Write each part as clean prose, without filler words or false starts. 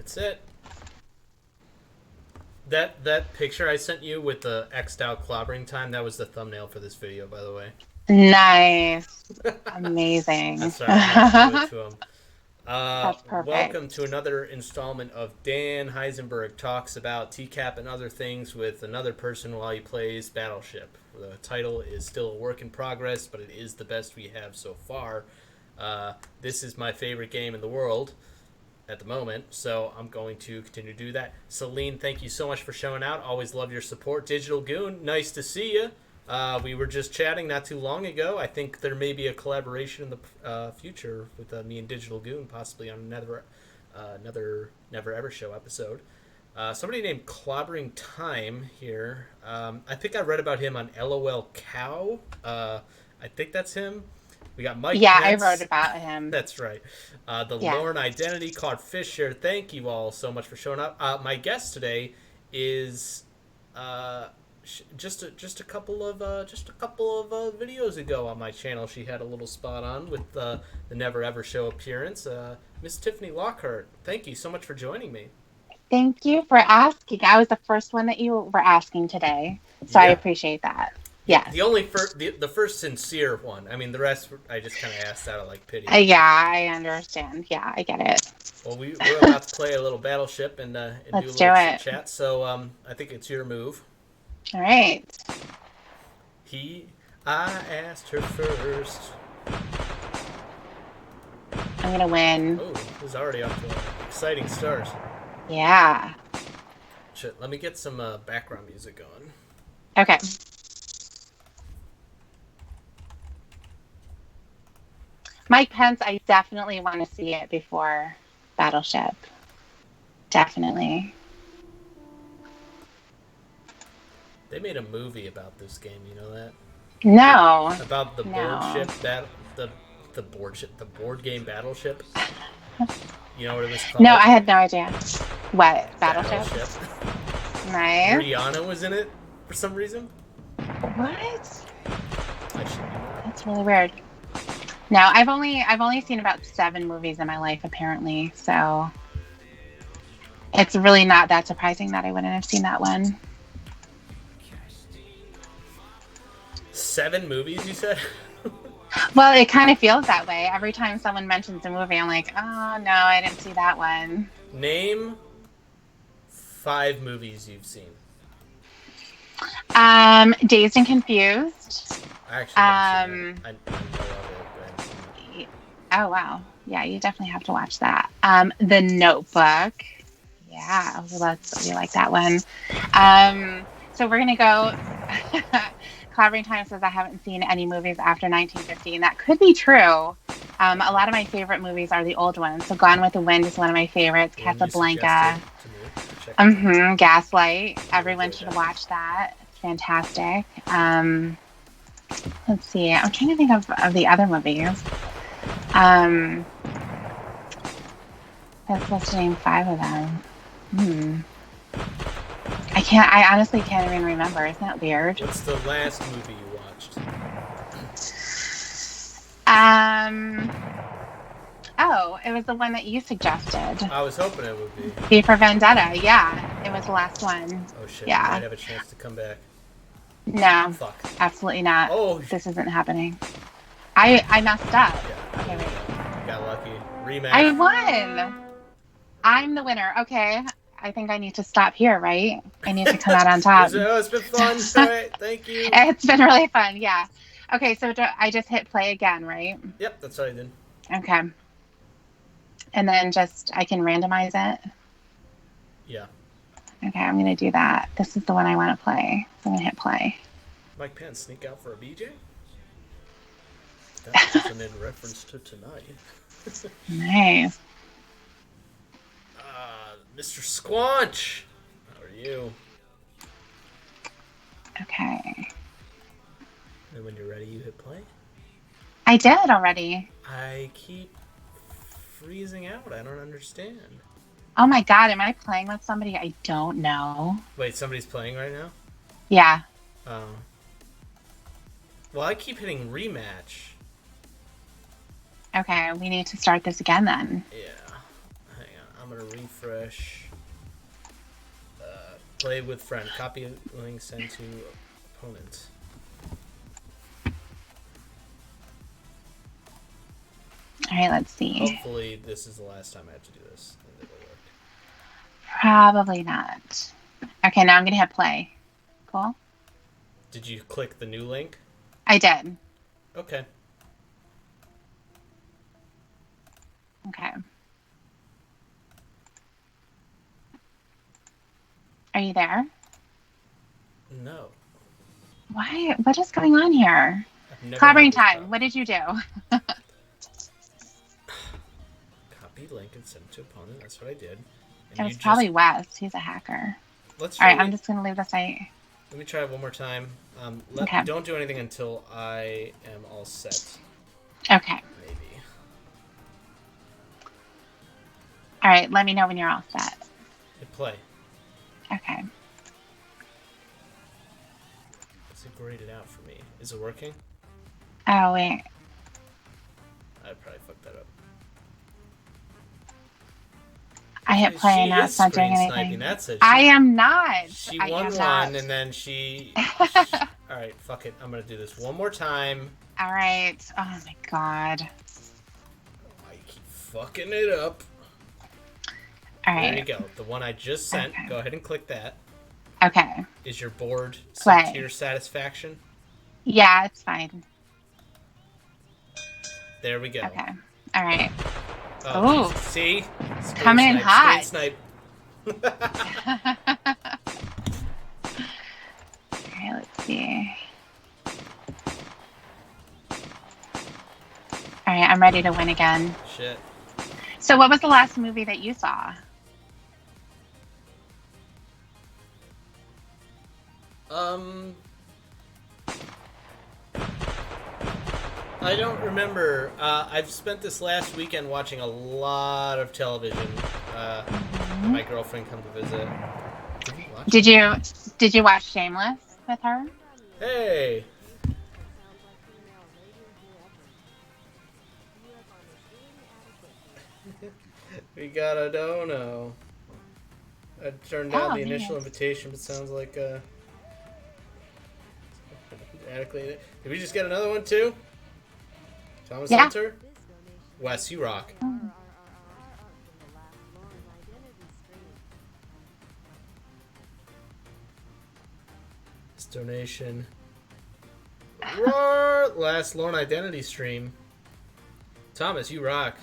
That's it. That picture I sent you with the X'd out clobbering time, that was the thumbnail for this video, by the way. Nice. Amazing. That's right, I had to do it to him. That's Welcome perfect. to another installment of Dan Heisenberg Talks About TCAP and Other Things with another person while he plays Battleship. The title is still a work in progress, but it is the best we have so far. This is my favorite game in the world at the moment, so I'm going to continue to do that. Celine, thank you so much for showing out. Always love your support. Digital Goon, nice to see you. We were just chatting not too long ago. I think there may be a collaboration in the future with me and Digital Goon, possibly on another Never Ever Show episode. Somebody named Clobbering Time here. I think I read about him on LOL Cow. I think that's him. We got Mike Yeah, I wrote Pence. about him. That's right. The Yeah. Lorne Identity, Claude Fisher. Thank you all so much for showing up. My guest today is just a couple of videos ago on my channel. She had a little spot on with the Never Ever Show appearance. Miss Tiffany Lockheart. Thank you so much for joining me. Thank you for asking. I was the first one that you were asking today, so I Yeah. appreciate that. The Yes. only the first sincere one. I mean, the rest I just kind of asked out of like pity. Yeah, I understand. Yeah, I get it. Well, we're about to play a little Battleship and do a Let's do little chit it. chat. So I think it's your move. All right. I asked her first. I'm going to win. Oh, this is already off to an exciting start. Yeah. Shit, let me get some background music going. Okay. Mike Pence, I definitely want to see it before Battleship. Definitely. They made a movie about this game. You know that? No. About the board No. ship the board game Battleship. You know what it was called? No, I had no idea. What? Battleship? Nice. Rihanna was in it for some reason. What? I should be that. That's really weird. No, I've only seen about 7 movies in my life apparently, so it's really not that surprising that I wouldn't have seen that one. 7 movies, you said? Well, it kind of feels that way. Every time someone mentions a movie, I'm like, oh no, I didn't see that one. Name 5 movies you've seen. Dazed and Confused. I actually haven't seen that. I know of it, but I haven't seen it. Oh wow, yeah, you definitely have to watch that. The Notebook. Yeah, we like that one. So we're gonna go. Clobbering Time says I haven't seen any movies after 1950, and that could be true. A lot of my favorite movies are the old ones. So Gone with the Wind is one of my favorites. The one you Casablanca. suggested to me to check out. Gaslight. Everyone enjoyed should that. watch that. It's fantastic. Let's see. I'm trying to think of the other movies. That's supposed to name 5 of them. I honestly can't even remember. Isn't that weird? What's the last movie you watched? Oh, it was the one that you suggested. I was hoping it would be. V for Vendetta. Yeah, it was the last one. Oh shit, Yeah. I might have a chance to come back. No, Fuck. absolutely not. Oh, This isn't happening. I messed up. yeah. Okay, wait. Got lucky. Rematch. I won. I'm the winner. Okay. I think I need to stop here, right? I need to come out on top. It's been fun. All right, thank you. It's been really fun. Yeah. Okay, so I just hit play again, right? Yep, that's what I did. Okay. And then I can randomize it. Yeah. Okay, I'm going to do that. This is the one I want to play. So I'm going to hit play. Mike Pence sneak out for a BJ? That wasn't in reference to tonight. Nice. Mr. Squanch! How are you? Okay. And when you're ready, you hit play? I did already. I keep freezing out. I don't understand. Oh my god, am I playing with somebody I don't know? Wait, somebody's playing right now? Yeah. Oh. Well, I keep hitting rematch. Okay, we need to start this again then. Yeah. Hang on. I'm gonna refresh. Play with friend. Copy link, send to opponent. All right, let's see. Hopefully this is the last time I have to do this. And it'll work. Probably not. Okay, now I'm going to hit play. Cool. Did you click the new link? I did. Okay. Okay. Are you there? No. Why? What is going on here? I've never heard Collaborating this time. problem. What did you do? Copy link and send to opponent. That's what I did. And It you was just... probably Wes. He's a hacker. Let's All try right, I'm just going to leave the site. Let me try it one more time. Okay. Don't do anything until I am all set. Okay. Maybe. All right, let me know when you're all set. Hit play. Okay. It's graded out for me. Is it working? Oh, wait. I probably fucked that up. I hit play and now it's not doing anything. Sniping. That's it. I am not. She I won am one, not. and then she... All right, fuck it. I'm gonna do this one more time. All right. Oh my god. I keep fucking it up. All right. There you go. The one I just sent. Okay. Go ahead and click that. Okay. Is your board Play. set to your satisfaction? Yeah, it's fine. There we go. Okay. All right. Oh, Ooh. see? Coming in hot. Snipe. All right, let's see. All right, I'm ready to win again. Shit. So what was the last movie that you saw? I don't remember. I've spent this last weekend watching a lot of television. My girlfriend come to visit. Did you watch Shameless with her? Hey. We got a dono. I turned down the initial invitation, but sounds like adequately. Did we just get another one too? Thomas Hunter? Wes, you rock. This donation. Roar! Last Lorne Identity stream. Thomas, you rock.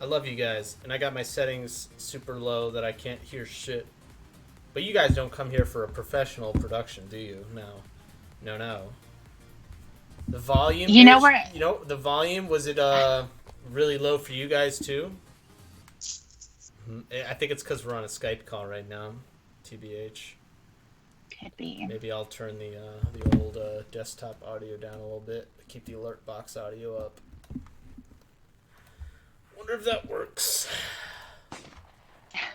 I love you guys. And I got my settings super low that I can't hear shit. But you guys don't come here for a professional production, do you? No. No. The volume. The volume, was it really low for you guys too? I think it's because we're on a Skype call right now. TBH. Could be. Maybe I'll turn the old desktop audio down a little bit to keep the alert box audio up. Wonder if that works.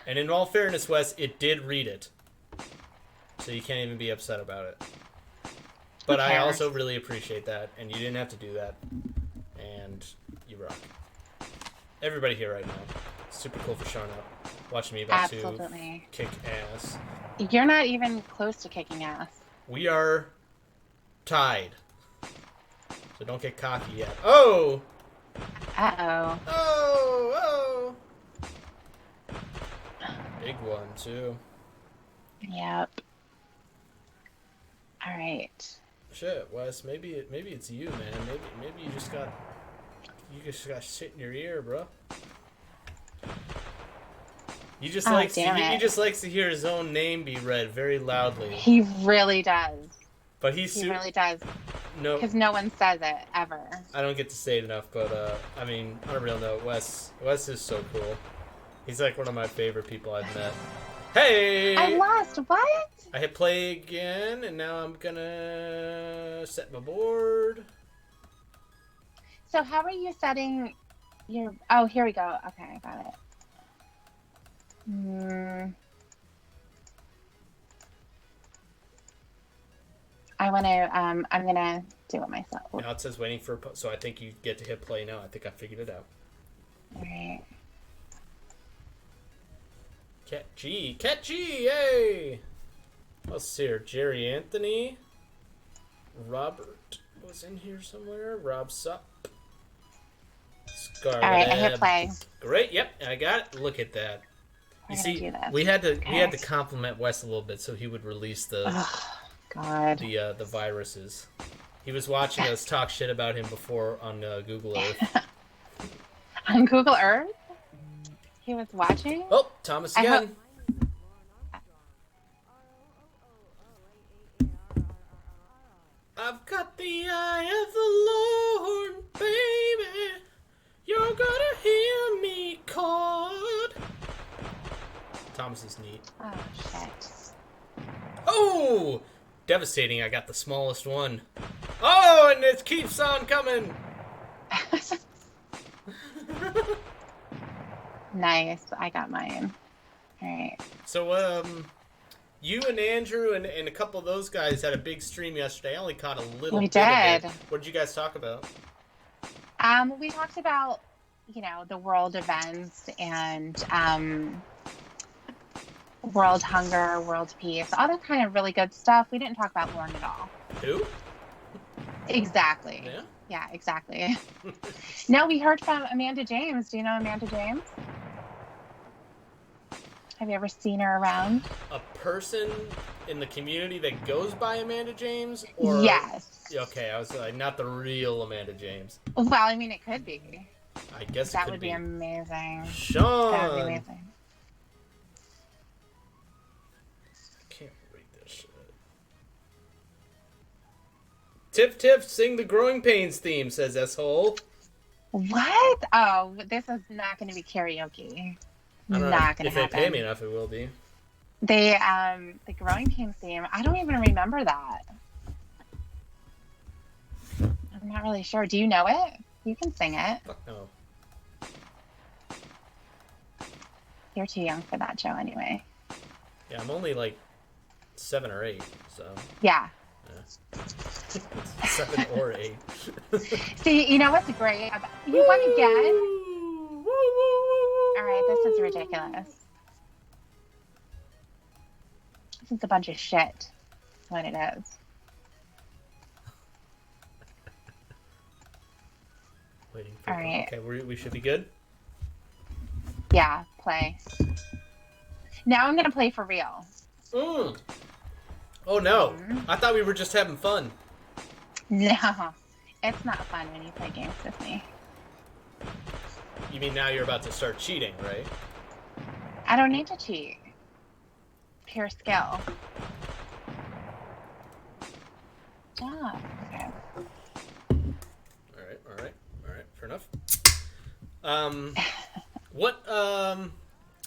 And in all fairness, Wes, it did read it. So you can't even be upset about it. But I also really appreciate that, and you didn't have to do that. And you rock. Everybody here right now. Super cool for showing up. Watching me about to kick ass. You're not even close to kicking ass. We are tied. So don't get cocky yet. Oh! Uh-oh. Oh! Big one, too. Yep. All right. Shit, Wes, maybe it's you, man. Maybe you just got shit in your ear, bro. He just likes to hear his own name be read very loudly. He really does. But he really does. No, because no one says it ever. I don't get to say it enough, but I mean, on a real note, Wes is so cool. He's like one of my favorite people I've met. Hey! I lost. What? I hit play again, and now I'm gonna set my board. So how are you setting your... Oh, here we go. Okay, I got it. I want to... I'm gonna do it myself. Now it says waiting for... So I think you get to hit play now. I think I figured it out. All right. Cat G, yay! What's here? Jerry Anthony. Robert was in here somewhere. Rob Sup. Scarlet. All right, I hit play. Great. Yep, I got it. Look at that. We're You gonna see, do this. we had to compliment Wes a little bit so he would release the the viruses. He was watching us talk shit about him before on Google Earth. On Google Earth? He was watching? Oh, Thomas again. I've got the eye of the Lord, baby. You're gonna hear me called. Thomas is neat. Oh, shit. Oh! Devastating, I got the smallest one. Oh, and it keeps on coming. Nice, I got mine. All right. So, you and Andrew and a couple of those guys had a big stream yesterday. I only caught a little bit of it. What did you guys talk about? We talked about, the world events and world hunger, world peace, all that kind of really good stuff. We didn't talk about Lauren at all. Who? Exactly. Yeah? Yeah, exactly. No, we heard from Amanda James. Do you know Amanda James? Have you ever seen her around? A person in the community that goes by Amanda James? Or... Yes. Okay, I was like, not the real Amanda James. Well, I mean, it could be. I guess that it could would be amazing. Sean! That would be amazing. I can't read this shit. Tiff Tiff, sing the Growing Pains theme, says S-Hole. What? Oh, this is not going to be karaoke. I don't know. Not going to happen. If they pay me enough, it will be. The Growing Pains theme, I don't even remember that. I'm not really sure. Do you know it? You can sing it. Fuck no. You're too young for that, Joe, anyway. Yeah, I'm only like 7 or 8, so. Yeah. 7 or 8. See, you know what's great? You won again? All right, this is ridiculous. This is a bunch of shit. That's what it is. Waiting for all right. Okay, we should be good? Yeah, play. Now I'm going to play for real. Oh, no. I thought we were just having fun. No, it's not fun when you play games with me. You mean now you're about to start cheating, right? I don't need to cheat. Pure skill. Oh, okay. All right. Fair enough. What?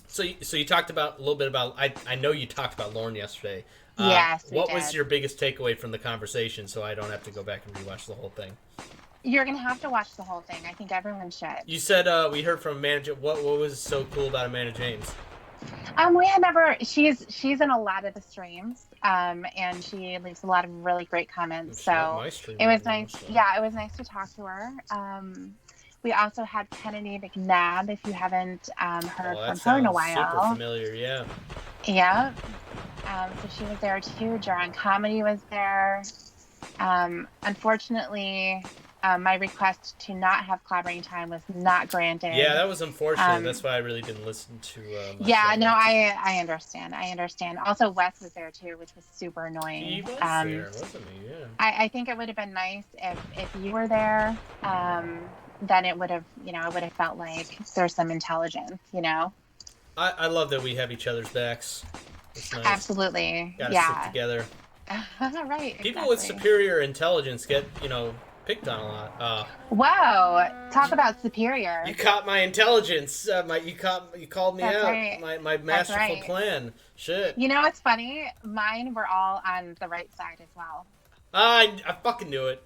So you talked about a little bit about. I know you talked about Lauren yesterday. Yes. What was your biggest takeaway from the conversation? So I don't have to go back and rewatch the whole thing. You're gonna have to watch the whole thing. I think everyone should. You said we heard from Amanda. What was so cool about Amanda James? We had never. She's in a lot of the streams, and she leaves a lot of really great comments. So it was nice. So. Yeah, it was nice to talk to her. We also had Kennedy McNabb. If you haven't heard from her in a while, super familiar. Yeah. Yeah. So she was there too. Jaron Comedy was there. Unfortunately, my request to not have collaborating time was not granted. Yeah, that was unfortunate. That's why I really didn't listen to. Yeah, no, I understand. I understand. Also, Wes was there too, which was super annoying. He was there, wasn't he? Yeah. I think it would have been nice if you were there. Then it would have, it would have felt like there's some intelligence, I love that we have each other's backs. It's nice. Absolutely. Gotta stick together. Right. People with superior intelligence get, picked on a lot. Whoa! Talk about superior. You caught my intelligence. You called me That's out. Right. My masterful plan. Shit. You know what's funny? Mine were all on the right side as well. I fucking knew it.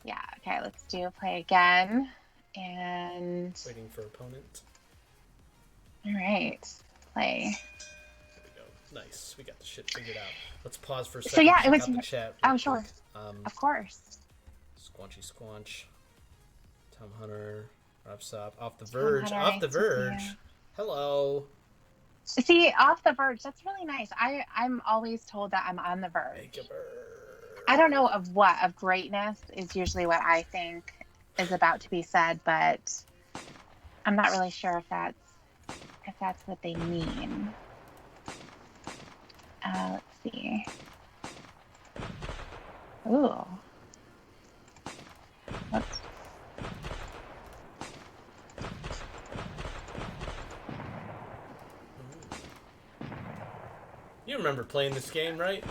Yeah. Okay. Let's do play again. And waiting for opponent. All right. Play. There we go. Nice. We got the shit figured out. Let's pause for a second. So yeah, it was. The chat Oh sure. Quick. Of course. Squanchy Squanch. Tom Hunter. Off the verge. Off the verge. Hello. See, off the verge. That's really nice. I'm always told that I'm on the verge. I don't know of what. Of greatness is usually what I think is about to be said, but I'm not really sure if that's what they mean. Let's see. Ooh. Whoops. You remember playing this game, right?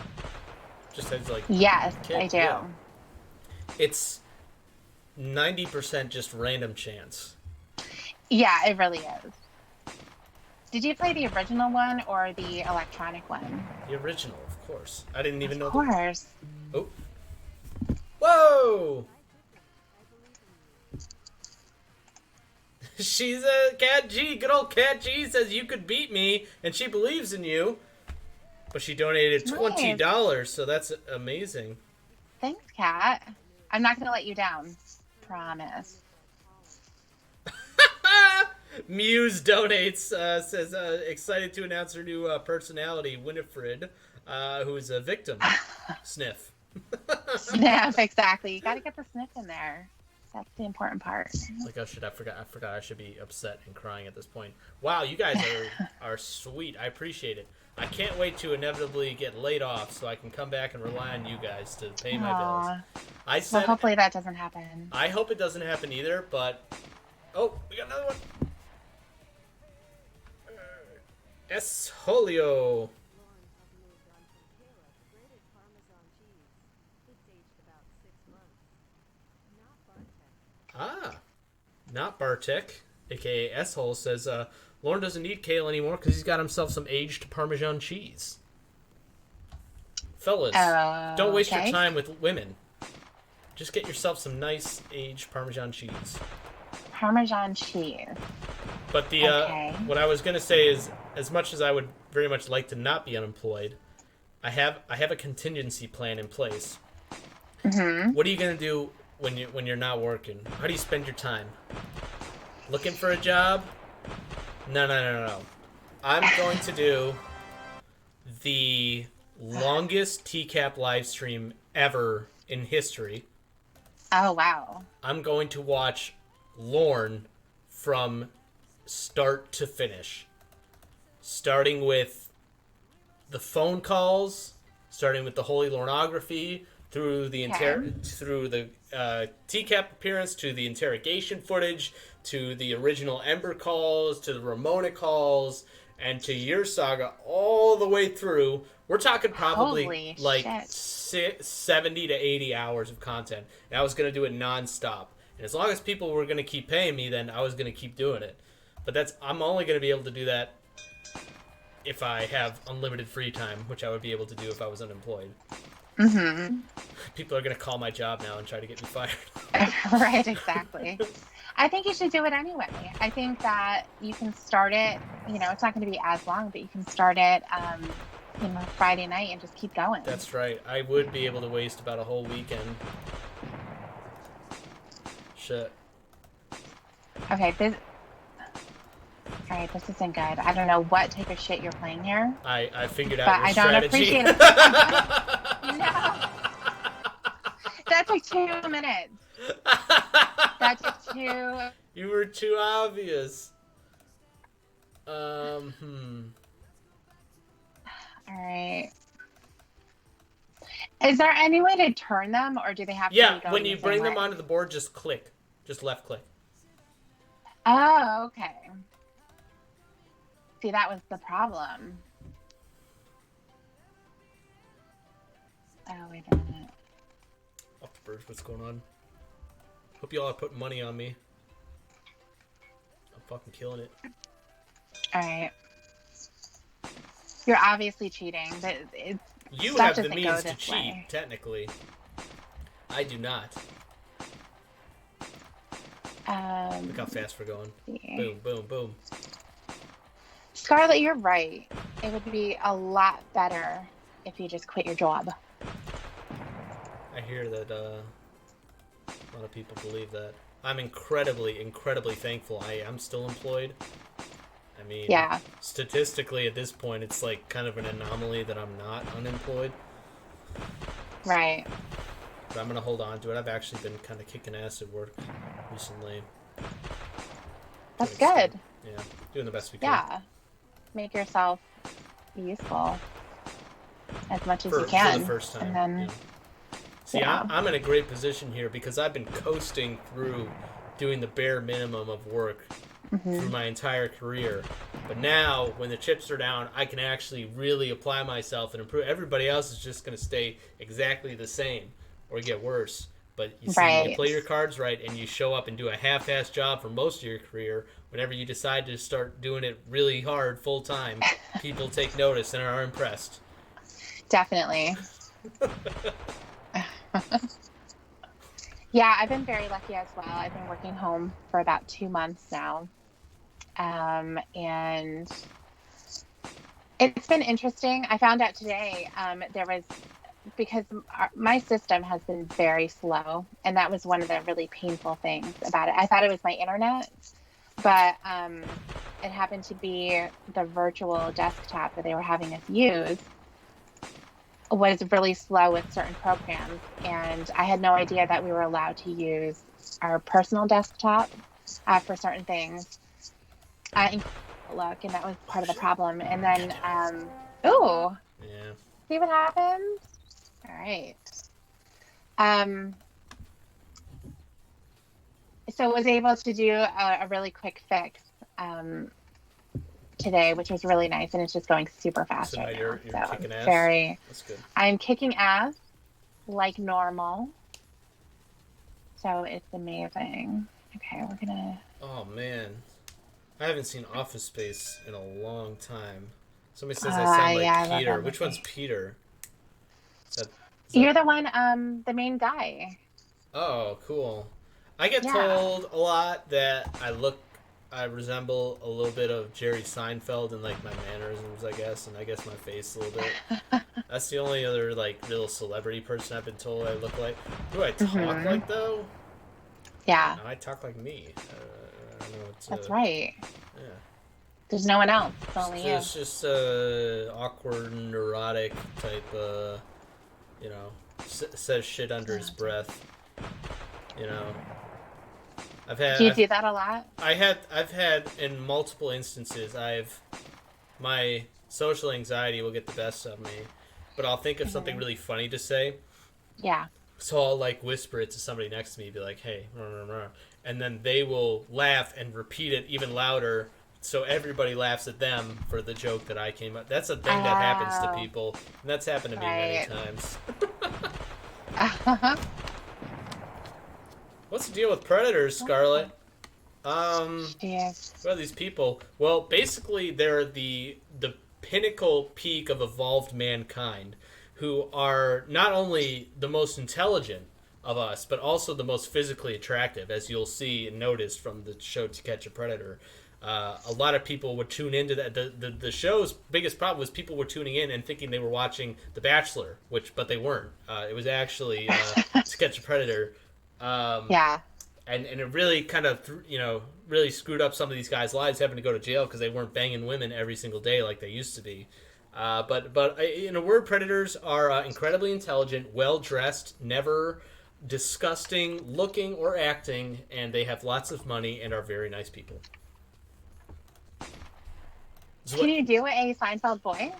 Just as like yes, kid? I do. Yeah. It's 90% just random chance. Yeah, it really is. Did you play the original one or the electronic one? The original, of course. I didn't even know. Of course. Oh. Whoa! She's a Cat G. Good old Cat G says you could beat me, and she believes in you. But she donated $20, so that's amazing. Thanks, Kat. I'm not going to let you down. Promise. Muse donates, says, excited to announce her new personality, Winifred, who's a victim. Sniff. Sniff, exactly. You got to get the sniff in there. That's the important part. Like, I forgot I should be upset and crying at this point. Wow, you guys are sweet. I appreciate it. I can't wait to inevitably get laid off so I can come back and rely on you guys to pay my bills. Well, hopefully that doesn't happen. I hope it doesn't happen either, but... Oh, we got another one. Esholio. Not Bartek, aka S-Hole, says, Lauren doesn't need kale anymore because he's got himself some aged Parmesan cheese. Fellas, don't waste your time with women. Just get yourself some nice aged Parmesan cheese. Parmesan cheese. But the what I was going to say is, as much as I would very much like to not be unemployed, I have a contingency plan in place. Mm-hmm. What are you going to do when you're not working? How do you spend your time? Looking for a job? No. I'm going to do the longest TCAP live stream ever in history. Oh, wow. I'm going to watch Lorne from start to finish. Starting with the phone calls, starting with the Holy Lornography, through the TCAP appearance, to the interrogation footage, to the original Ember calls, to the Ramona calls, and to your saga all the way through. We're talking probably 70 to 80 hours of content. And I was going to do it nonstop. And as long as people were going to keep paying me, then I was going to keep doing it. But I'm only going to be able to do that if I have unlimited free time, which I would be able to do if I was unemployed. Mm-hmm. People are going to call my job now and try to get me fired. Right, exactly. I think you should do it anyway. I think that you can start it, it's not going to be as long, but you can start it, Friday night and just keep going. That's right. I would be able to waste about a whole weekend. Shit. Okay, this isn't good. I don't know what type of shit you're playing here. I figured out your But strategy. I don't appreciate it. No. That took 2 minutes. That took 2. You were too obvious. All right. Is there any way to turn them, or do they have to be going when you the bring same them way? onto the board, just click. Just left click. Oh, okay. See, that was the problem. Oh, wait a minute. Off the birds, what's going on? Hope y'all are putting money on me. I'm fucking killing it. Alright. You're obviously cheating. But You have the means to cheat, technically. I do not. Look how fast we're going. Boom, boom, boom. Scarlett, you're right. It would be a lot better if you just quit your job. I hear that a lot of people believe that. I'm incredibly, incredibly thankful I am still employed. I mean, Yeah. statistically at this point, it's like kind of an anomaly that I'm not unemployed. Right. But I'm gonna hold on to it. I've actually been kind of kicking ass at work recently, to an That's extent. good. Yeah, doing the best we can Yeah. Make yourself useful as much as you for the can. first And time. then, Yeah. See, yeah. I'm in a great position here because I've been coasting through doing the bare minimum of work through Hmm. my entire career. But now, when the chips are down, I can actually really apply myself and improve. Everybody else is just going to stay exactly the same or get worse. But you see, you Right. play your cards right and you show up and do a half-assed job for most of your career. Whenever you decide to start doing it really hard, full time, people take notice and are impressed. Definitely. Yeah, I've been very lucky as well. I've been working home for about 2 months now. And it's been interesting. I found out today there was, because my system has been very slow. And that was one of the really painful things about it. I thought it was my internet, but it happened to be the virtual desktop that they were having us use was really slow with certain programs. And I had no idea that we were allowed to use our personal desktop for certain things, including Outlook, and that was Oh part of the shit! problem. And God then, damn it! ooh, Yeah. see what happens? All right. Um, so I was able to do a really quick fix um, today, which was really nice, and it's just going super So fast now right now. you're So kicking ass. very, That's good. I'm kicking ass like normal. So it's amazing. Okay, we're gonna. Oh man, I haven't seen Office Space in a long time. Somebody says I sound like Yeah, I love Peter. that Which one's movie. Peter? Is that is that? You're the one, the main guy. Oh, cool. I get Yeah. told a lot that I resemble a little bit of Jerry Seinfeld in like my mannerisms, I guess, and I guess my face a little bit. That's the only other like real celebrity person I've been told I look like. Who do I talk Hmm. like though? I don't Yeah, know. I talk like me. I don't know. It's that's right. yeah. There's no one else. It's only you. It's just awkward, neurotic type. You know, says shit under his breath. You know, I've had Do you do that a lot? I've had in multiple instances. My social anxiety will get the best of me, but I'll think of something Hmm. really funny to say. Yeah. So I'll like whisper it to somebody next to me, be like, "Hey," rah, rah, rah," and then they will laugh and repeat it even louder. So everybody laughs at them for the joke that I came up. That's a thing that happens to Oh, people, and that's happened to me many right. times. What's the deal with predators, Scarlet? Jeez. What are these people? Well, basically, they're the pinnacle peak of evolved mankind, who are not only the most intelligent of us, but also the most physically attractive, as you'll see and notice from the show To Catch a Predator. A lot of people would tune into that. The show's biggest problem was people were tuning in and thinking they were watching The Bachelor, but they weren't. It was actually To Catch a Predator. Um, Yeah. and it really kind of really screwed up some of these guys' lives having to go to jail because they weren't banging women every single day like they used to be. But in a word, predators are incredibly intelligent, well dressed, never disgusting looking or acting, and they have lots of money and are very nice people. So Can you do a Seinfeld voice?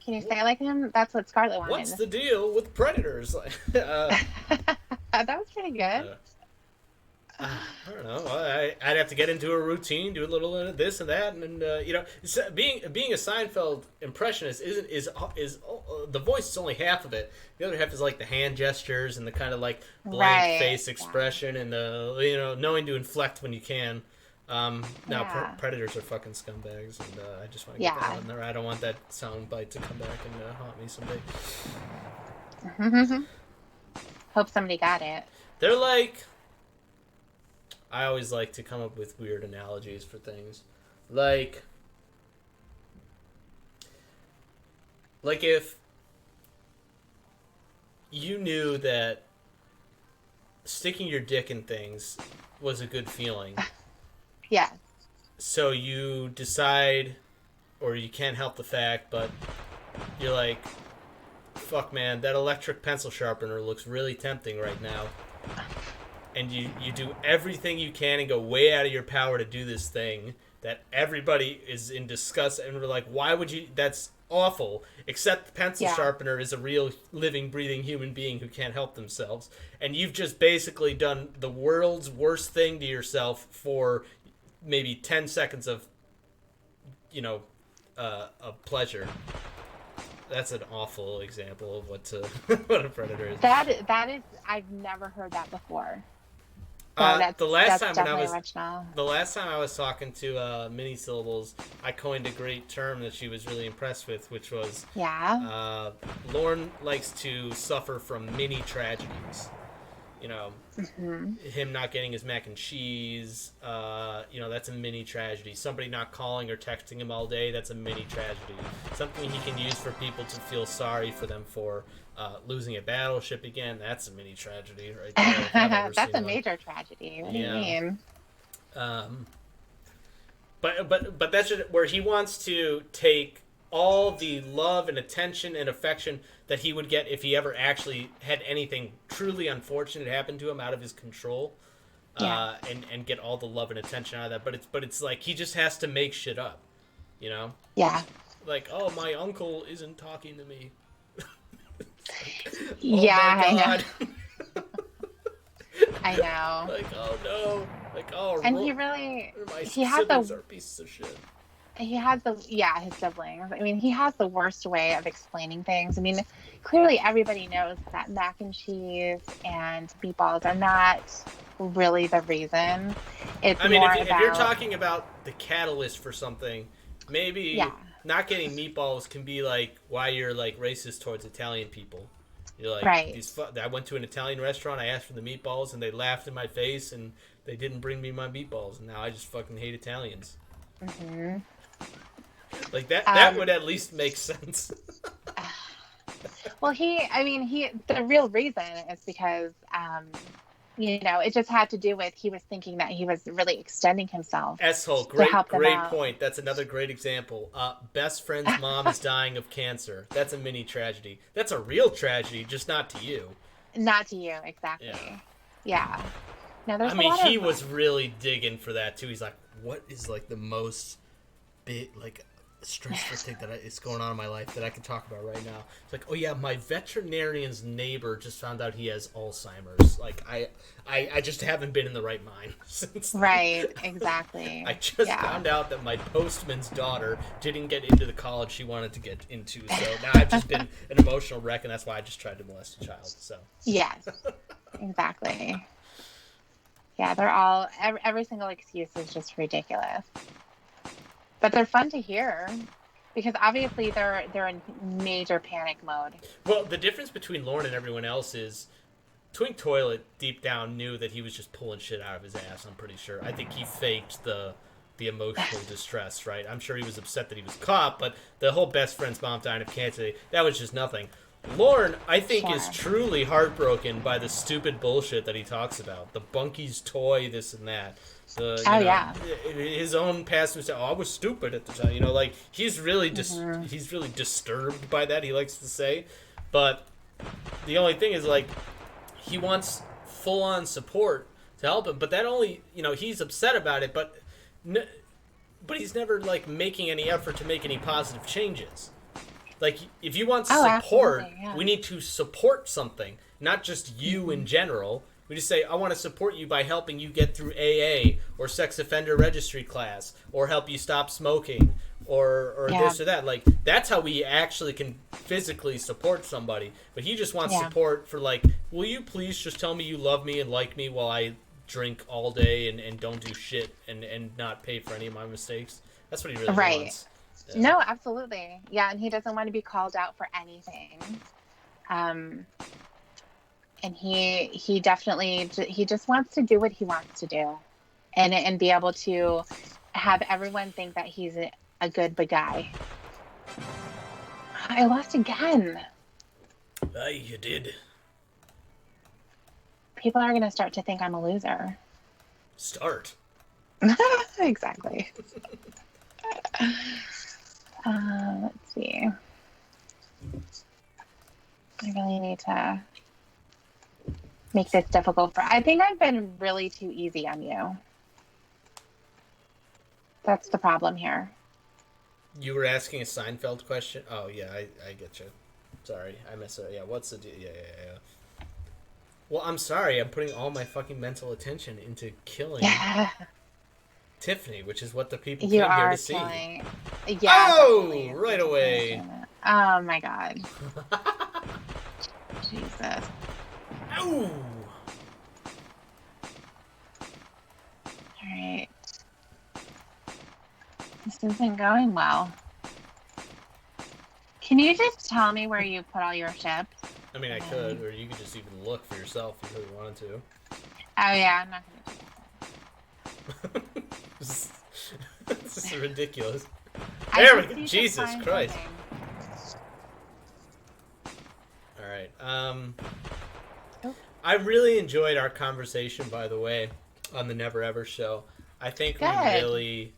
Can you say it like him? That's what Scarlett what's wanted. the deal with predators? That was pretty good. uh, I don't know. I'd have to get into a routine, do a little of this and that, and being a Seinfeld impressionist is the voice is only half of it. The other half is like the hand gestures and the kind of like blank Right. face Yeah. expression and the knowing to inflect when you can. Now Yeah. predators are fucking scumbags, and I just want to get that Yeah. out there. I don't want that sound bite to come back and haunt me someday. Hope somebody got it. They're like I always like to come up with weird analogies for things. Like if you knew that sticking your dick in things was a good feeling. Yeah. So you decide, or you can't help the fact, but you're like, fuck man, that electric pencil sharpener looks really tempting right now. And you do everything you can and go way out of your power to do this thing that everybody is in disgust, and we're like, why would you? That's awful. Except the pencil sharpener is a real living, breathing human being who can't help themselves. And you've just basically done the world's worst thing to yourself for maybe 10 seconds of, of pleasure. That's an awful example of what a predator is. That is, I've never heard that before. So the last time I was talking to Mini Syllables, I coined a great term that she was really impressed with, which was Lauren likes to suffer from mini tragedies. Him not getting his mac and cheese, that's a mini tragedy. Somebody not calling or texting him all day, that's a mini tragedy. Something he can use for people to feel sorry for them for. Losing a battleship again, that's a mini tragedy right there. That's a major tragedy. What do you mean? But that's just where he wants to take all the love and attention and affection that he would get if he ever actually had anything truly unfortunate happen to him out of his control, and get all the love and attention out of that. But it's like he just has to make shit up, Yeah. Like, oh, my uncle isn't talking to me. I know. I know. Like, oh no. Like, oh. And he really, my he has siblings are pieces of shit. He has his siblings. I mean, he has the worst way of explaining things. I mean, clearly everybody knows that mac and cheese and meatballs are not really the reason. It's if you're talking about the catalyst for something, maybe not getting meatballs can be like why you're like racist towards Italian people. You're like, I went to an Italian restaurant, I asked for the meatballs, and they laughed in my face, and they didn't bring me my meatballs, and now I just fucking hate Italians. Mm-hmm. Like, that would at least make sense. Well, the real reason is because, it just had to do with he was thinking that he was really extending himself. S-hole, great point. That's another great example. Best friend's mom is dying of cancer. That's a mini tragedy. That's a real tragedy, just not to you. Not to you, exactly. Yeah. Now, there's he was really digging for that too. He's like, what is like the most big, like, stressful thing that is going on in my life that I can talk about right now? It's like, oh yeah, my veterinarian's neighbor just found out he has Alzheimer's. Like, I just haven't been in the right mind since. Right, exactly. I just found out that my postman's daughter didn't get into the college she wanted to get into, so now I've just been an emotional wreck, and that's why I just tried to molest a child. So yes, exactly. Yeah, they're all every single excuse is just ridiculous. But they're fun to hear because obviously they're in major panic mode. Well, the difference between Lauren and everyone else is Twink Toilet deep down knew that he was just pulling shit out of his ass, I'm pretty sure. I think he faked the emotional distress, right? I'm sure he was upset that he was caught, but the whole best friend's mom dying of cancer, that was just nothing. Lauren, I think, is truly heartbroken by the stupid bullshit that he talks about. The Bunky's toy, this and that. His own past mistake. Oh, I was stupid at the time. Like, he's really he's really disturbed by that, he likes to say. But the only thing is, like, he wants full-on support to help him. But that only, he's upset about it, but he's never, like, making any effort to make any positive changes. Like, if you want support, we need to support something, not just you in general. We just say, I want to support you by helping you get through AA or sex offender registry class or help you stop smoking or this or that. Like, that's how we actually can physically support somebody. But he just wants support for, like, will you please just tell me you love me and like me while I drink all day and don't do shit and not pay for any of my mistakes? That's what he really wants. Yeah. No, absolutely. Yeah, and he doesn't want to be called out for anything. And he definitely, he just wants to do what he wants to do and be able to have everyone think that he's a good guy. I lost again. You did. people are going to start to think I'm a loser. Start. Exactly. Let's see. I really need to make this difficult for. I think I've been really too easy on you. That's the problem here. You were asking a Seinfeld question? Oh, yeah, I get you. Sorry, I messed it up. Yeah, what's the deal? Yeah. Well, I'm sorry. I'm putting all my fucking mental attention into killing Tiffany, which is what the people You came here are to see. killing. Yeah. Oh, Definitely. right away. Oh my god. Jesus. Ow! Alright. This isn't going well. Can you just tell me where you put all your ships? I mean, I could, or you could just even look for yourself if you really wanted to. Oh yeah, I'm not gonna do that. This is ridiculous. There we go. Jesus Christ. Alright. I really enjoyed our conversation, by the way, on the Never Ever show. I think we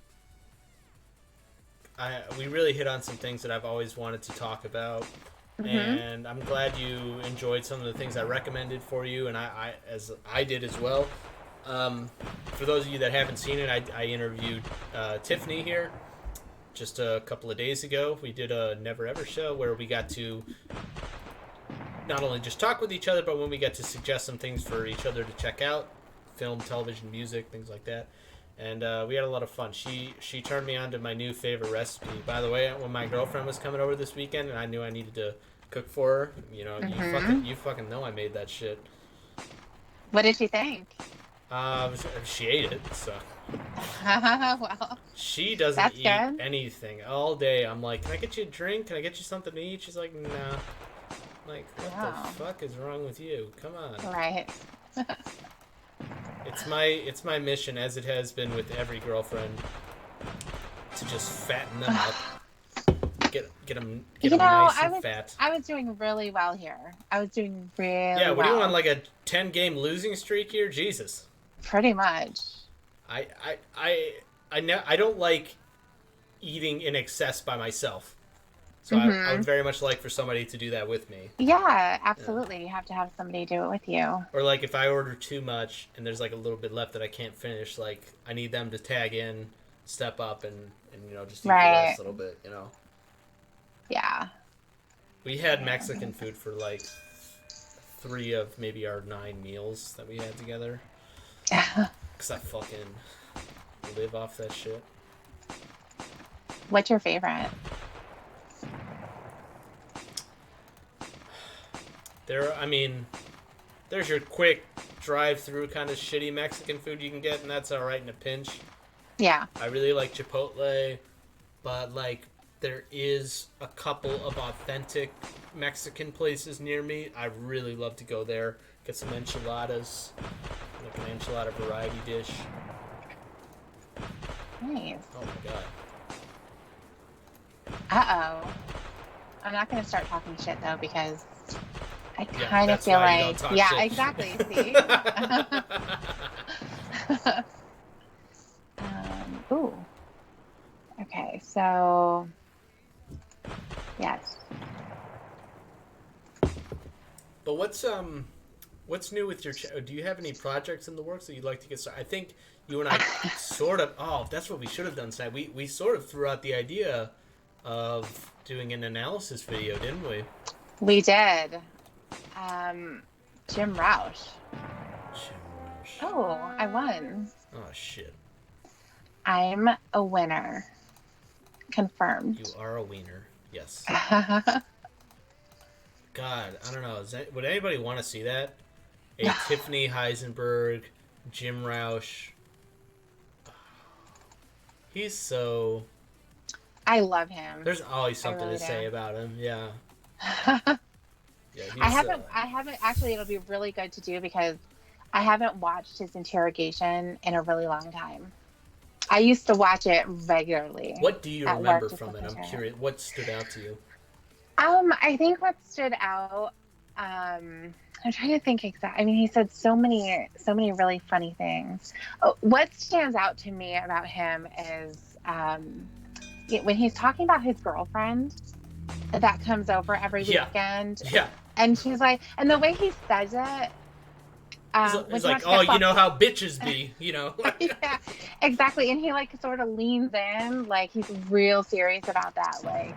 really hit on some things that I've always wanted to talk about. And I'm glad you enjoyed some of the things I recommended for you, and as I did as well. For those of you that haven't seen it, I interviewed Tiffany here just a couple of days ago. We did a Never Ever show where we got to not only just talk with each other, but when we got to suggest some things for each other to check out, film, television, music, things like that. And we had a lot of fun. She turned me on to my new favorite recipe. By the way, when my girlfriend was coming over this weekend and I knew I needed to cook for her, you know, you fucking know I made that shit. What did she think? She ate it, so. Well, she doesn't eat anything all day. I'm like, can I get you a drink? Can I get you something to eat? She's like, nah. I'm like, what the fuck is wrong with you? Come on. Right. It's my mission, as it has been with every girlfriend, to just fatten them up. Get them nice and fat. I was doing really well here. I was doing really Yeah, what well. do you want, like a 10-game losing streak here? Jesus. Pretty much. I don't like eating in excess by myself. So I would very much like for somebody to do that with me. Yeah, absolutely. You have to have somebody do it with you. Or like if I order too much and there's like a little bit left that I can't finish, like I need them to tag in, step up, and you know, just eat the last little bit, you know. Yeah. We had Mexican food for like 3 of maybe our 9 meals that we had together. Because I fucking live off that shit. What's your favorite? There's your quick drive-through kind of shitty Mexican food you can get, and that's alright in a pinch. Yeah. I really like Chipotle, but like there is a couple of authentic Mexican places near me. I really love to go there, get some enchiladas, like an enchilada variety dish. Nice. Oh my god. Uh-oh. I'm not going to start talking shit, though, because I kind of feel like... Yeah, shit. Exactly. See? Ooh. Okay, so... Yes. But what's new with your... Do you have any projects in the works that you'd like to get started? I think you and I sort of... Oh, that's what we should have done tonight. We sort of threw out the idea of doing an analysis video, didn't we? We did. Jim Roush. Oh, I won. Oh, shit. I'm a winner. Confirmed. You are a wiener. Yes. God, I don't know. Would anybody want to see that? A Tiffany Heisenberg, Jim Roush. He's so... I love him. There's always something to say about him. Yeah. I haven't actually. It'll be really good to do because I haven't watched his interrogation in a really long time. I used to watch it regularly. What do you remember from it? I'm curious. What stood out to you? I think what stood out I'm trying to think exactly. I mean, he said so many really funny things. Oh, what stands out to me about him is when he's talking about his girlfriend that comes over every Yeah. weekend, Yeah. and she's like, and the way he says it, when It's she like, wants to oh, get you know fucked. how bitches be, you know? Yeah, exactly. And he like sort of leans in, like he's real serious about that. Like,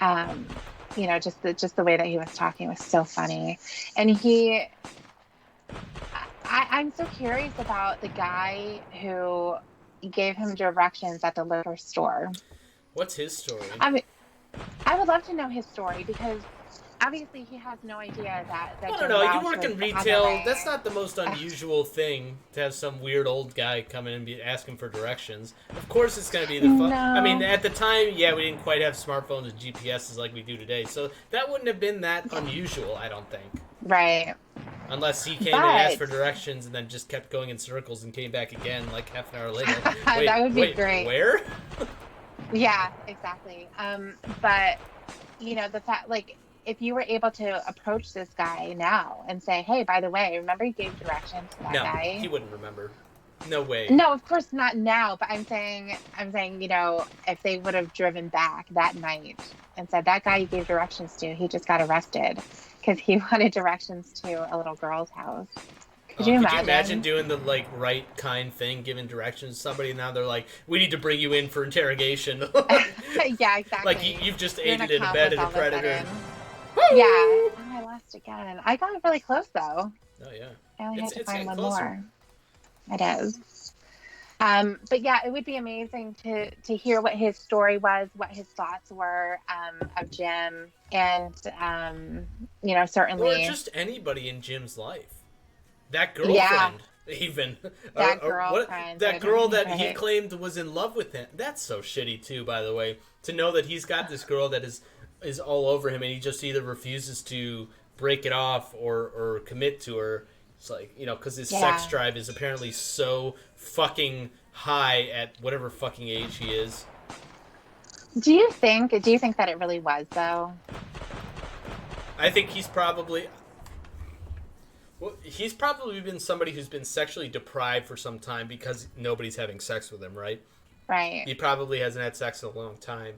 um, just the way that he was talking was so funny. And I'm so curious about the guy who gave him directions at the liquor store. What's his story? I mean, I would love to know his story because obviously he has no idea that I don't Jim know. You Roush work was in on the retail. That's way. not the most unusual thing to have some weird old guy come in and be asking for directions. Of course, it's going to be the fun. I mean, No, at the time, yeah, we didn't quite have smartphones and GPSs like we do today, so that wouldn't have been that unusual, I don't think. right. Unless he came and asked But for directions and then just kept going in circles and came back again like half an hour later. that would be Wait, great. where? Yeah, exactly. But the fact, like, if you were able to approach this guy now and say, "Hey, by the way, remember you gave directions to that No, he guy?" wouldn't remember. No way. No, of course not now, but I'm saying, if they would have driven back that night and said that guy you gave directions to, he just got arrested because he wanted directions to a little girl's house. Could you Could you imagine imagine? doing the like right kind thing, giving directions to somebody, and now they're like, "We need to bring you in for interrogation." Yeah, Like exactly. you've just You're an aided and accomplice abetted a all of a predator. sudden. Yeah. Woo! Oh, I lost again. I got really close though. Oh yeah, I only had to it's find getting one closer. more. It is. But yeah, it would be amazing to hear what his story was, what his thoughts were of Jim, and Or certainly, just anybody in Jim's life. That yeah, girlfriend, even, that or what? girlfriend, That girl that he right? claimed was in love with him. That's so shitty too. By the way, to know that he's got this girl that is all over him, and he just either refuses to break it off or commit to her. It's like, because his sex Yeah. drive is apparently so fucking high at whatever fucking age he is. Do you think that it really was though? I think he's probably. Well, he's probably been somebody who's been sexually deprived for some time because nobody's having sex with him, right? Right. He probably hasn't had sex in a long time.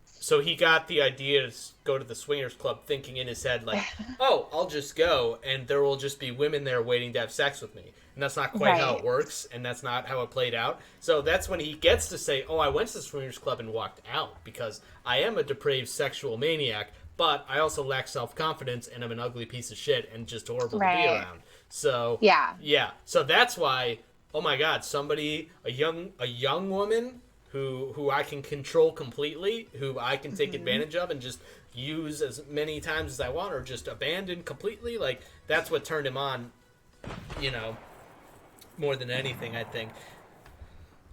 So he got the idea to go to the swingers club thinking in his head, like, oh, I'll just go, and there will just be women there waiting to have sex with me. And that's not quite how Right. it works, and that's not how it played out. So that's when he gets to say, oh, I went to the swingers club and walked out because I am a depraved sexual maniac, but I also lack self-confidence, and I'm an ugly piece of shit and just horrible to be Right. around. So, Yeah. yeah. So that's why, oh my God, a young woman who I can control completely, who I can take Hmm. advantage of and just use as many times as I want, or just abandon completely. Like that's what turned him on, you know, more than anything, I think.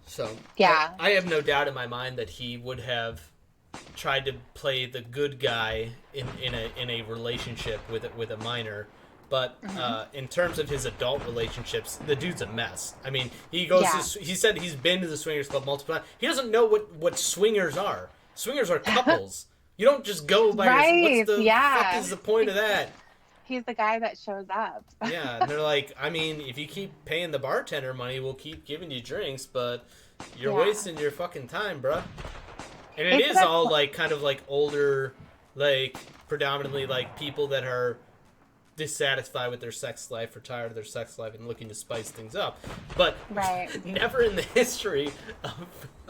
So Yeah. I have no doubt in my mind that he would have tried to play the good guy in a relationship with a minor. But Hmm. in terms of his adult relationships, the dude's a mess. I mean, he goes Yeah. to, he said he's been to the swingers club multiple times. He doesn't know what swingers are. Swingers are couples. You don't just go by your. What's Right. the fuck Yeah. is the point of that? He's the guy that shows up. Yeah, and they're like, I mean, if you keep paying the bartender money, we'll keep giving you drinks, but you're Yeah. wasting your fucking time, bruh. And it It's is that. all like kind of like older, like predominantly like people that are dissatisfied with their sex life or tired of their sex life and looking to spice things up. But Right. never in the history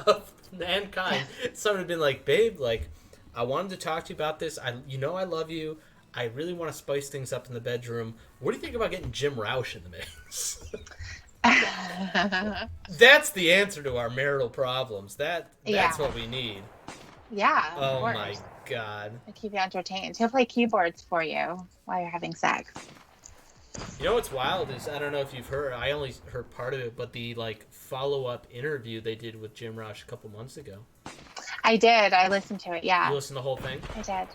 of mankind someone had been like, babe, like I wanted to talk to you about this. I love you. I really want to spice things up in the bedroom. What do you think about getting Jim Roush in the mix? That's the answer to our marital problems. That's Yeah. what we need. Yeah, of Oh my course. God. To keep you entertained. He'll play keyboards for you while you're having sex. You know what's wild is I don't know if you've heard. I only heard part of it, but the like follow-up interview they did with Jim Roush a couple months ago. I did. I listened to it. You Yeah, listened to the whole thing. I did.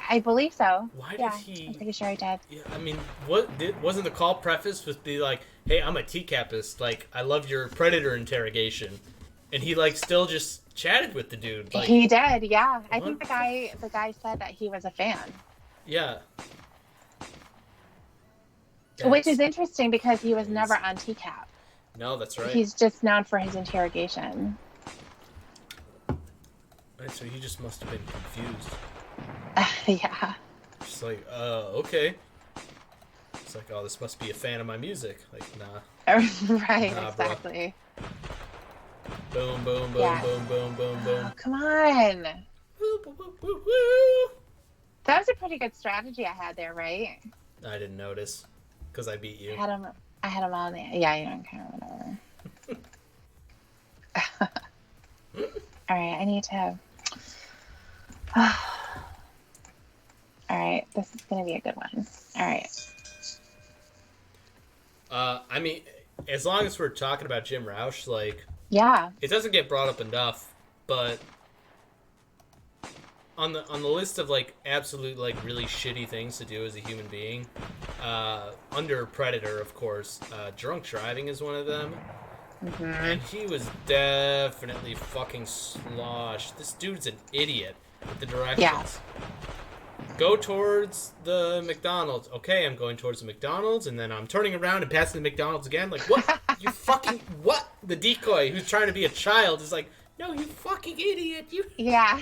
I believe so. Why Yeah, did he? I'm pretty sure I did. Yeah, I mean, wasn't the call preface with the like, "Hey, I'm a TCAPist. Like, I love your predator interrogation," and he like still just chatted with the dude. Like, He did. Yeah, I what? think the guy said that he was a fan. Yeah. Which is That's interesting because he was never crazy. on TCAP. No, that's right. He's just known for his interrogation. Right, so he just must have been confused. Yeah. Just like, okay. It's like, oh, this must be a fan of my music. Like, nah. Right, Nah, bro. exactly. Boom, boom, boom, Yeah. boom, boom, boom, Oh, boom. come on. Woo, woo, woo, woo, woo. That was a pretty good strategy I had there, right? I didn't notice. Because I beat you. I had him on there. Yeah, you know, kind of whatever. All right, I need to. All right, this is going to be a good one. All right. I mean, as long as we're talking about Jim Roush, like, Yeah. it doesn't get brought up enough, but on the list of like absolute like really shitty things to do as a human being, under Predator, of course, drunk driving is one of them. Mm-hmm. And he was definitely fucking sloshed. This dude's an idiot with the directions. Yeah. Go towards the McDonald's. Okay, I'm going towards the McDonald's, and then I'm turning around and passing the McDonald's again. Like, what? You fucking... What? The decoy who's trying to be a child is like, no, you fucking idiot. You... Yeah.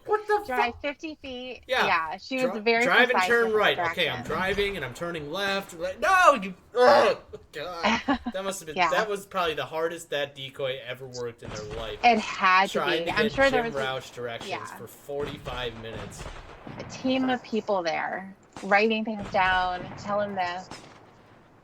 What the Drive fuck? 50 feet. Yeah. Yeah, she was very drive and precise turn with her right. Okay, I'm directions. driving and I'm turning left. Like, no, you... Ugh, God. That must have been... Yeah. That was probably the hardest that decoy ever worked in their life. It had to Trying be. to get I'm sure there Jim was Roush directions yeah. for 45 minutes. a team of people there writing things down, telling this.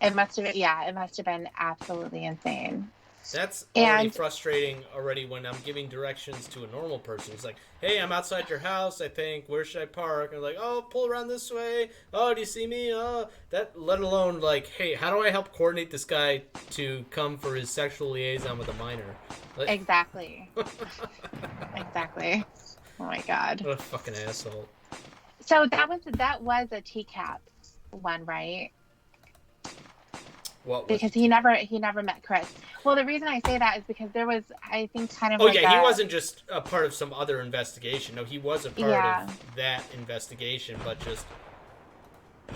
It must have been absolutely insane. That's already And frustrating already when I'm giving directions to a normal person. He's like, hey, I'm outside your house, I think. Where should I park? And I'm like, oh, pull around this way. Oh, do you see me? Oh, that, let alone like, hey, how do I help coordinate this guy to come for his sexual liaison with a minor? Like, exactly. Exactly. Oh my God. what a fucking asshole. So that was a TCAP one, right? What was Because he never met Chris. Well, the reason I say that is because there was, I think, kind of Oh, like yeah, he wasn't just a part of some other investigation. No, he was a part of that investigation, but just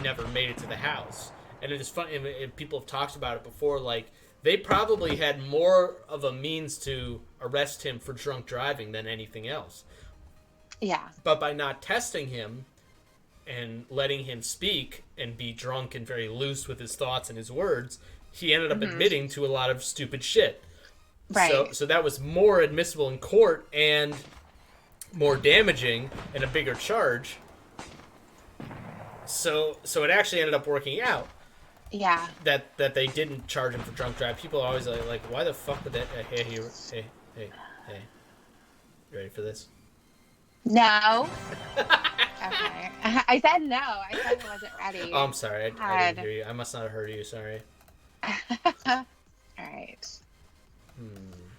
never made it to the house. And it is funny, and people have talked about it before, like, they probably had more of a means to arrest him for drunk driving than anything else. Yeah. But by not testing him and letting him speak and be drunk and very loose with his thoughts and his words, he ended up admitting to a lot of stupid shit. Right. So that was more admissible in court and more damaging and a bigger charge. So it actually ended up working out. Yeah. That they didn't charge him for drunk drive. People are always like, why the fuck would that? Hey. You ready for this? No. Okay. I said no. I said I wasn't ready. Oh, I'm sorry. I didn't hear you. I must not have heard you. Sorry. All right.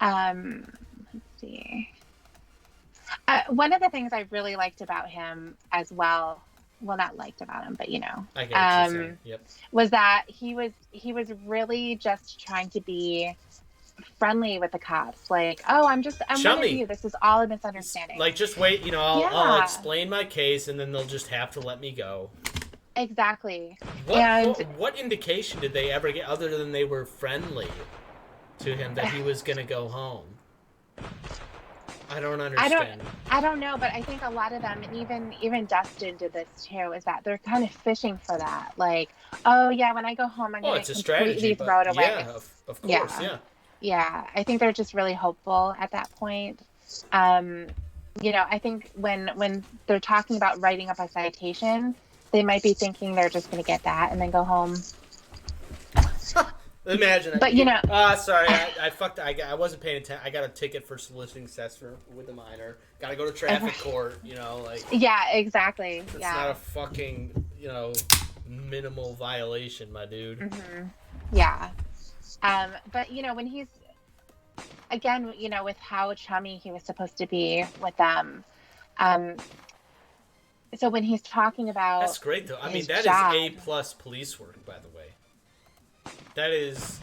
Let's see. One of the things I really liked about him as well, not liked about him, but you know, I get what you're saying. Yep. was that he was really just trying to be friendly with the cops. Like, oh, I'm one of you. This is all a misunderstanding. Like, just wait. You know, I'll explain my case, and then they'll just have to let me go. Exactly. What indication did they ever get other than they were friendly to him that he was gonna go home? I don't understand. I don't know, but I think a lot of them, and even Dustin did this too, is that they're kind of fishing for that. Like, oh yeah, when I go home, I'm going to completely throw it away. Yeah, of course, yeah. Yeah, I think they're just really hopeful at that point. You know, I think when they're talking about writing up a citation, they might be thinking they're just going to get that and then go home. Imagine that. But you know, sorry, I fucked. I wasn't paying attention. I got a ticket for soliciting sex with a minor. Got to go to traffic court. You know, like. Yeah, exactly. It's not a fucking minimal violation, my dude. Mm-hmm. Yeah. But you know, when he's again, you know, with how chummy he was supposed to be with them. So when he's talking about that's great though. I mean, that job, is A+ police work, by the way. That is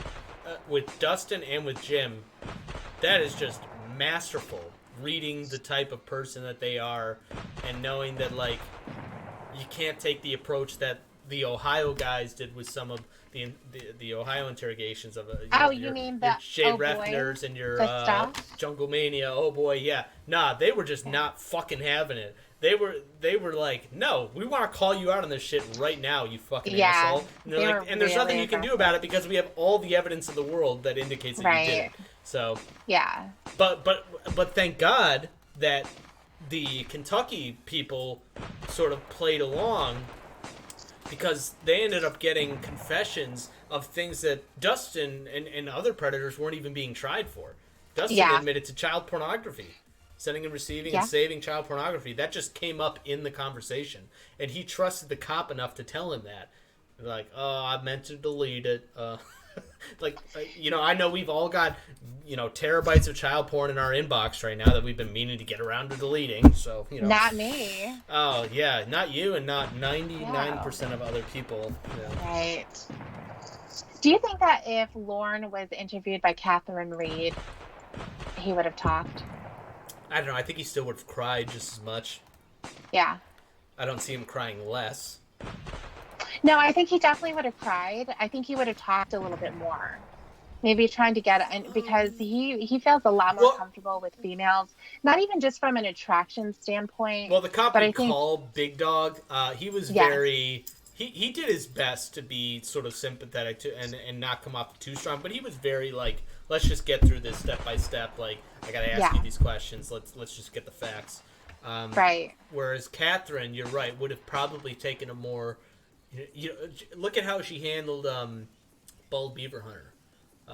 with Dustin and with Jim. That is just masterful. Reading the type of person that they are, and knowing that like you can't take the approach that the Ohio guys did with some of the Ohio interrogations of you mean your the Jay Refners and your the stuff? Jungle Mania. Oh boy, yeah. Nah, they were just not fucking having it. They were like, no, we want to call you out on this shit right now, you fucking asshole. And they're like, and there's really nothing you can do about it because we have all the evidence of the world that indicates that you did it. So yeah, but thank God that the Kentucky people sort of played along, because they ended up getting confessions of things that Dustin and other predators weren't even being tried for. Dustin admitted to child pornography, sending and receiving and saving child pornography. That just came up in the conversation, and he trusted the cop enough to tell him that. Like, oh, I meant to delete it. I know we've all got, terabytes of child porn in our inbox right now that we've been meaning to get around to deleting. So, Not me. Oh, yeah, not you and not 99% of other people. Yeah. Right. Do you think that if Lorne was interviewed by Catherine Reed, he would have talked? I don't know. I think he still would have cried just as much. Yeah. I don't see him crying less. No, I think he definitely would have cried. I think he would have talked a little bit more. Maybe trying to get it, because he feels a lot more comfortable with females, not even just from an attraction standpoint. Well, the cop we call Big Dog, he was very... He did his best to be sort of sympathetic to and not come off too strong, but he was very like, let's just get through this step by step. Like, I gotta ask you these questions. Let's just get the facts. Right. Whereas Catherine, you're right, would have probably taken a more... look at how she handled Bald Beaver Hunter,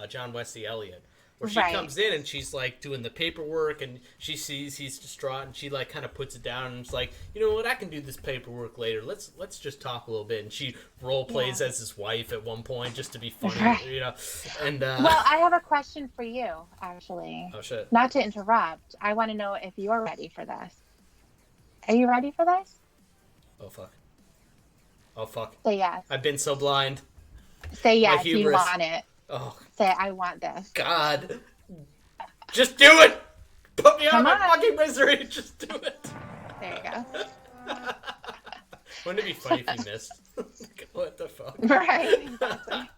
John Wesley Elliott, where she comes in and she's like doing the paperwork and she sees he's distraught and she like kind of puts it down and it's like, you know what, I can do this paperwork later. Let's just talk a little bit. And she role plays as his wife at one point just to be funny, And well, I have a question for you, actually. Oh shit! Not to interrupt. I want to know if you're ready for this. Are you ready for this? Oh fuck! Oh fuck! Say yes. I've been so blind. Say yes. You want it. Oh. Say, I want this. God. Just do it! Put me out of my fucking misery. Just do it. There you go. Wouldn't it be funny if you missed? What the fuck? Right. Exactly.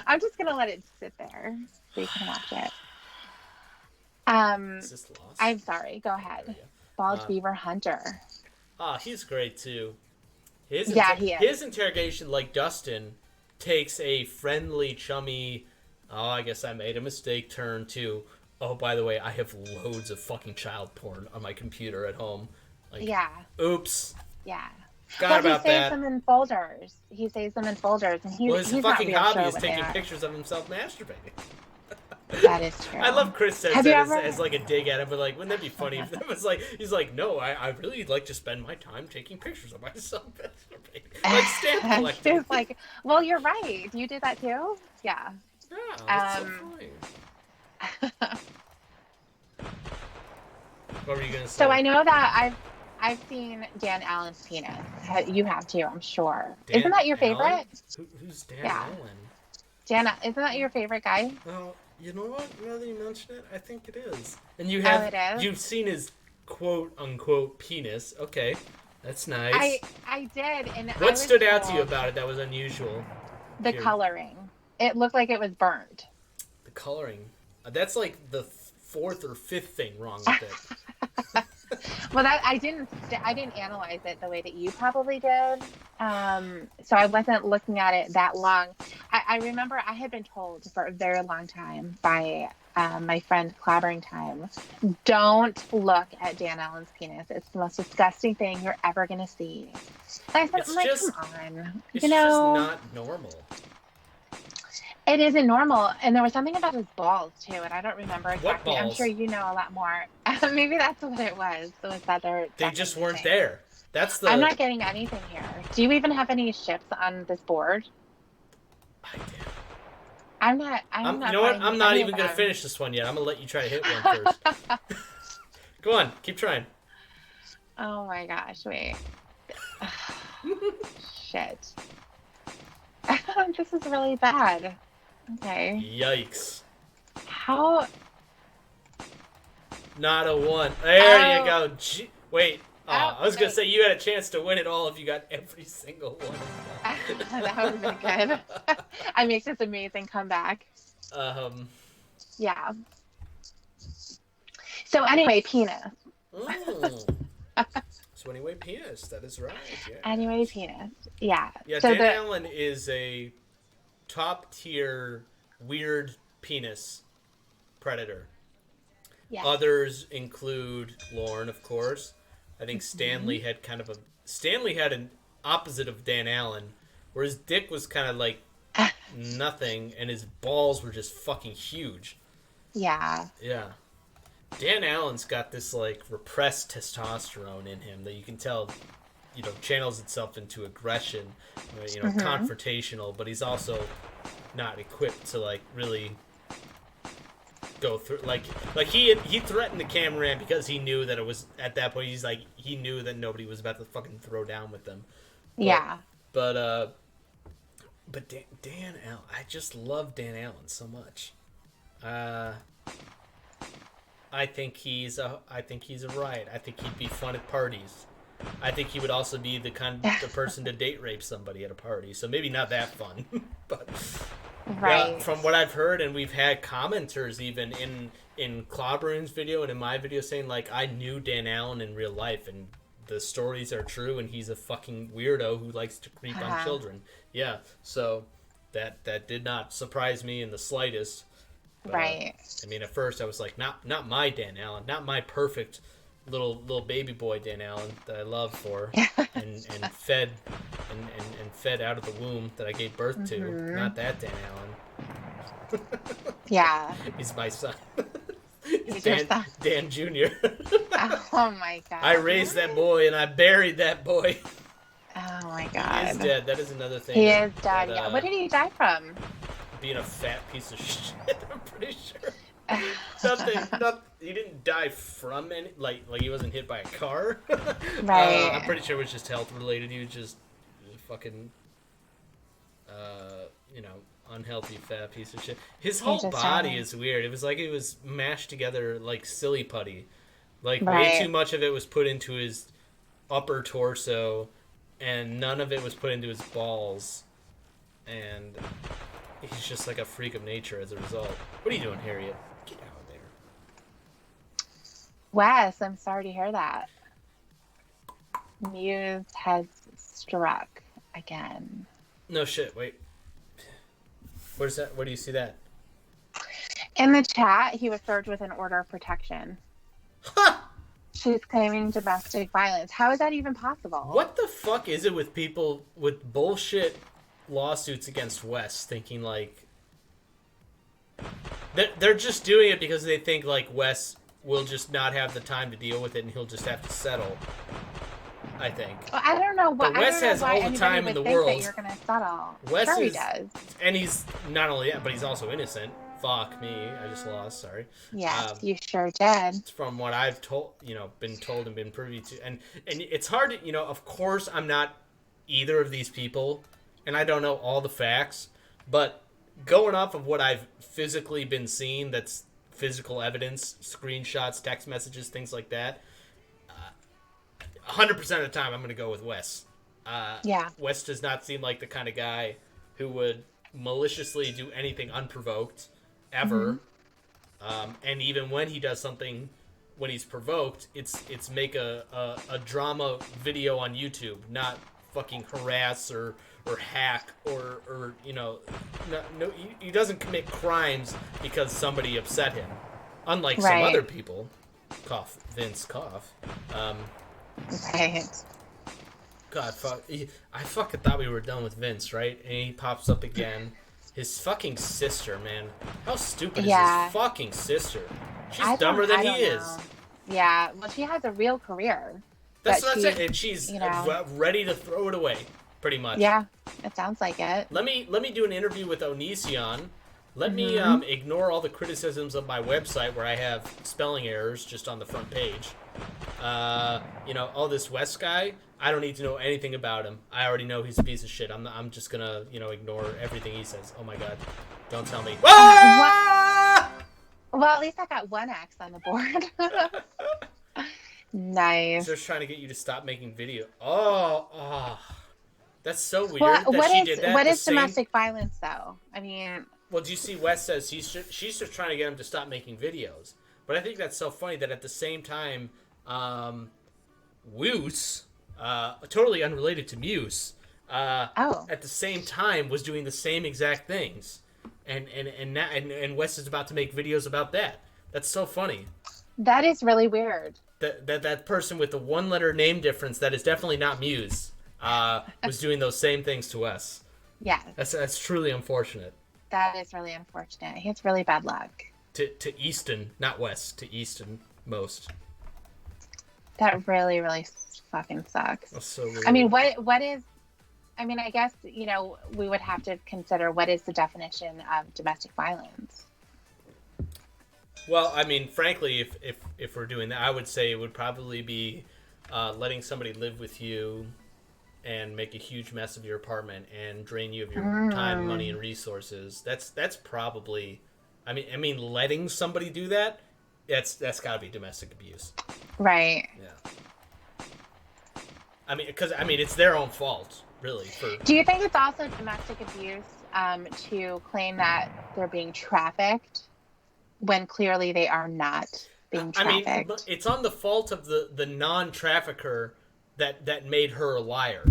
I'm just going to let it sit there so you can watch it. Is this lost? I'm sorry. Go ahead. Bald Beaver Hunter. He's great too. He is. His interrogation, like Dustin, takes a friendly, chummy, oh, I guess I made a mistake turn to, oh, by the way, I have loads of fucking child porn on my computer at home. Like, oops. Yeah. Forgot about that. He saves them in folders. And his he's fucking hobby is taking pictures of himself masturbating. That is true. I love Chris says that as like a dig at him, but like, wouldn't that be funny if that was like, he's like, no, I really like to spend my time taking pictures of myself masturbating. Like stamp collecting. It's like, well, you're right. You did that too? Yeah. Yeah, that's so funny. What were you gonna say? So I know that I've seen Dan Allen's penis. You have too, I'm sure. Isn't that your favorite? Who's Dan Allen? Isn't that your favorite guy? Well, you know what? Now that you mention it, I think it is. And you've seen his quote unquote penis. Okay, that's nice. I did. And what stood out to you about it that was unusual? The coloring. It looked like it was burnt. The coloring. That's like the fourth or fifth thing wrong with it. Well, I didn't analyze it the way that you probably did. So I wasn't looking at it that long. I remember I had been told for a very long time by my friend Clobbering Time, don't look at Dan Allen's penis. It's the most disgusting thing you're ever going to see. And I said, come on. It's just not normal. It isn't normal. And there was something about his balls, too, and I don't remember exactly. What balls? I'm sure you know a lot more. Maybe that's what it was. They just weren't there. I'm not getting anything here. Do you even have any ships on this board? I did. I'm not. You know what? I'm not even going to finish this one yet. I'm going to let you try to hit one first. Go on. Keep trying. Oh, my gosh. Wait. Shit. This is really bad. Okay. Yikes. How? Not a one. There you go. Wait. I was going to say, you had a chance to win it all if you got every single one. That would have been good. I make this amazing comeback. Yeah. So anyway, penis. So anyway, penis. That is right. Yeah. Anyway, penis. Yeah. Yeah, so Dan Allen is a top-tier weird penis predator. Yeah. Others include Lorne, of course. I think Stanley had an opposite of Dan Allen, where his dick was kind of like nothing, and his balls were just fucking huge. Yeah. Yeah. Dan Allen's got this like repressed testosterone in him that you can tell, channels itself into aggression, confrontational, but he's also not equipped to like really go through like he threatened the cameraman because he knew that it was at that point he knew that nobody was about to fucking throw down with them. But Dan Allen, I just love Dan Allen so much. I think he's a riot. I think he'd be fun at parties. I think he would also be the person to date rape somebody at a party. So maybe not that fun, but right. From what I've heard, and we've had commenters even in Clobber's video and in my video saying like, I knew Dan Allen in real life, and the stories are true, and he's a fucking weirdo who likes to creep on children. Yeah, so that did not surprise me in the slightest. But, right. I mean, at first I was like, not my Dan Allen, not my perfect little baby boy Dan Allen that I love for and fed and fed out of the womb that I gave birth to. Not that Dan Allen. Yeah. He's my son. He's Dan Jr. Oh my god. I raised that boy and I buried that boy. Oh my god. He is dead. That is another thing. He is dead. Yeah. What did he die from? Being a fat piece of shit, I'm pretty sure. He didn't die from any, like he wasn't hit by a car. Right. I'm pretty sure it was just health related. He was just fucking, unhealthy fat piece of shit. His whole body is weird. It was like it was mashed together like silly putty. Like way too much of it was put into his upper torso, and none of it was put into his balls. And he's just like a freak of nature as a result. What are you doing, Harriet? Get out of there. Wes, I'm sorry to hear that. Muse has struck again. No shit, wait. Where's that? Where do you see that? In the chat, he was served with an order of protection. Ha! She's claiming domestic violence. How is that even possible? What the fuck is it with people with bullshit lawsuits against Wes thinking like they're just doing it because they think like Wes will just not have the time to deal with it and he'll just have to settle. I think. Well, I don't know what. But Wes has all the time in the world. That you're gonna settle. Wes sure is, he does. And he's not only that, but he's also innocent. Fuck me, I just lost. Sorry. Yes, you sure did. From what I've been told and been privy to, and it's hard to, of course, I'm not either of these people, and I don't know all the facts, but going off of what I've physically been seeing, that's physical evidence, screenshots, text messages, things like that. 100% of the time, I'm going to go with Wes. Wes does not seem like the kind of guy who would maliciously do anything unprovoked, ever. And even when he does something, when he's provoked, it's make a drama video on YouTube, not fucking harass or hack or no, he doesn't commit crimes because somebody upset him. Unlike some other people. Cough, Vince, cough. Right. God, fuck. I fucking thought we were done with Vince, right? And he pops up again. His fucking sister, man. How stupid is his fucking sister? She's dumber than he is. Yeah, well, she has a real career. That's it. And she's ready to throw it away, pretty much. Yeah, it sounds like it. Let me do an interview with Onision. Let me ignore all the criticisms of my website where I have spelling errors just on the front page. All this West guy, I don't need to know anything about him. I already know he's a piece of shit. I'm just gonna, ignore everything he says. Oh my god. Don't tell me. Well, at least I got one X on the board. She's Nice. just trying to get you to stop making video. Oh, that's so Well, weird that she did that. what The is same. domestic violence though? I mean, Well, do you see? Wes says she's just trying to get him to stop making videos. But I think that's so funny that at the same time, Woos, totally unrelated to Muse, oh, at the same time was doing the same exact things, and Wes is about to make videos about that. That's so funny. that is really weird. That person with the one letter name difference that is definitely not Muse, was doing those same things to us. Yes, That's truly unfortunate. that is really unfortunate. He has really bad luck. To Easton, not West, to Easton most. That really, really fucking sucks. That's so weird. I mean, what is? I mean, I guess we would have to consider what is the definition of domestic violence. Well, I mean, frankly, if we're doing that, I would say it would probably be letting somebody live with you and make a huge mess of your apartment and drain you of your time, money, and resources. That's probably, I mean, letting somebody do that, that's got to be domestic abuse. Right. Yeah. Because it's their own fault, really. Do you think it's also domestic abuse to claim that they're being trafficked when clearly they are not being trafficked? I mean, it's on the fault of the non-trafficker that made her a liar.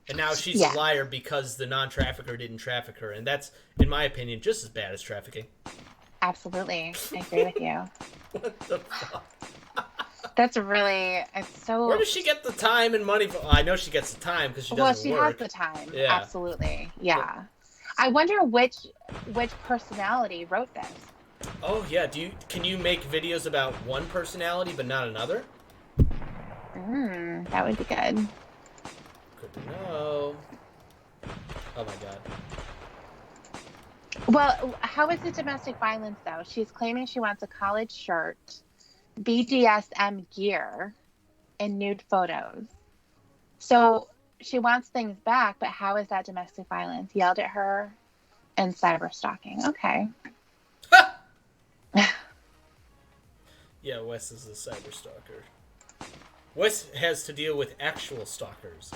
And now she's a liar because the non-trafficker didn't traffic her. And that's, in my opinion, just as bad as trafficking. Absolutely. I agree with you. What the fuck? That's really, it's so... Where does she get the time and money? I know she gets the time because she doesn't work. Well, she has the time. Yeah. Absolutely. Yeah. I wonder which personality wrote this. Oh, yeah. Can you make videos about one personality but not another? That would be good. Good to know. Oh, my God. Well, how is it domestic violence, though? She's claiming she wants a collared shirt, BDSM gear, and nude photos. So she wants things back, but how is that domestic violence? Yelled at her and cyber stalking. Okay. Yeah, Wes is a cyber stalker. Wes has to deal with actual stalkers.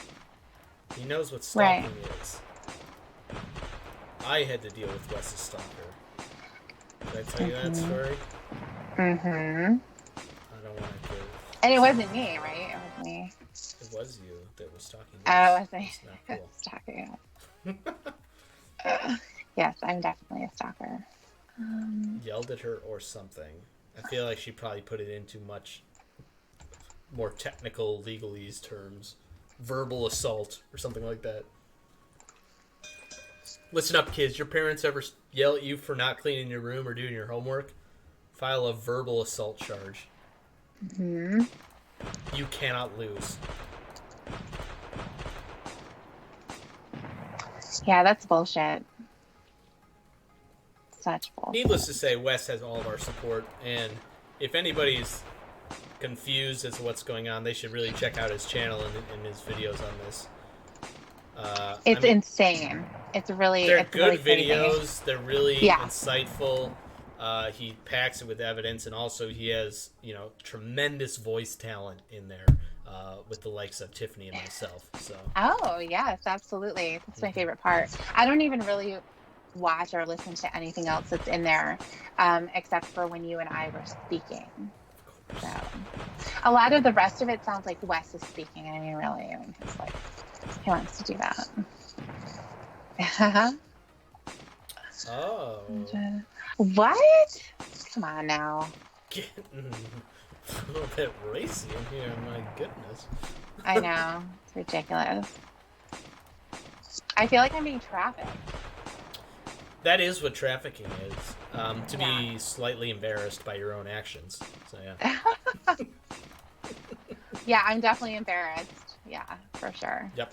He knows what stalking is. I had to deal with Wes's stalker. Did I tell you that story? Mm-hmm. I don't want to give... And it wasn't me, right? It was me. It was you that was stalking Wes. Oh, it was me. It's not cool. Stalker. Yes, I'm definitely a stalker. Yelled at her or something. I feel like she probably put it into much more technical legalese terms. Verbal assault or something like that. Listen up, kids. Your parents ever yell at you for not cleaning your room or doing your homework? File a verbal assault charge. Mm-hmm. You cannot lose. Yeah, that's bullshit. Such bullshit. Needless to say, Wes has all of our support, and if anybody's confused as to what's going on, they should really check out his channel and his videos on this. It's insane. It's really they're it's good really videos. crazy. They're really insightful. He packs it with evidence, and also he has tremendous voice talent in there with the likes of Tiffany and myself. So. Oh yes, absolutely. That's my favorite part. I don't even really watch or listen to anything else that's in there, except for when you and I were speaking. So, a lot of the rest of it sounds like Wes is speaking. I mean, really, it's like he wants to do that. Oh. What? Come on now. Getting a little bit racy in here. My goodness. I know. It's ridiculous. I feel like I'm being trafficked. That is what trafficking is. To be slightly embarrassed by your own actions. So yeah. Yeah, I'm definitely embarrassed. Yeah, for sure. Yep.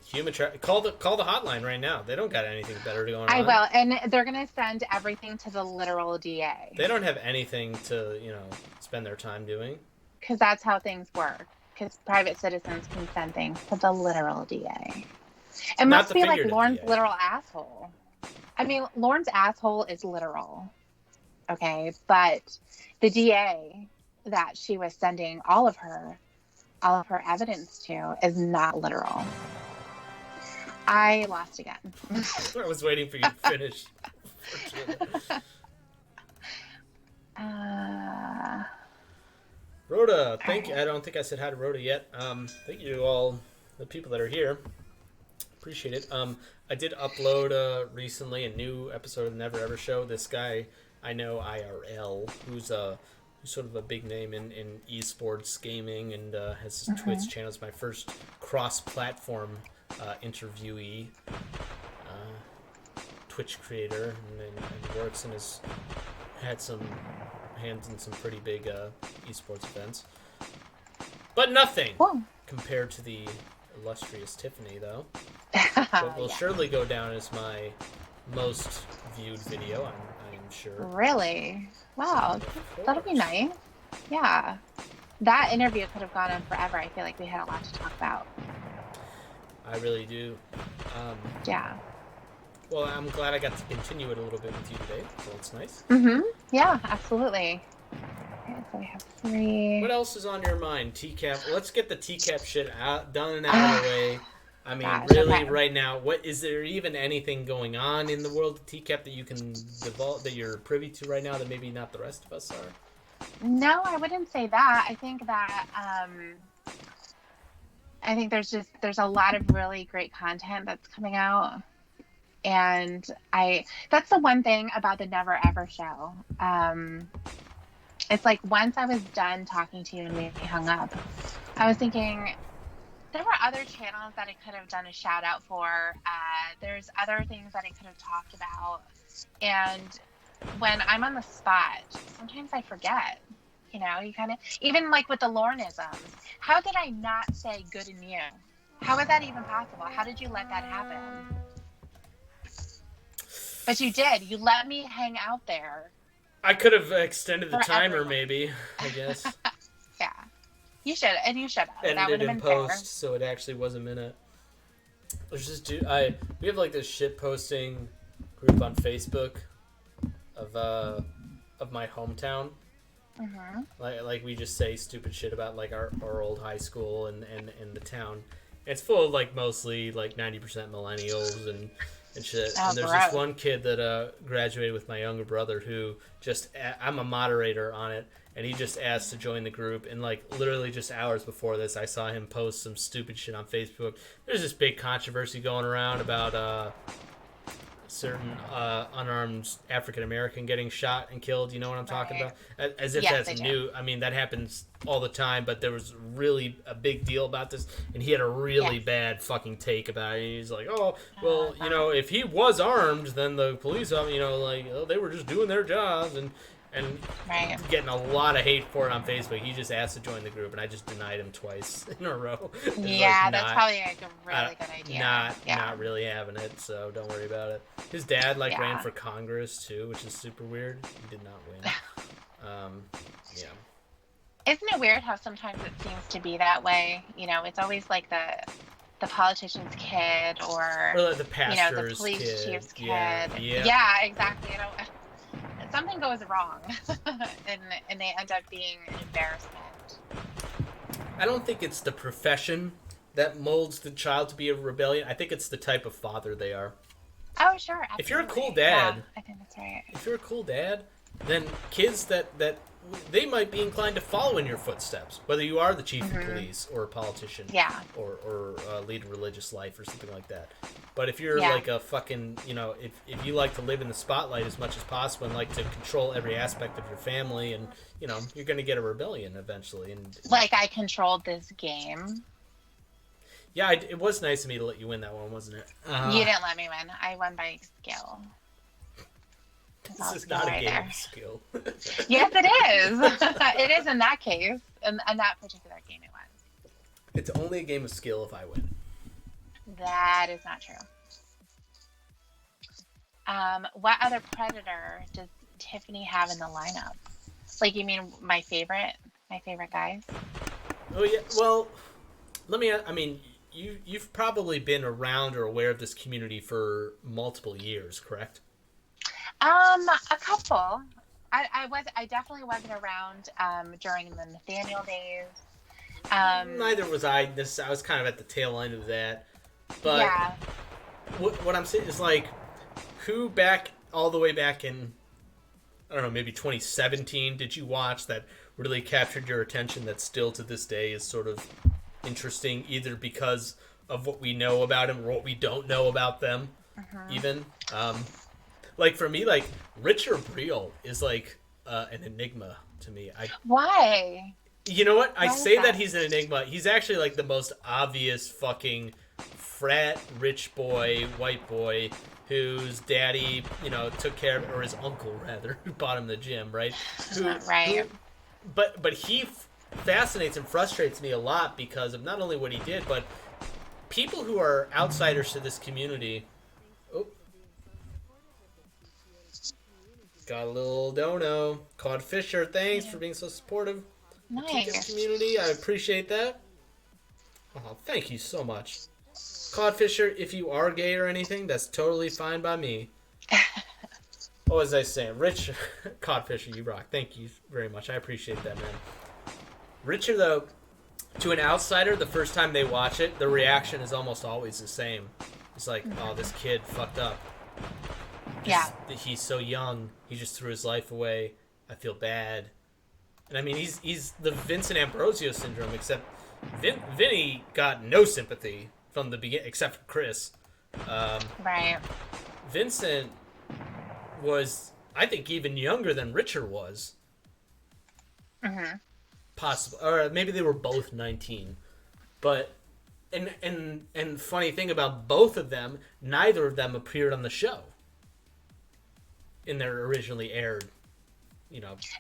Human call the hotline right now. They don't got anything better going on. I will, and they're gonna send everything to the literal DA. They don't have anything to spend their time doing. Because that's how things work. Because private citizens can send things to the literal DA. It must be like Lauren's DA. literal asshole. I mean, Lauren's asshole is literal. Okay, but the DA that she was sending all of her evidence to is not literal. I lost again. I was waiting for you to finish. Rhoda, thank you. I don't think I said hi to Rhoda yet. Thank you to all the people that are here. Appreciate it. I did upload recently a new episode of the Never Ever Show. This guy I know IRL, who's sort of a big name in esports gaming and has his Twitch channel. It's my first cross-platform interviewee, Twitch creator, and works and has had some hands in some pretty big esports events. But nothing compared to the illustrious Tiffany, though. What will surely go down as my most viewed video, I'm sure. Really? Wow. That'll be nice. Yeah. That interview could have gone on forever. I feel like we had a lot to talk about. I really do. Yeah. Well, I'm glad I got to continue it a little bit with you today, so it's nice. Yeah, absolutely. Okay, so we have 3. What else is on your mind? TCAP. Let's get the TCAP shit done and out of the way. I mean, really, right now, what is there even anything going on in the world of TCAP that you can divulge, that you're privy to right now that maybe not the rest of us are? No, I wouldn't say that. I think that there's a lot of really great content that's coming out, and that's the one thing about the Never Ever Show. It's like once I was done talking to you and we hung up, I was thinking, there were other channels that I could have done a shout out for. There's other things that I could have talked about. And when I'm on the spot, sometimes I forget. You know, you kind of, even like with the Lornisms, how did I not say good in you? How is that even possible? How did you let that happen? But you did. You let me hang out there. I could have extended the timer, maybe, I guess. Yeah. You should, and you should have. That would Edited have in been post, fair. so it actually was a minute. Let's just we have like this shit posting group on Facebook of my hometown. Like we just say stupid shit about like our old high school and the town. It's full of like mostly like 90% millennials and shit. And there's this one kid that graduated with my younger brother who I'm a moderator on it. And he just asked to join the group, and like literally just hours before this, I saw him post some stupid shit on Facebook. There's this big controversy going around about certain unarmed African American getting shot and killed. You know what I'm talking about? As if that's new. I mean, that happens all the time, but there was really a big deal about this, and he had a really bad fucking take about it. He's like, oh, well, you know, if he was armed, then the police, you know, like, oh, they were just doing their jobs, and getting a lot of hate for it on Facebook. He just asked to join the group, and I just denied him twice in a row. Yeah, that's probably like a really good idea. Not really having it, so don't worry about it. His dad ran for Congress too, which is super weird. He did not win. Yeah. Isn't it weird how sometimes it seems to be that way? You know, it's always like the politician's kid or the pastor's the police chief's kid. Yeah, exactly. Something goes wrong, and they end up being an embarrassment. I don't think it's the profession that molds the child to be a rebellion. I think it's the type of father they are. Oh, sure. Absolutely. If you're a cool dad, I think that's right. If you're a cool dad, then kids that they might be inclined to follow in your footsteps, whether you are the chief of police or a politician, or lead a religious life or something like that. But if you're like a fucking, you know, if you like to live in the spotlight as much as possible and like to control every aspect of your family, and you know, you're going to get a rebellion eventually. And like I controlled this game. Yeah, it was nice of me to let you win that one, wasn't it? You didn't let me win. I won by skill. This is not a game of skill. Yes, it is. It is in that case. In that particular game, it was. It's only a game of skill if I win. That is not true. What other predator does Tiffany have in the lineup? Like, you mean my favorite guys? Oh yeah. Well, I mean, you've probably been around or aware of this community for multiple years, correct? A couple. I definitely wasn't around during the Nathaniel days. Neither was I. I was kind of at the tail end of that. But Yeah. what I'm saying is like, who back all the way back in, I don't know, maybe 2017 did you watch that really captured your attention that still to this day is sort of interesting, either because of what we know about them or what we don't know about them, even. Like for me, like Richard Breel is like an enigma to me. Why? You know what? I Why is say that that? he's an enigma. He's actually like the most obvious fucking frat rich boy, white boy whose daddy, took care of, or his uncle rather, who bought him the gym, right? Who, Right. but he fascinates and frustrates me a lot because of not only what he did, but people who are outsiders to this community. Oh, got a little dono. Claude Fisher, thanks for being so supportive. TCAP Nice. community, I appreciate that. Oh, thank you so much. Claude Fisher, if you are gay or anything, that's totally fine by me. What was I saying? Rich, Claude Fisher, you rock. Thank you very much. I appreciate that, man. Richard, though, to an outsider, the first time they watch it, the reaction is almost always the same. It's like, oh, this kid fucked up. He's so young. He just threw his life away. I feel bad. And I mean, he's the Vincent Ambrosio syndrome, except Vinny got no sympathy from the beginning, except for Chris. Right. Vincent was, I think, even younger than Richard was. Possible, or maybe they were both 19. But and funny thing about both of them, neither of them appeared on the show in their originally aired.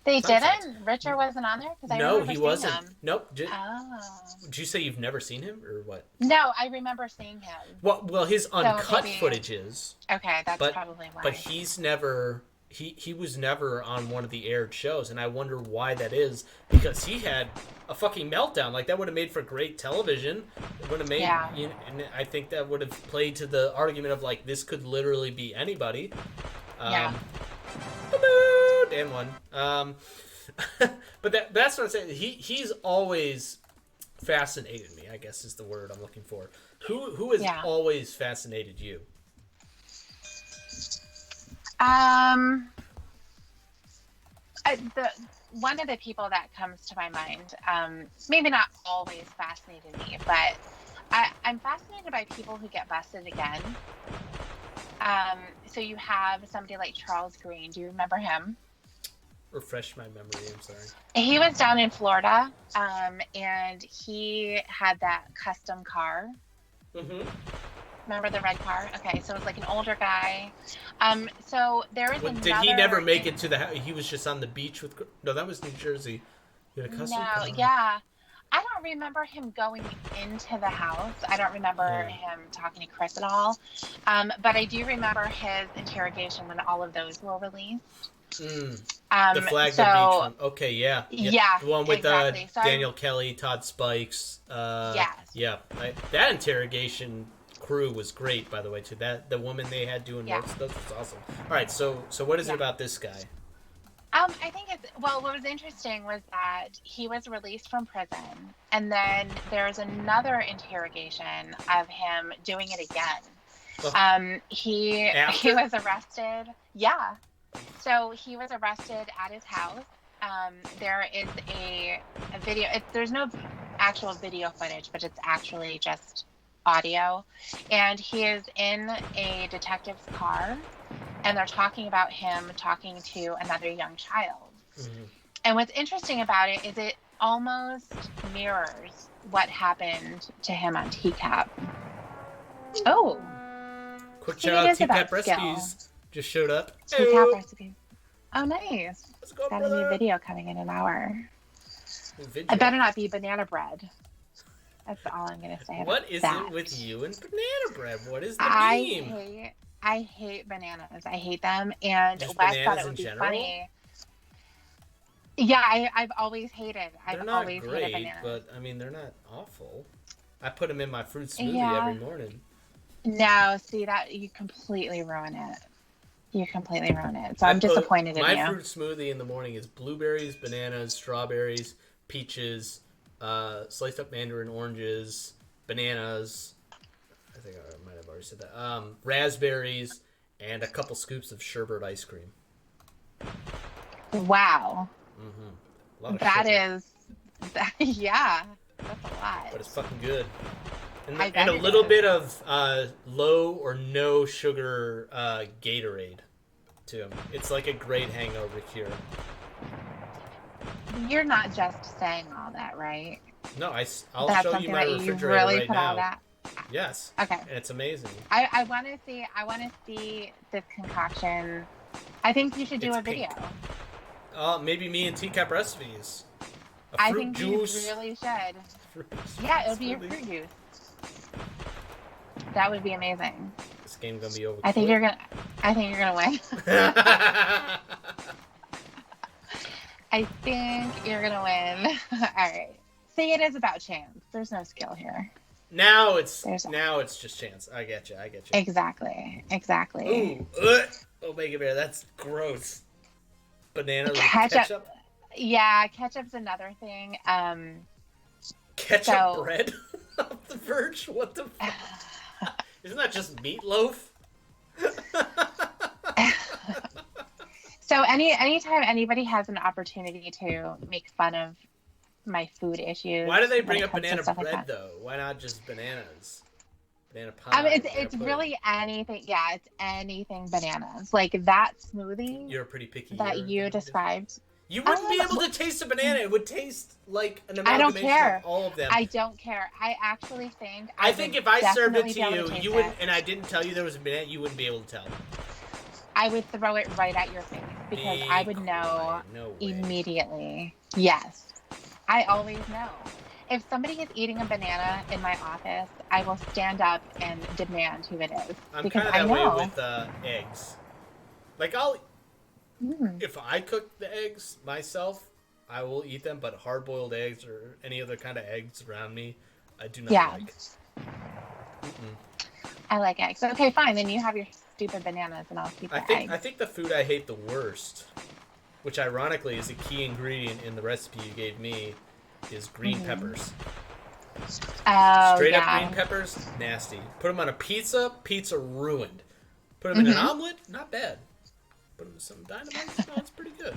They content. didn't. Richard wasn't on there because I No, remember he seeing wasn't. him. Nope. Oh. Did you say you've never seen him, or what? No, I remember seeing him. Well, his uncut maybe- footage is. Okay, that's But probably why. but he's never he was never on one of the aired shows, and I wonder why that is, because he had a fucking meltdown. Like, that would have made for great television. It would have made, Yeah. and I think that would have played to the argument of like, this could literally be anybody. Yeah. Dan one. But that's what I'm saying. He's always fascinated me, I guess is the word I'm looking for. Who has always fascinated you? One of the people that comes to my mind, maybe not always fascinated me, but I'm fascinated by people who get busted again. So you have somebody like Charles Green. Do you remember him? Refresh my memory, I'm sorry. He was down in Florida, and he had that custom car. Mm-hmm. Remember the red car? Okay, so it was like an older guy. So there is another... Did he never make it to the house? He was just on the beach with... No, that was New Jersey. He had a custom car. Yeah. I don't remember him going into the house. I don't remember him talking to Chris at all. But I do remember his interrogation when all of those were released. The Flagler Beach one. Okay, yeah. Yeah, the one with exactly. Daniel Kelly, Todd Spikes. Yes. Yeah. That interrogation crew was great, by the way, too. The woman they had doing work stuff was awesome. All right, so what is it about this guy? I think what was interesting was that he was released from prison, and then there's another interrogation of him doing it again. He was arrested. Yeah. So he was arrested at his house. There is a video. There's no actual video footage, but it's actually just audio. And he is in a detective's car, and they're talking about him talking to another young child. Mm-hmm. And what's interesting about it is it almost mirrors what happened to him on TCAP. Oh. Quick shout out, TCAP recipes just showed up. TCAP recipes. Oh, nice. Let's go, got brother. a new video coming in an hour. I better not be banana bread. That's all I'm going to say. What is it with you and banana bread? What is the meme? I hate bananas. I hate them. And Just Wes thought it would be funny. Yeah, I've always hated. They're I've not always great, hated bananas. but I mean, they're not awful. I put them in my fruit smoothie every morning. No, see that you completely ruin it. You completely ruin it. So I'm disappointed in my you. fruit smoothie in the morning is blueberries, bananas, strawberries, peaches, sliced up mandarin oranges, bananas. I think I might have already said that. Raspberries, and a couple scoops of sherbet ice cream. Wow. A lot of That sugar. is, yeah, that's a lot. But it's fucking good. And, I bet and a it little is. bit of low or no sugar Gatorade, too. It's like a great hangover cure. You're not just saying all that, right? No, I'll That's show you something my that you refrigerator really right put all now. that. Yes. Okay. And it's amazing. I want to see. I want to see this concoction. I think you should do It's a video. pink. Maybe me and TCAP recipes. A I fruit think juice. you really should. Fruit Yeah, it would be your smoothie. fruit juice. That would be amazing. This game gonna be over. I think you're gonna win. I think you're gonna win. All right. See, it is about chance. There's no skill here. now it's just chance. I get you. Exactly. Ooh, Omega Bear. That's gross. Banana with ketchup. Yeah, ketchup's another thing. Ketchup bread off the verge. What the fuck? Isn't that just meatloaf? So anytime anybody has an opportunity to make fun of my food issues, Why do they bring up when it banana comes to stuff bread like that, though? Why not just bananas? Banana pie. it's really anything. Yeah, it's anything bananas. Like that smoothie You're a pretty picky that eater, you described. You wouldn't be able to taste a banana. It would taste like an amalgamation of all of them. I don't care. I actually think. I think if I served it to you, you would, and I didn't tell you there was a banana, you wouldn't be able to tell. I would throw it right at your face because I would know immediately. Yes, I always know. If somebody is eating a banana in my office, I will stand up and demand who it is. I'm kind of that way with eggs. Like if I cook the eggs myself, I will eat them. But hard-boiled eggs or any other kind of eggs around me, I do not like. I like eggs. Okay, fine. Then you have your stupid bananas, and I'll keep the eggs. I think the food I hate the worst, which ironically is a key ingredient in the recipe you gave me, is green peppers. Oh, Straight up green peppers, nasty. Put them on a pizza ruined. Put them in an omelet, not bad. Put them in some dynamite, it's pretty good.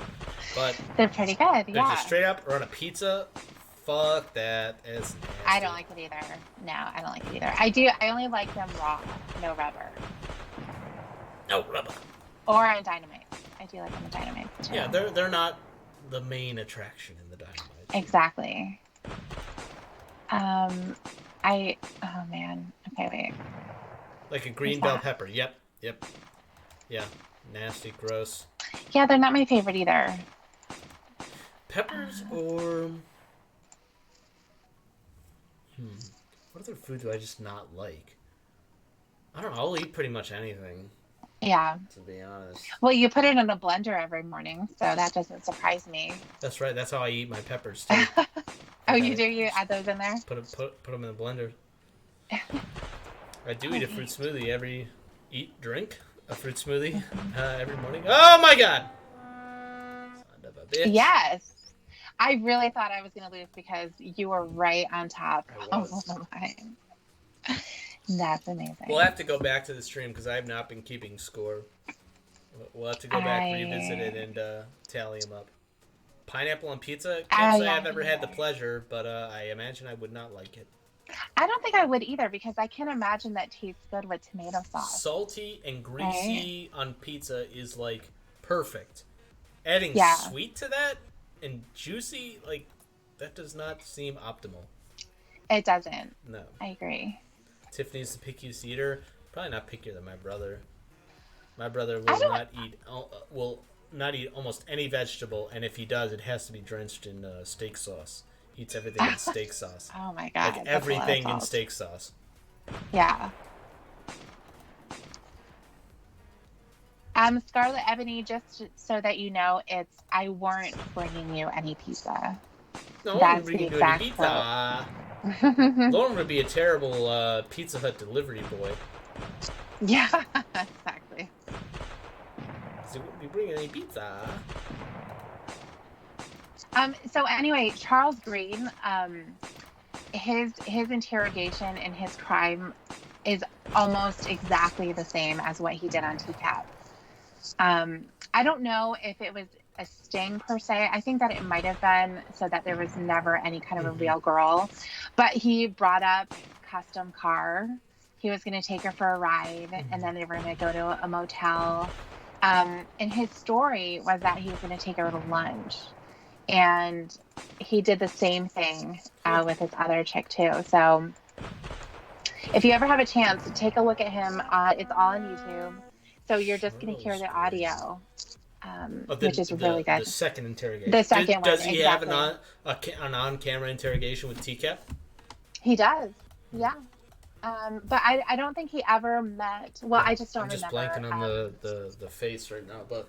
But they're pretty good, they're just straight up or on a pizza, fuck that. It's nasty. I don't like it either. No, I don't like it either. I only like them raw, no rubber. No rubber. Or on dynamite. I do like them on dynamite too. Yeah, they're not the main attraction in the dynamite. Exactly. Oh man. Okay, wait. Like a green bell pepper. Yep. Yeah. Nasty, gross. Yeah, they're not my favorite either. Peppers or what other food do I just not like? I don't know. I'll eat pretty much anything. Yeah. To be honest. Well, you put it in a blender every morning, so that doesn't surprise me. That's right. That's how I eat my peppers too. Oh, you do? You add those in there? Put them in the blender. I do eat a fruit smoothie drink a fruit smoothie every morning. Oh my god! Son of a bitch. Yes. I really thought I was going to lose because you were right on top of mine. That's amazing. We'll have to go back to the stream because I have not been keeping score. We'll have to go back, revisit it, and tally them up. Pineapple on pizza? Can't say I've ever had the pleasure, but I imagine I would not like it. I don't think I would either because I can imagine that tastes good with tomato sauce. Salty and greasy on pizza is like perfect. Adding sweet to that and juicy, like that does not seem optimal. It doesn't. No. I agree. Tiffany's the pickiest eater. Probably not pickier than my brother. My brother will not eat almost any vegetable, and if he does, it has to be drenched in steak sauce. He eats everything in steak sauce. Oh my god! Like everything in steak sauce. Yeah. Scarlet Ebony, just so that you know, I weren't bringing you any pizza. No, that's the exact pizza. Lauren would be a terrible Pizza Hut delivery boy. Yeah, exactly. Is he bringing any pizza? So anyway, Charles Green, his interrogation and his crime is almost exactly the same as what he did on TCAP. I don't know if it was a sting per se. I think that it might have been so that there was never any kind of a real girl. But he brought up custom car. He was going to take her for a ride, and then they were going to go to a motel. And his story was that he was going to take her to lunch. And he did the same thing with his other chick too. So if you ever have a chance, take a look at him. It's all on YouTube. So you're just going to hear the audio, which is really good. The second interrogation. The second one, does he exactly. have an on-camera interrogation with TCAP? He does, yeah. But I don't think he ever met. Well, I just don't remember. I'm just blanking on the face right now, but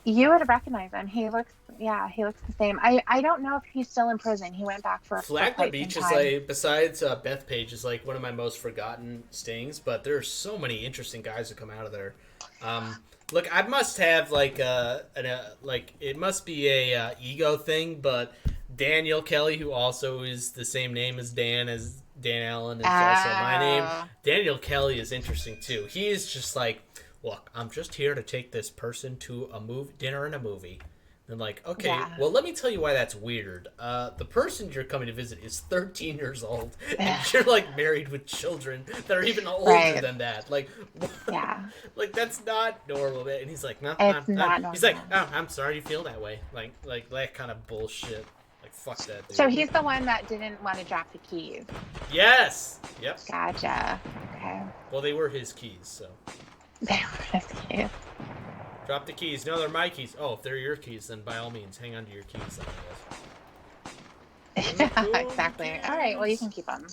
you would recognize him. He looks the same. I don't know if he's still in prison. He went back for Flagler Beach is like, besides Bethpage, is like one of my most forgotten stings. But there's so many interesting guys that come out of there. Look, I must have it must be a ego thing, but Daniel Kelly, who also is the same name as Dan Allen, is also my name. Daniel Kelly is interesting too. He is just like, look, I'm just here to take this person to dinner and a movie. And like, okay, well, let me tell you why that's weird. The person you're coming to visit is 13 years old, and you're like married with children that are even older than that. Like, like that's not normal. And he's like, no, it's not normal. He's like, oh, I'm sorry you feel that way. Like that kind of bullshit. Like, fuck that dude. So he's the one that didn't want to drop the keys. Yes. Yep. Gotcha. Okay. Well, they were his keys, so. They were his keys. Drop the keys. No, they're my keys. Oh, if they're your keys, then by all means, hang on to your keys. Yeah, exactly. All right, well, you can keep them.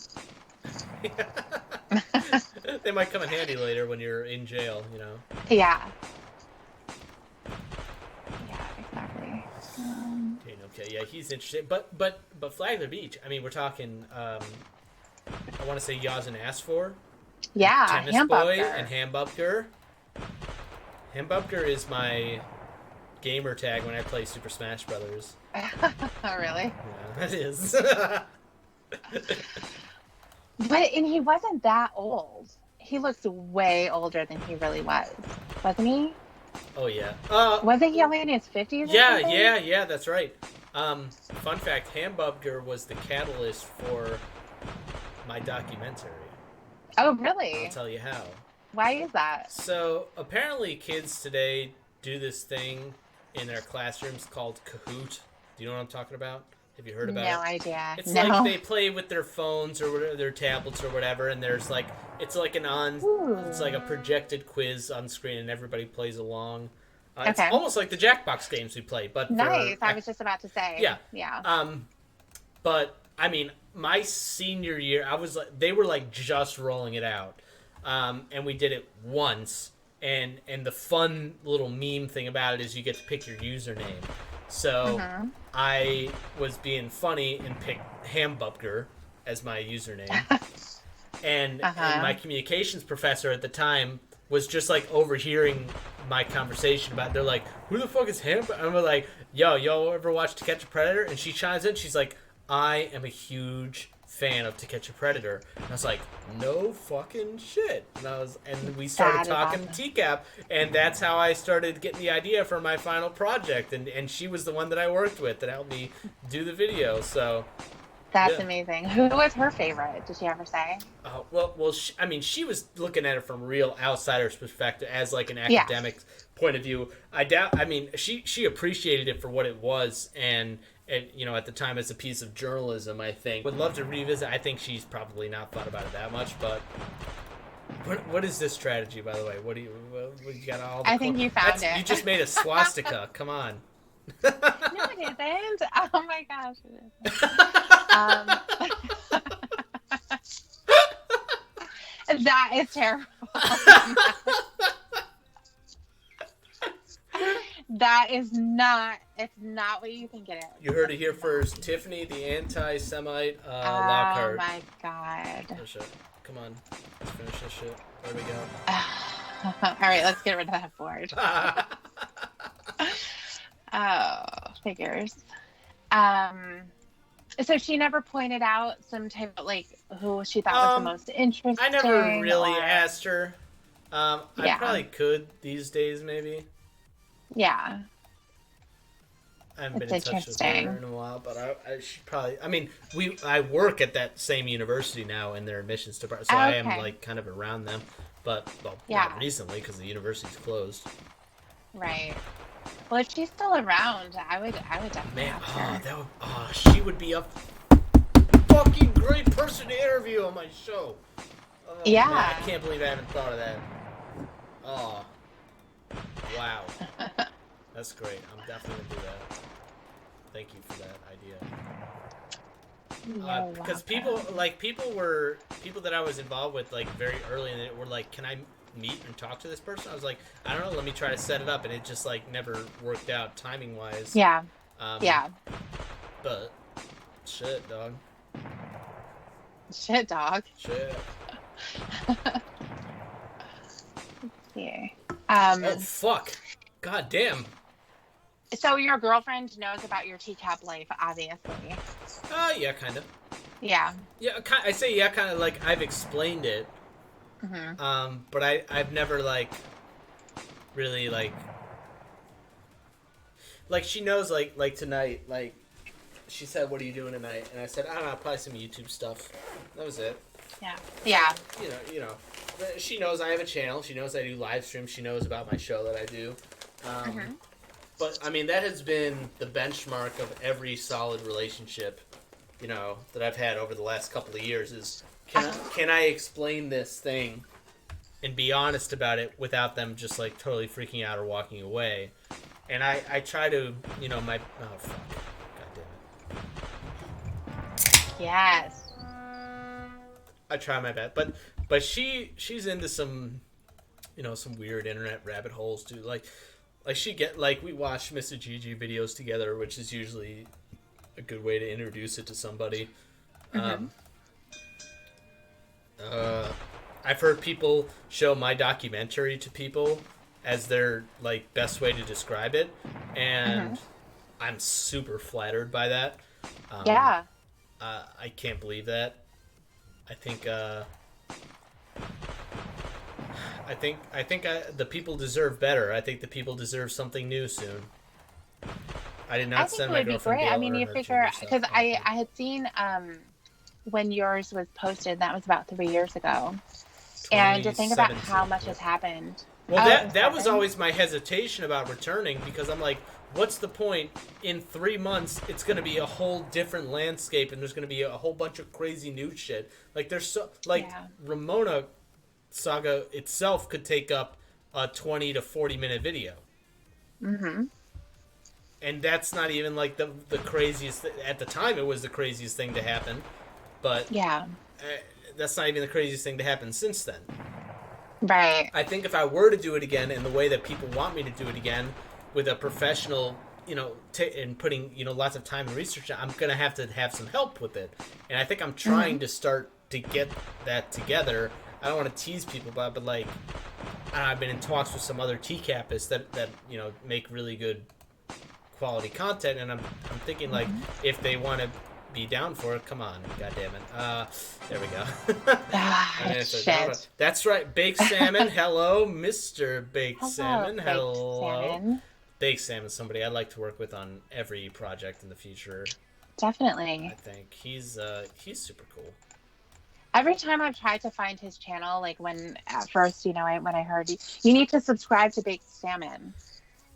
They might come in handy later when you're in jail, you know? Yeah. Yeah, exactly. Okay, yeah, he's interesting. But Flagler Beach, I mean, we're talking, I want to say Yaz and Asfor. Yeah, Tennis Boy and Hambubker. Hambubker is my gamer tag when I play Super Smash Brothers. Oh, really? Yeah, it is. And he wasn't that old. He looks way older than he really was, wasn't he? Oh yeah. Wasn't he only in his 50s? Yeah, that's right. Fun fact: Hambubker was the catalyst for my documentary. Oh, really? I'll tell you how. Why is that? So apparently, kids today do this thing in their classrooms called Kahoot. Do you know what I'm talking about? Have you heard about it? No idea. It's like they play with their phones or whatever, their tablets or whatever, and there's like it's like a projected quiz on screen, and everybody plays along. It's almost like the Jackbox games we play, but nice. I was just about to say. Yeah. But I mean, my senior year, they were like just rolling it out, and we did it once. And the fun little meme thing about it is you get to pick your username. So I was being funny and picked Hambubker as my username. And my communications professor at the time was just like overhearing my conversation about it. They're like, who the fuck is Ham? And we're like, yo, ever watch To Catch a Predator? And she chimes in, she's like, I am a huge fan of To Catch a Predator. And I was like, no fucking shit. And we started talking TCAP, and that's how I started getting the idea for my final project. And she was the one that I worked with that helped me do the video. So that's amazing. Who was her favorite? Did she ever say? Well, she was looking at it from a real outsider's perspective, as like an academic point of view. She appreciated it for what it was, and at the time as a piece of journalism, I think. Would love to revisit. I think she's probably not thought about it that much, but what is this strategy, by the way? What you got all the I think you found it. You just made a swastika. Come on. No, it isn't. Oh my gosh, it isn't. That is terrible. That is not. It's not what you think it is. You heard it here first. Tiffany, the anti-Semite Lockhart. Oh my god. Come on, let's finish this shit. There we go. All right, let's get rid of that board. Oh, figures. Um, so she never pointed out some type of like who she thought was the most I never interesting, really or asked her. I yeah, probably could these days, maybe. yeah, I haven't been it's in touch with her interesting. in a while, but I should probably. I mean, I work at that same university now in their admissions department, so I am Okay, like kind of around them. But well, not yeah, recently because the university's closed. right. Well, if she's still around, I would definitely Man, ask her. she would be a fucking great person to interview on my show. Oh man, I Yeah. can't believe I haven't thought of that. Oh, wow, that's great. I'm definitely gonna do that. Thank you for that idea. You're Because welcome. people that I was involved with like very early, and it were like, "Can I meet and talk to this person?" I was like, "I don't know. Let me try to set it up," and it just like never worked out timing wise. Yeah, Um, yeah. but shit, dog. Shit, dog. Shit. Yeah. Oh fuck. God damn. So your girlfriend knows about your teacup life, obviously. Yeah, kind of. Yeah. Yeah, I say yeah, kind of like I've explained it. Hmm. But I've never like really like she knows like tonight like she said, "What are you doing tonight?" And I said, "I don't know, probably some YouTube stuff." That was it. Yeah. Yeah. You know. She knows I have a channel. She knows I do live streams. She knows about my show that I do. Hmm. But I mean, that has been the benchmark of every solid relationship, that I've had over the last couple of years. Is can I explain this thing and be honest about it without them just like totally freaking out or walking away? And I try to, oh fuck, god damn it. Yes. I try my best, but she's into some some weird internet rabbit holes too. Like we watch Mr. Gigi videos together, which is usually a good way to introduce it to somebody. Hmm. Um, I've heard people show my documentary to people as their like best way to describe it, Hmm. and I'm super flattered by that. Um, Yeah. I can't believe that. I think the people deserve better. I think the people deserve something new soon. I did I not think it send my would be girlfriend great. I Gail mean, or you her figure junior stuff. because I had seen when yours was posted, that was about 3 years ago. And to think about 2017. how much Yep. has happened. Well, Oh, it was that was 7. always my hesitation about returning because I'm like, what's the point? In 3 months, it's going to be a whole different landscape, and there's going to be a whole bunch of crazy new shit. Like Yeah. Ramona saga itself could take up a 20 to 40 minute video. Hmm. And that's not even like the craziest at the time. It was the craziest thing to happen, but Yeah. that's not even the craziest thing to happen since then. Right. I think if I were to do it again in the way that people want me to do it again, with a professional, and putting lots of time and research, I'm gonna have to have some help with it. And I think I'm Hmm. trying to start to get that together. I don't want to tease people about, but like I've been in talks with some other TCAPists that make really good quality content, and I'm thinking like Hmm. if they want to be down for it, come on, god damn it. There we go. Ah, shit. That's right, baked salmon. Hello, Mr. Baked Hello, Salmon. baked Hello, salmon. baked salmon. Somebody I'd like to work with on every project in the future. I Definitely. think he's super cool. Every time I've tried to find his channel, like when at first, when I heard you need to subscribe to baked salmon,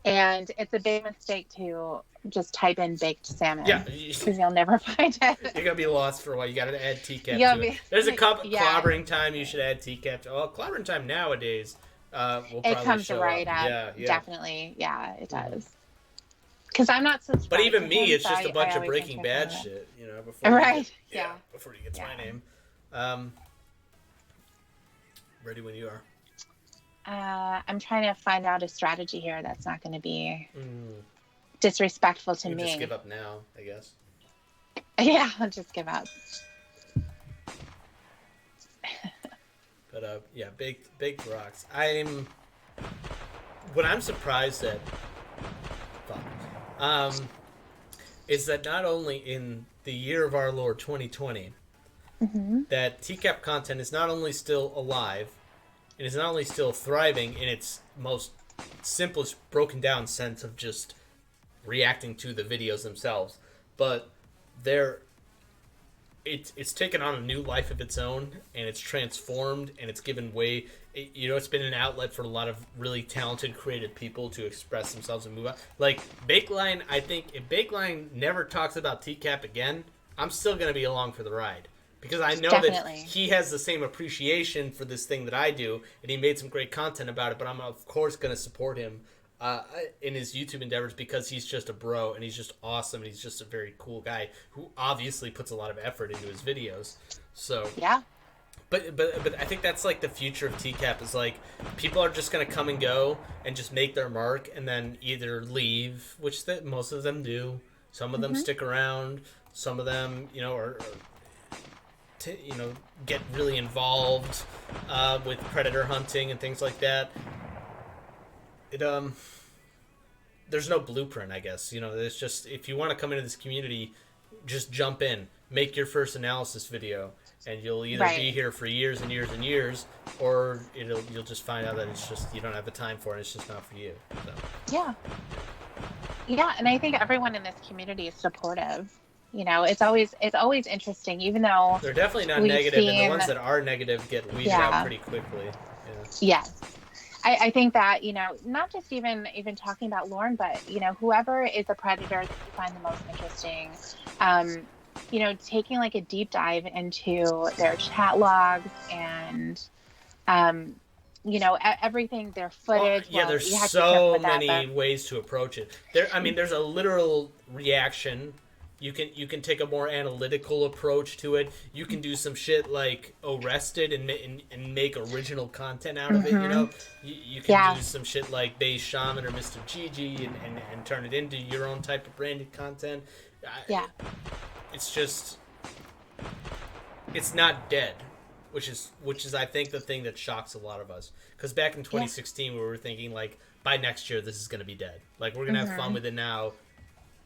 and it's a big mistake to just type in baked Yeah, salmon because you'll never find it. you're gonna be lost for a while. You got to add TCAP You'll to it. be, There's a couple yeah, clobbering time you should add TCAP to. Oh, clobbering time nowadays will it probably comes show right up. up. Yeah, yeah. Definitely, yeah, it Mm-hmm. does. Because I'm not But subscribed to even me, him, it's so just a I bunch of always Breaking enter Bad for it. shit, Right? Yeah. before he gets Yeah. my name. Ready when you are. I'm trying to find out a strategy here that's not going to be Mm. disrespectful to You just give me. up now, I guess. Yeah, I'll just give up. But yeah, baked rocks. I'm surprised at. Fuck. is that not only in the year of our Lord 2020, Mm-hmm. that TCAP content is not only still alive, it is not only still thriving in its most simplest broken down sense of just reacting to the videos themselves, but they're it's taken on a new life of its own, and it's transformed, and it's given way. It's been an outlet for a lot of really talented, creative people to express themselves and move out. Like Bakeline, I think if Bakeline never talks about TCAP again, I'm still gonna be along for the ride because I know that Definitely. he has the same appreciation for this thing that I do, and he made some great content about it. But I'm of course gonna support him in his YouTube endeavors because he's just a bro and he's just awesome and he's just a very cool guy who obviously puts a lot of effort into his videos. So, Yeah. but I think that's like the future of TCAP is like people are just gonna come and go and just make their mark and then either leave, which most of them do. Some of them Mm-hmm. stick around. Some of them, are get really involved with predator hunting and things like that. It there's no blueprint, I guess. It's just if you want to come into this community, just jump in, make your first analysis video, and you'll either be Right. here for years and years and years, or you'll just find out that it's just you don't have the time for it. It's just not for you. So Yeah. Yeah, and I think everyone in this community is supportive. It's always interesting, even though they're definitely not we've negative, and the seen, ones that are negative get weeded out yeah, pretty quickly. Yeah. yes. I think that, not just even talking about Lauren, but whoever is the predator that you find the most interesting, um, taking like a deep dive into their chat logs and um, everything, their Well, footage. yeah, Well, there's you have to be careful so with that, but many ways to approach it. There's a literal reaction. You can take a more analytical approach to it. You can do some shit like Arrested and make original content out of it. hmm You can yeah, do some shit like Base Shaman or Mr. Gigi and turn it into your own type of branded content. yeah, It's just it's not dead, which is I think the thing that shocks a lot of us. Because back in yeah, 2016, we were thinking like by next year this is gonna be dead. Like we're gonna have fun hmm with it now.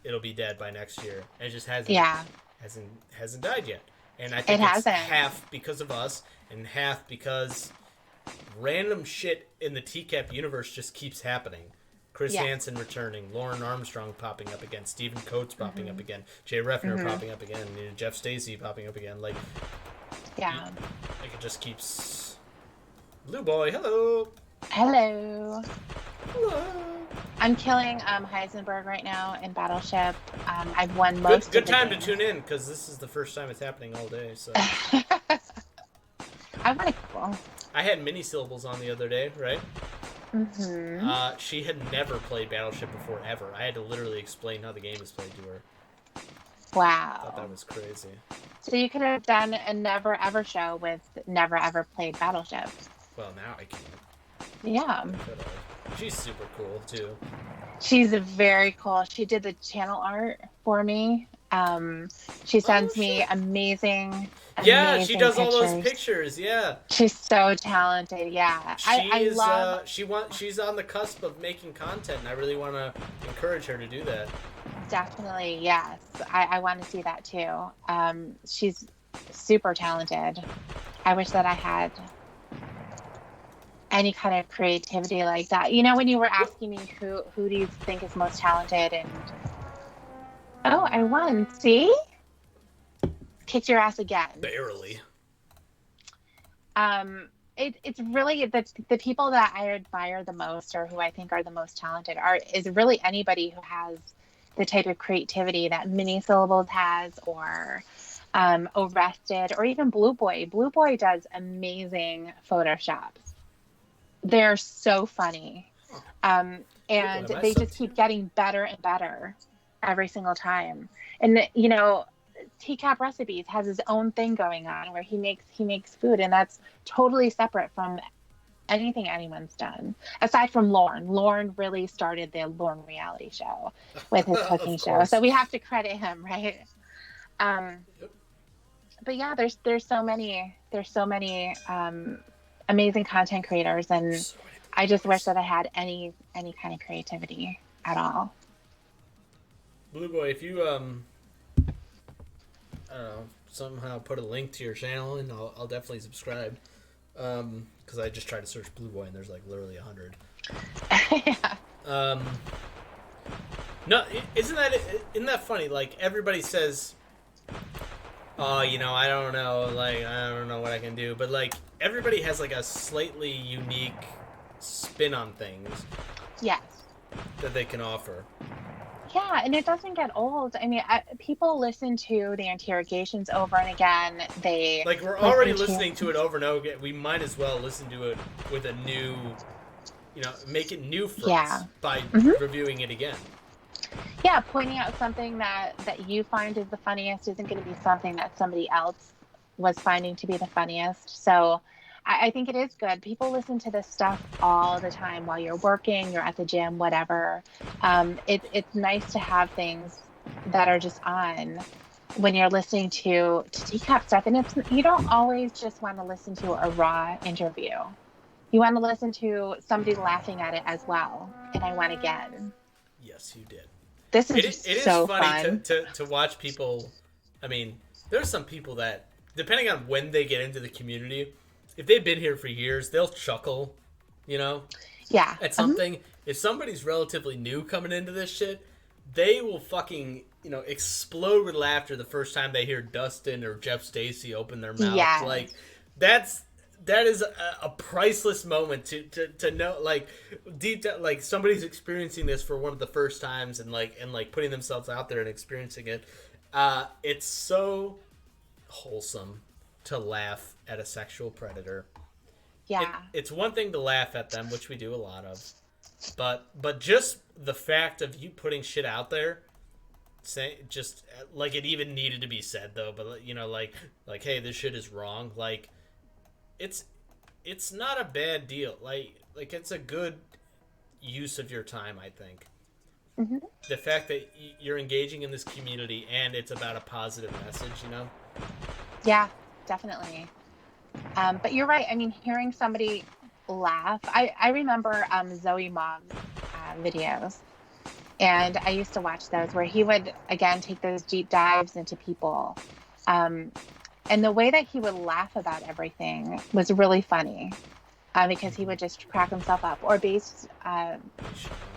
It'll be dead by next year, and it just yeah. hasn't died yet. And I It think it's hasn't. half because of us, and half because random shit in the TCAP universe just keeps happening. Chris Yeah. Hansen returning, Lauren Armstrong popping up again, Stephen Coates popping up hmm again, Jay Reffner hmm popping up again, Jeff Stacey popping up again. Like Yeah. it just keeps. Blue boy, hello. Hello. Hello. I'm killing Heisenberg right now in Battleship. I've won Good most good of the time to games. tune in because this is the first time it's happening all day. So I've won a couple. I had mini syllables on the other day, right? hmm She had never played Battleship before ever. I had to literally explain how the game is played to her. I thought that Wow. was crazy. So you could have done a never ever show with never ever played Battleship. Well, now I can't. Yeah. I could have. She's super cool too. She's very cool. She did the channel art for me. She Oh sends me shit. amazing, Yeah, she amazing does all those pictures. pictures. Yeah, She's so talented. Yeah. I she's love, she's on the cusp of making content, and I really want to encourage her to do that. definitely, yes. I want to see that too. She's super talented. I wish that I had any kind of creativity like that. When you were What? asking me who do you think is most talented, and oh, I won. See? Kicked your ass again. Barely. It's really the people that I admire the most, or who I think are the most talented, is really anybody who has the type of creativity that Mini Syllables has, or Arrested, or even Blue Boy. Blue Boy does amazing photoshops. They're so funny, Blue boy, and my they sub just too. keep getting better and better every single time. And TCAP Recipes has his own thing going on where he makes food, and that's totally separate from anything anyone's done. Aside from Lorne. Lorne really started the Lorne reality show with his cooking Of show. So course. we have to credit him, right? Um, Yep. but yeah, there's so many amazing content creators, and So many blue I just wish boys. that I had any kind of creativity at all. Blue Boy, if you I don't know, somehow put a link to your channel, and I'll definitely subscribe. Because I just tried to search Blue Boy, and there's like literally 100. Yeah. No, isn't that funny? Like everybody says, "Oh, I don't know. Like I don't know what I can do," but like everybody has like a slightly unique spin on things Yes. that they can offer. Yeah, and it doesn't get old. I mean, people listen to the interrogations over and again. They Like we're already listening to it over and over again. We might as well listen to it with a new, make it new for us by reviewing it again. Yeah, pointing out something that you find is the funniest isn't going to be something that somebody else was finding to be the funniest. So I think it is good. People listen to this stuff all the time while you're working, you're at the gym, whatever. It's nice to have things that are just on when you're listening to TCAP stuff. And you don't always just want to listen to a raw interview. You want to listen to somebody laughing at it as well. And I went again. Yes, you did. This is it so is funny fun. to watch people. I mean, there's some people that, depending on when they get into the community, if they've been here for years, they'll chuckle, Yeah. at something. If somebody's relatively new coming into this shit, they will fucking, explode with laughter the first time they hear Dustin or Jeff Stacy open their mouth. Yes. Like, that is a priceless moment to know, like, deep down, like somebody's experiencing this for one of the first times and putting themselves out there and experiencing it. It's so wholesome to laugh at a sexual predator. Yeah. It's one thing to laugh at them, which we do a lot of, but just the fact of you putting shit out there, just like it even needed to be said though, but like hey, this shit is wrong. Like it's not a bad deal. Like it's a good use of your time, I think. Mm-hmm. The fact that you're engaging in this community and it's about a positive message, Yeah, definitely. But you're right. I mean, hearing somebody laugh, I remember Zoe Mogg's videos, and I used to watch those where he would, again, take those deep dives into people. And the way that he would laugh about everything was really funny because he would just crack himself up. Or Bass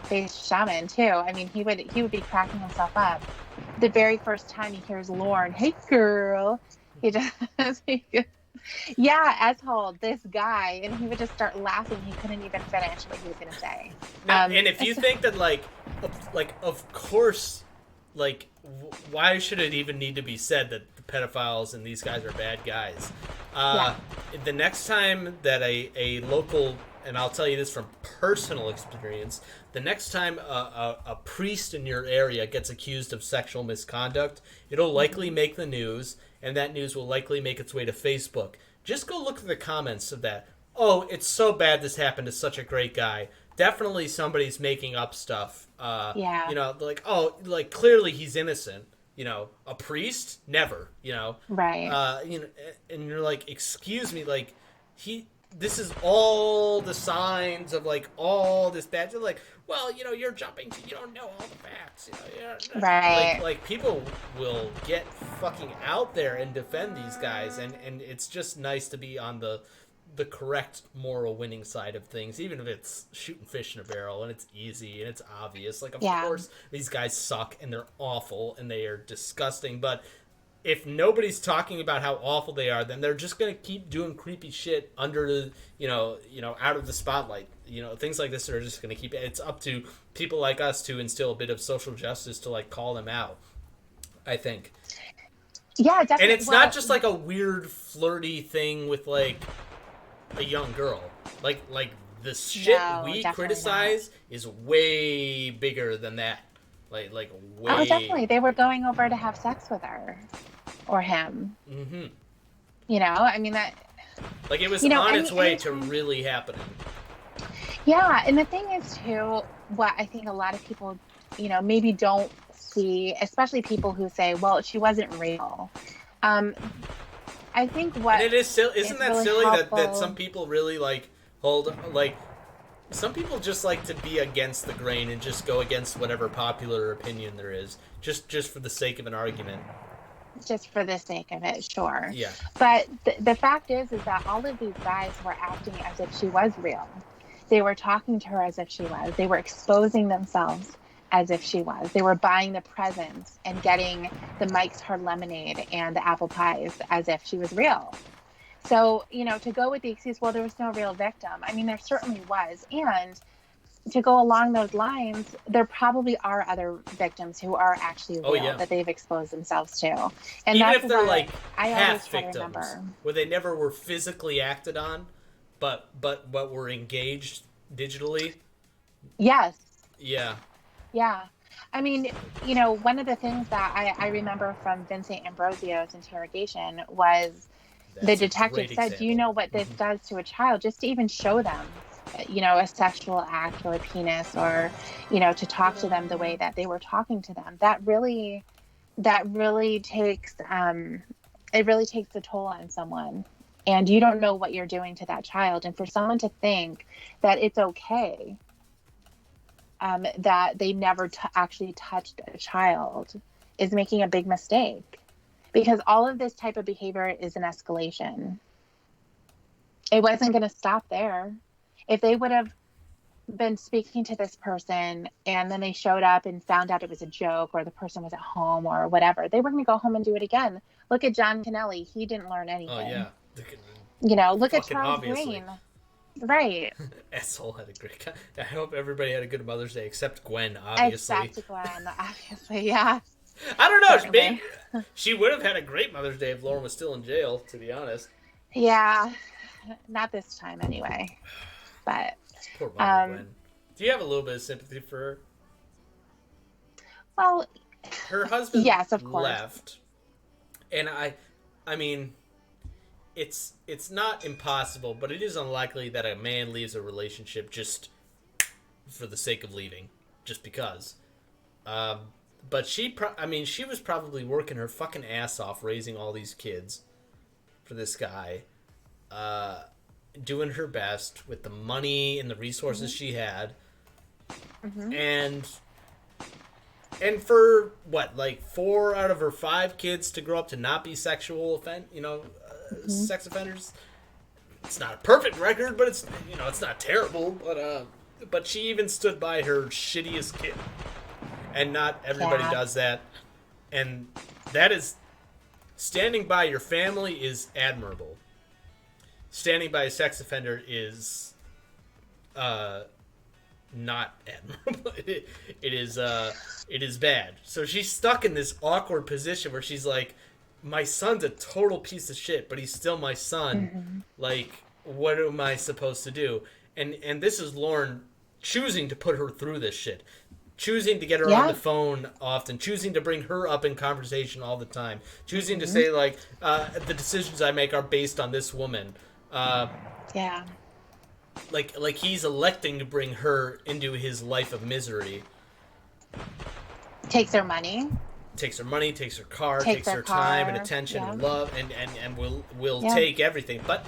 Shaman, too. I mean, he would be cracking himself up. The very first time he hears Lauren, "Hey, girl," he just... yeah, asshole, this guy, and he would just start laughing. He couldn't even finish what he was going to say. Now, and if you think that, like, of course, like, why should it even need to be said that the pedophiles and these guys are bad guys? The next time that a local, and I'll tell you this from personal experience, the next time a priest in your area gets accused of sexual misconduct, it'll likely make the news, and that news will likely make its way to Facebook. Just go look at the comments of that. Oh, it's so bad this happened to such a great guy. Definitely somebody's making up stuff. Like, oh, like clearly he's innocent. A priest? Never, Right. And you're like, excuse me, like, this is all the signs of, like, all this bad. You're like, well, you're jumping to, you don't know all the facts. Right. Like, people will get fucking out there and defend these guys, and it's just nice to be on the correct moral winning side of things, even if it's shooting fish in a barrel and it's easy and it's obvious. Like, of course, these guys suck and they're awful and they are disgusting, but if nobody's talking about how awful they are, then they're just gonna keep doing creepy shit under the, out of the spotlight. Things like this are just gonna keep. It's up to people like us to instill a bit of social justice to, like, call them out, I think. Yeah, definitely. And it's not just like a weird flirty thing with, like, a young girl. Like the shit we criticize is way bigger than that. Like way. Oh, definitely. They were going over to have sex with her or him. Mm-hmm. I mean that. Like it was on its way to really happening. Yeah, and the thing is too, what I think a lot of people, maybe don't see, especially people who say, "Well, she wasn't real." I think what and it is silly. Isn't that really silly helpful... that some people really hold some people just like to be against the grain and just go against whatever popular opinion there is, just for the sake of an argument. Just for the sake of it, sure. Yeah. But the fact is that all of these guys were acting as if she was real. They were talking to her as if she was. They were exposing themselves as if she was. They were buying the presents and getting the Mike's Hard Lemonade and the apple pies as if she was real. So, to go with the excuse, well, there was no real victim. I mean, there certainly was. And to go along those lines, there probably are other victims who are actually real that they've exposed themselves to. And even that's if they're what I half always try to victims, remember. where they never were physically acted on, but were engaged digitally. Yes. Yeah. Yeah. I mean, one of the things that I remember from Vincent Ambrosio's interrogation was the detective said, do you know what this does to a child? Just to even show them, a sexual act or a penis, or, to talk to them the way that they were talking to them. That really takes, it really takes a toll on someone. And you don't know what you're doing to that child. And for someone to think that it's okay, that they never actually touched a child, is making a big mistake. Because all of this type of behavior is an escalation. It wasn't going to stop there. If they would have been speaking to this person and then they showed up and found out it was a joke, or the person was at home or whatever, they were going to go home and do it again. Look at John Kennelly. He didn't learn anything. Oh, yeah. Look at Charles Green. Right. Asshole had a great... I hope everybody had a good Mother's Day, except Gwen, obviously. Except Gwen, obviously, yeah. I don't know. Maybe she would have had a great Mother's Day if Lauren was still in jail, to be honest. Yeah. Not this time, anyway. But... Poor Mama Gwen. Do you have a little bit of sympathy for her? Well... Her husband yes, of course. left. And I mean... It's not impossible, but it is unlikely that a man leaves a relationship just for the sake of leaving, just because. But she was probably working her fucking ass off raising all these kids for this guy, doing her best with the money and the resources she had, and for what, like 4 out of her 5 kids to grow up to not be sex offenders. It's not a perfect record, but it's it's not terrible. But she even stood by her shittiest kid, and not everybody does that. And that is, standing by your family is admirable. Standing by a sex offender is not admirable. It is bad. So she's stuck in this awkward position where she's like, my son's a total piece of shit, but he's still my son. Like, what am I supposed to do? And this is Lauren choosing to put her through this shit. Choosing to get her on the phone often. Choosing to bring her up in conversation all the time. Choosing to say, like, the decisions I make are based on this woman. Like he's electing to bring her into his life of misery. Takes her money. Takes her money, takes her car, takes her time and attention and love, and will take everything. But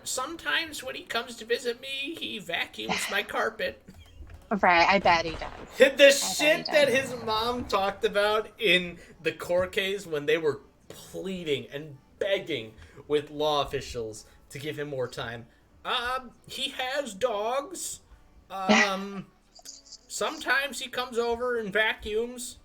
sometimes when he comes to visit me, he vacuums my carpet. Right, I bet he does. The shit that his mom talked about in the court case when they were pleading and begging with law officials to give him more time. He has dogs. Sometimes he comes over and vacuums.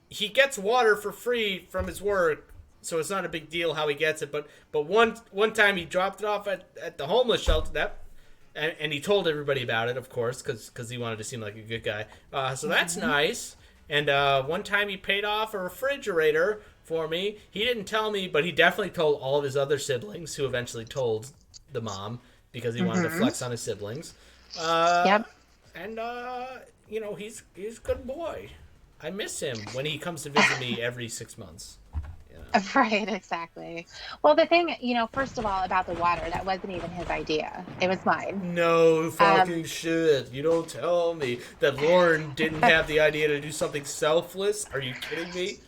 He gets water for free from his work, so it's not a big deal how he gets it. But one time he dropped it off at the homeless shelter. And he told everybody about it, of course, because he wanted to seem like a good guy. So that's nice. And one time he paid off a refrigerator for me. He didn't tell me, but he definitely told all of his other siblings, who eventually told the mom because he wanted to flex on his siblings. And he's a good boy. I miss him when he comes to visit me every 6 months. Right, exactly. Well, the thing, first of all, about the water, that wasn't even his idea. It was mine. No fucking shit. You don't tell me that Lauren didn't have the idea to do something selfless. Are you kidding me?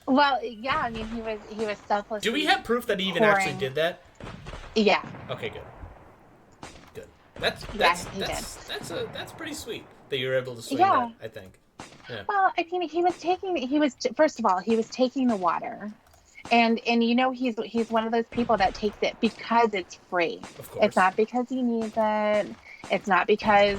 Well, yeah, I mean, he was selfless. Do we have proof that he even actually did that? Yeah. Okay, good. That's pretty sweet that you were able to swing Yeah. that, I think. Yeah. Well, I mean, first of all, he was taking the water. And he's one of those people that takes it because it's free. Of course. It's not because he needs it. It's not because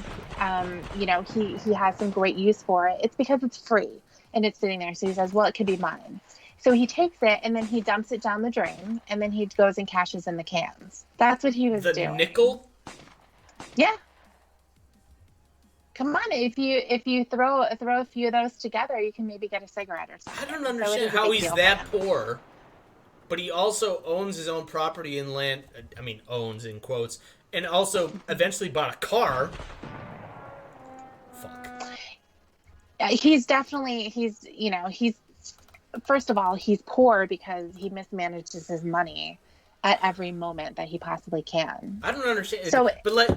he has some great use for it. It's because it's free and it's sitting there. So he says, well, it could be mine. So he takes it and then he dumps it down the drain and then he goes and cashes in the cans. That's what he was doing. The nickel? Yeah. Come on, if you throw a few of those together, you can maybe get a cigarette or something. I don't understand how he's that poor, but he also owns his own property and land. I mean, owns in quotes, and also eventually bought a car. Fuck. He's first of all, he's poor because he mismanages his money at every moment that he possibly can. I don't understand. So, but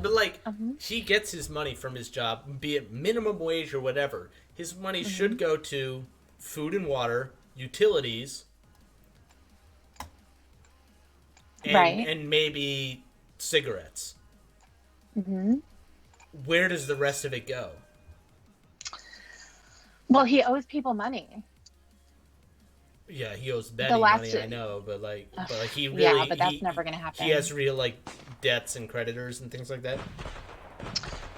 he gets his money from his job, be it minimum wage or whatever. His money should go to food and water, utilities, and maybe cigarettes. Mm-hmm. Where does the rest of it go? Well, he owes people money. Yeah, he owes Betty money, I know, but he really... Yeah, but that's never going to happen. He has real, debts and creditors and things like that?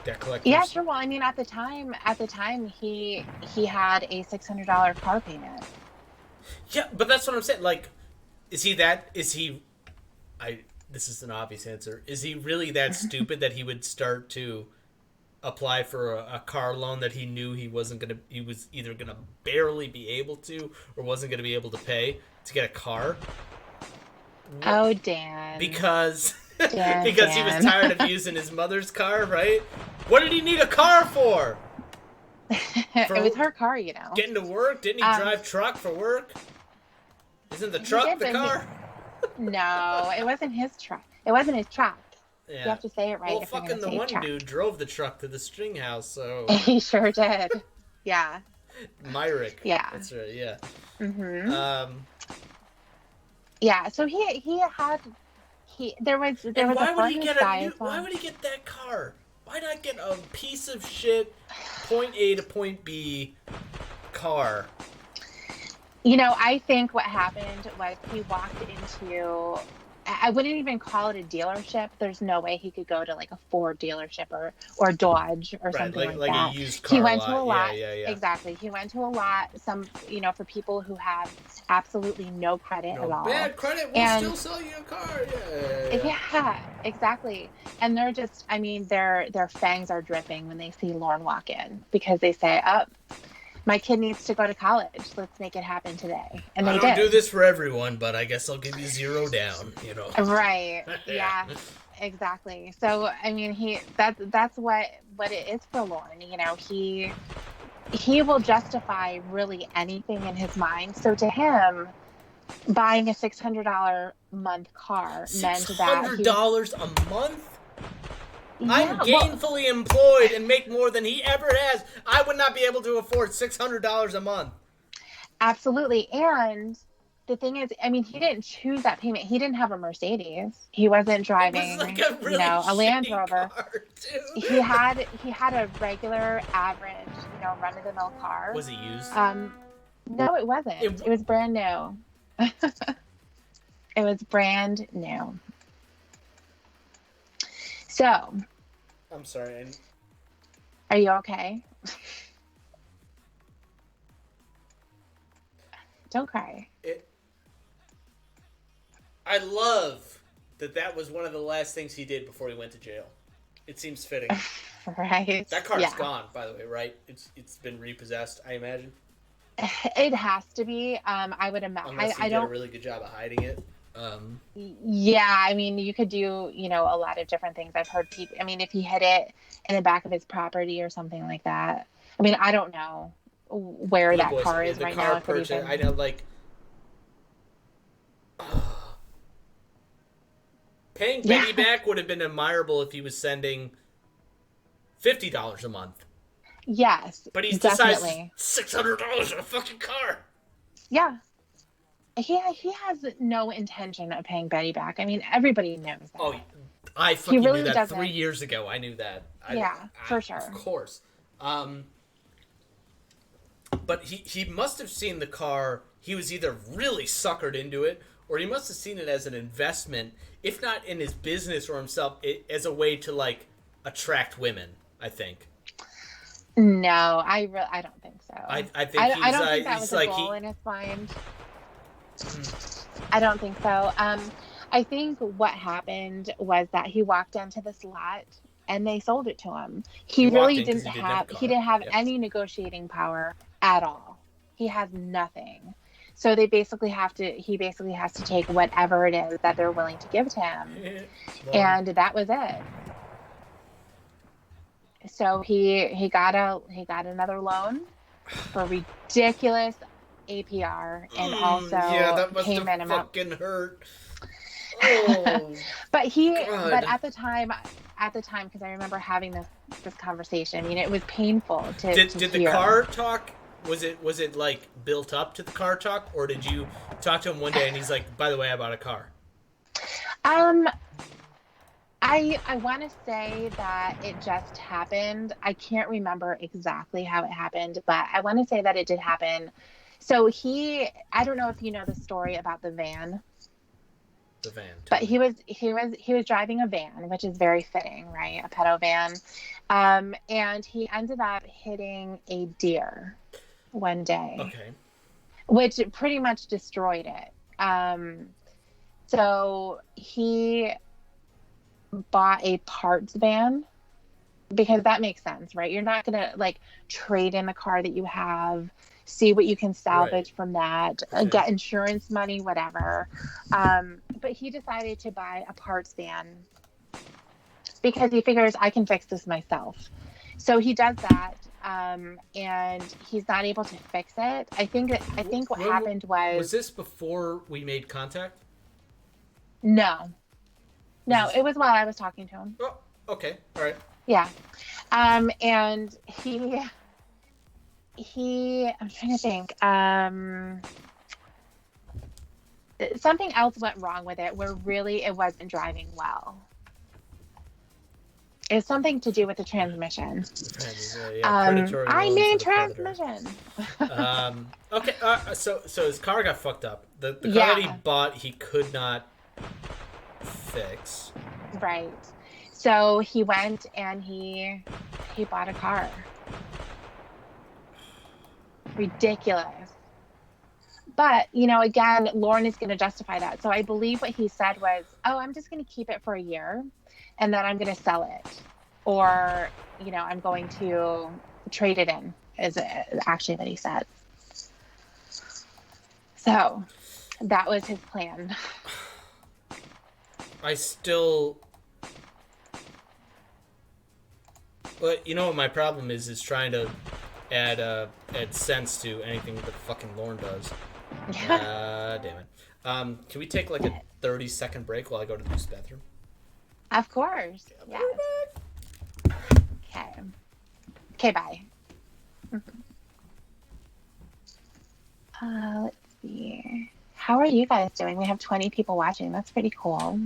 Debt collectors? Yeah, sure. Well, I mean, at the time, he had a $600 car payment. Yeah, but that's what I'm saying. This is an obvious answer. Is he really that stupid that he would start to apply for a car loan that he knew he was either gonna barely be able to or wasn't gonna be able to pay to get a car? Oh, Dan. Because Dan. He was tired of using his mother's car, right? What did he need a car for? It was her car, Getting to work? Didn't he drive truck for work? Isn't the truck the car? No, it wasn't his truck. It wasn't his truck. Yeah. You have to say it right. Well, fucking the one dude drove the truck to the string house, so... He sure did. Yeah. Myrick. Yeah. That's right, yeah. Mm-hmm. Yeah, so there was a furnace guy. Why would he get that car? Why not get a piece of shit point A to point B car? I think what happened was he walked into... I wouldn't even call it a dealership. There's no way he could go to a Ford dealership or Dodge or something like that. A used car he went to a lot. Yeah. Exactly. He went to a lot. Some, for people who have absolutely no credit at all. Bad credit will still sell you a car. Yeah, exactly. And they're just, their fangs are dripping when they see Lauren walk in because they say, my kid needs to go to college. Let's make it happen today. And they did. I don't do this for everyone, but I guess I'll give you $0 down, Right. Yeah, exactly. So, that's what it is for Lauren. He will justify really anything in his mind. So to him, buying a $600 month car meant that $600 a month? Yeah, I'm gainfully employed and make more than he ever has. I would not be able to afford $600 a month. Absolutely. And the thing is, he didn't choose that payment. He didn't have a Mercedes. He wasn't driving, a Land Rover. He had a regular, average, run-of-the-mill car. Was it used? No, it wasn't. It was brand new. It was brand new. So, I'm sorry. Are you okay? Don't cry. I love that was one of the last things he did before he went to jail. It seems fitting. Right. That car's gone, by the way, right? It's been repossessed, I imagine. It has to be. I would imagine. Unless he did a really good job of hiding it. Yeah, you could do, a lot of different things. I've heard people, if he hid it in the back of his property or something like that. I don't know where that car is right now. I know, paying Betty back would have been admirable if he was sending $50 a month. Yes, but he decides $600 on a fucking car. Yeah. He has no intention of paying Betty back. Everybody knows that. Oh, I He fucking really knew that doesn't. 3 years ago. I knew that. For sure. Of course. But he must have seen the car. He was either really suckered into it, or he must have seen it as an investment, if not in his business or himself, as a way to like attract women. I think. No, I don't think so. I think I don't think that was a goal in his mind. I don't think so. I think what happened was that he walked into this lot and they sold it to him. He really didn't have any negotiating power at all. He has nothing. So he basically has to take whatever it is that they're willing to give to him. And that was it. So he got another loan for ridiculous APR, and also that must came have in fucking hurt. Oh, but at the time, because I remember having this conversation. I mean, it was painful to did hear. the car talk? Was it like built up to the car talk, or did you talk to him one day and he's like, "By the way, I bought a car"? I want to say that it just happened. I can't remember exactly how it happened, but I want to say that it did happen. So I don't know if you know the story about the van. The van. But he was driving a van, which is very fitting, right? A pedo van. And he ended up hitting a deer one day. Okay. Which pretty much destroyed it. So he bought a parts van, because that makes sense, right? You're not gonna like trade in the car that you have, see what you can salvage from that, get insurance money, whatever. But he decided to buy a parts van because he figures I can fix this myself. So he does that, and he's not able to fix it. I think what happened was this before we made contact? No, it was while I was talking to him. Oh, okay, all right. Yeah, and I'm trying to think. Something else went wrong with it where really it wasn't driving well. It's something to do with the transmission. I mean transmission. Okay, so his car got fucked up. The car that he bought, he could not fix. Right. So he went and he bought a car. Ridiculous. But, again, Lauren is going to justify that. So I believe what he said was, I'm just going to keep it for a year and then I'm going to sell it. Or, I'm going to trade it in, is actually what he said. So that was his plan. But you know what my problem is trying to add sense to anything that fucking Lauren does. Damn it. Can we take like a 30-second break while I go to the bathroom? Of course. Yeah. Okay, bye. Let's see. How are you guys doing? We have 20 people watching. That's pretty cool.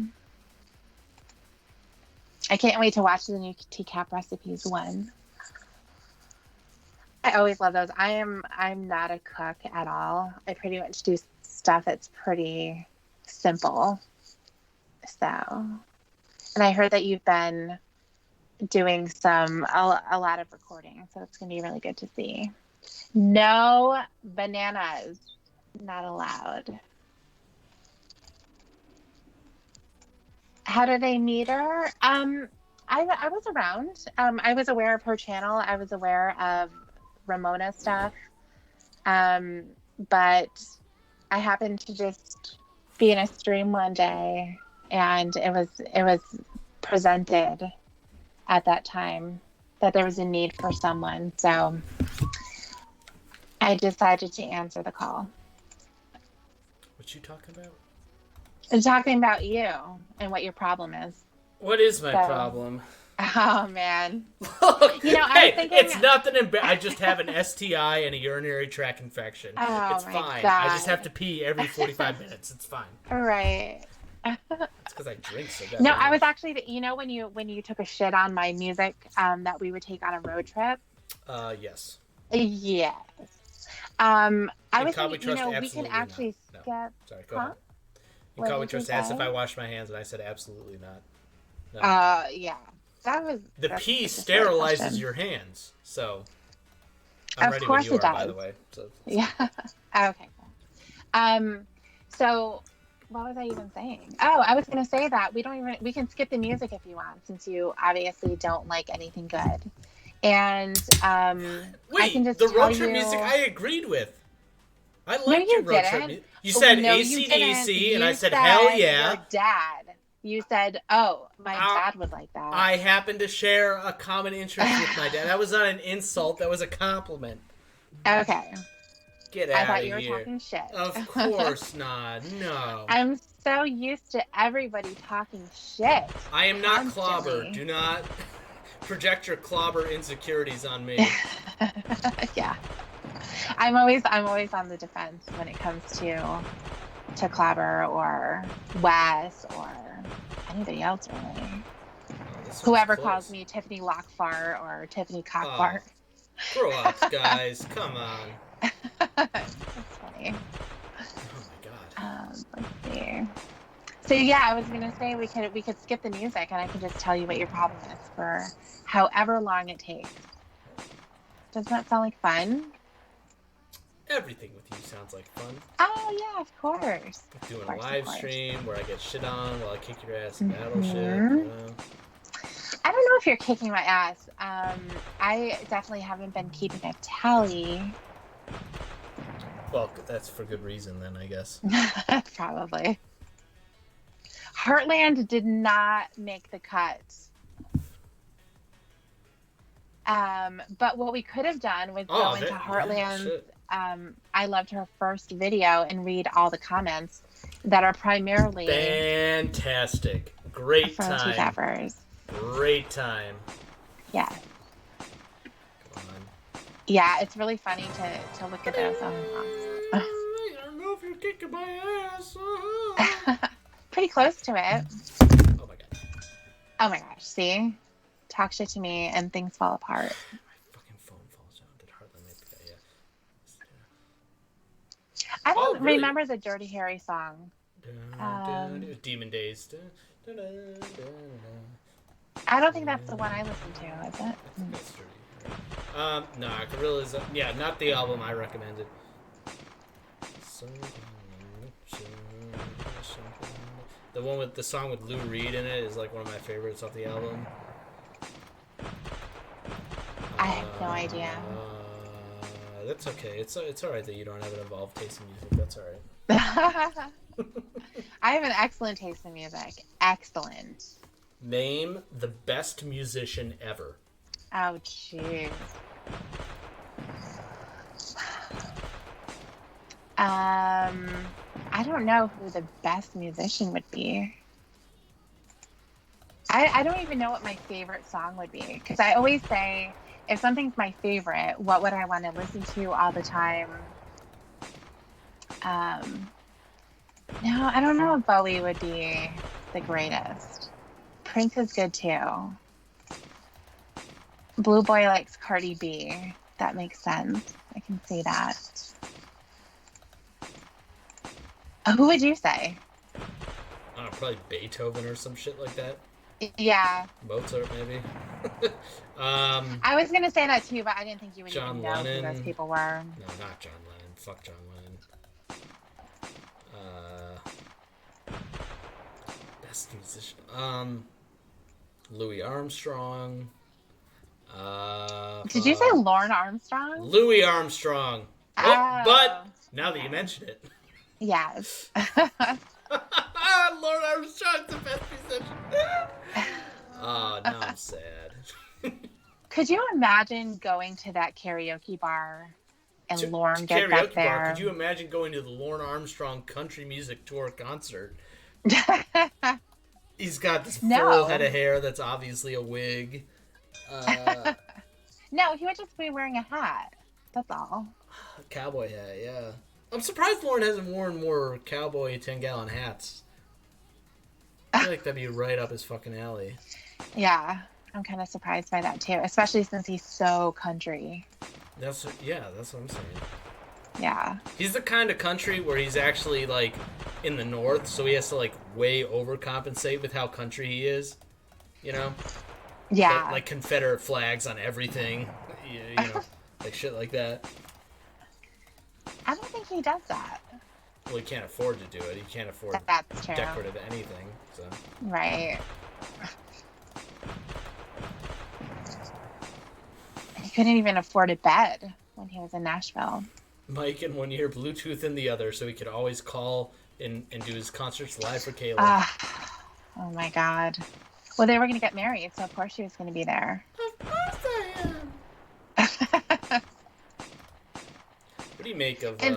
I can't wait to watch the new TCAP recipes one. I always love those. I'm not a cook at all. I pretty much do stuff that's pretty simple. So, and I heard that you've been doing a lot of recording, so it's going to be really good to see. No bananas, not allowed. How did I meet her? I was around. I was aware of her channel. I was aware of Ramona stuff. But I happened to just be in a stream one day, and it was presented at that time that there was a need for someone. So I decided to answer the call. What you talking about? I'm talking about you and what your problem is. What is my problem? Oh, man. Hey, it's nothing I just have an STI and a urinary tract infection. Oh, it's fine. God. I just have to pee every 45 minutes. It's fine. All right. It's because I drink so No, goddamn I was much. actually, when you took a shit on my music that we would take on a road trip. Yes. Yes. I In was Cowboy thinking, Trust, we can absolutely not. actually No. skip, Sorry, go huh? ahead. In What Cowboy did you Trust asked if I say? washed my hands, and I said absolutely not. No. Yeah. That's Pee just a silly sterilizes question. your hands, so I'm Of ready when course you it are, by the does. way. So let's Yeah. go. Okay, cool. So what was I even saying? Oh, I was gonna say that we can skip the music if you want, since you obviously don't like anything good. And I can Wait, just the tell road trip music you. I agreed with. I No, liked your you road trip didn't. music. You Oh, said no, you didn't. AC/DC, and I You said hell said your yeah. dad. You said, "Oh, my I, dad would like that." I happen to share a common interest with my dad. That was not an insult. That was a compliment. Okay. Get I out thought of you were here. talking shit. Of course not. No. I'm so used to everybody talking shit I am not clobber. constantly. Do not project your clobber insecurities on me. Yeah. I'm always on the defense when it comes to Clabber or Wes or anybody else really. Oh, this one's Whoever calls close. me Tiffany Lockheart or Tiffany Oh, Cockfart. grow up, guys. Come on. That's funny. Oh my god. Let's see. So yeah, I was gonna say we could skip the music and I can just tell you what your problem is for however long it takes. Doesn't that sound like fun? Everything with you sounds like fun. Oh yeah, of course. Doing Of a course, of live course. stream where I get shit on while I kick your ass in Battleship. Hmm. I don't know if you're kicking my ass. I definitely haven't been keeping a tally. Well, that's for good reason then, I guess. Probably. Heartland did not make the cut. But what we could have done was go Oh, into yeah, Heartland's shit. I loved her first video and read all the comments that are primarily Fantastic. Great from time. TCAPers. Great time. Yeah. Come on. Yeah, it's really funny to look at those. Oh, I don't know if you're kicking my ass. pretty close to it. Oh my god. Oh my gosh, see? Talk shit to me and things fall apart. My fucking phone falls down. Did Heartland make the cut? Yeah. I Oh, don't really? remember the Dirty Harry song. Demon Days. I don't think that's the one I listened to, is it? I think that's Dirty. No, Gorilla's. Yeah, not the album I recommended. The one with the song with Lou Reed in it is like one of my favorites off the album. I have no idea. That's okay. It's alright that you don't have an evolved taste in music. That's alright. I have an excellent taste in music. Excellent. Name the best musician ever. Oh, jeez. I don't know who the best musician would be. I don't even know what my favorite song would be. Because I always say, if something's my favorite, what would I want to listen to all the time? No, I don't know if Bowie would be the greatest. Prince is good too. Blue Boy likes Cardi B. That makes sense. I can see that. Who would you say? I don't know, probably Beethoven or some shit like that. Yeah. Mozart, maybe. I was going to say that too, but I didn't think you would John even know who Lennon. those people were. No, not John Lennon. Fuck John Lennon. Best musician. Louis Armstrong. Did you say Lauren Armstrong? Louis Armstrong. Oh, But now that you mention it. Yes. Lord Armstrong's the best musician. Oh, now I'm sad. Could you imagine going to that karaoke bar and Lauren gets up Karaoke there? bar. Could you imagine going to the Lauren Armstrong Country Music Tour concert? He's got this full head of hair that's obviously a wig. No, he would just be wearing a hat. That's all. Cowboy hat, yeah. I'm surprised Lauren hasn't worn more cowboy 10-gallon hats. feel like that'd be right up his fucking alley. Yeah, I'm kind of surprised by that too, especially since he's so country. That's what I'm saying. Yeah. He's the kind of country where he's actually like in the north, so he has to like way overcompensate with how country he is. You know, get Yeah. like Confederate flags on everything. You know, like shit like that. I don't think he does that. Well, he can't afford to do it. He can't afford That's true. decorative anything. So. Right. He couldn't even afford a bed when he was in Nashville. Mike in one ear, Bluetooth in the other, so he could always call and do his concerts live for Kayla. Oh my God. Well, they were going to get married, so of course she was going to be there. Of course I am. What do you make of the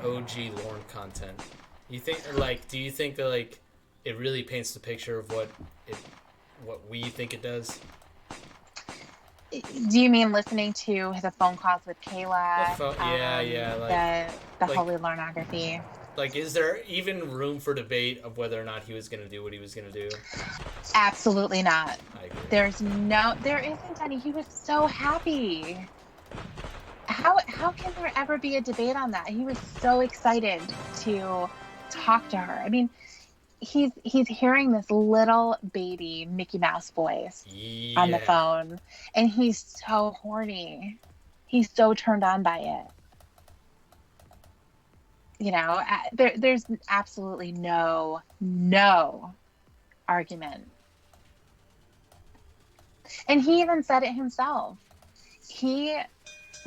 OG Lorne content? You think, like, do you think that like it really paints the picture of what we think it does? Do you mean listening to the phone calls with Kayla? Yeah. The Holy Lornography. Like, is there even room for debate of whether or not he was going to do what he was going to do? Absolutely not. I agree. There isn't any. He was so happy. How can there ever be a debate on that? He was so excited to talk to her. I mean, he's hearing this little baby Mickey Mouse voice on the phone, and he's so horny. He's so turned on by it. You know, there's absolutely no argument. And he even said it himself. He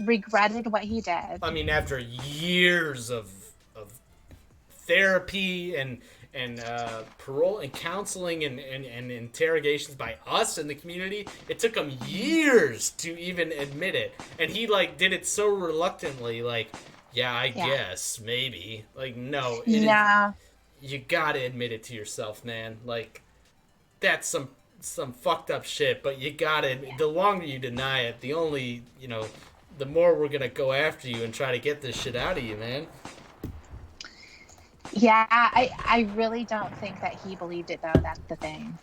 regretted what he did. I mean, after years of therapy and parole and counseling and interrogations by us in the community, it took him years to even admit it. And he like did it so reluctantly, like, I guess maybe, like, no, you gotta admit it to yourself, man. Like, that's some fucked up shit, but you gotta, the longer you deny it, the only, the more we're gonna go after you and try to get this shit out of you, man. Yeah, I really don't think that he believed it, though. That's the thing.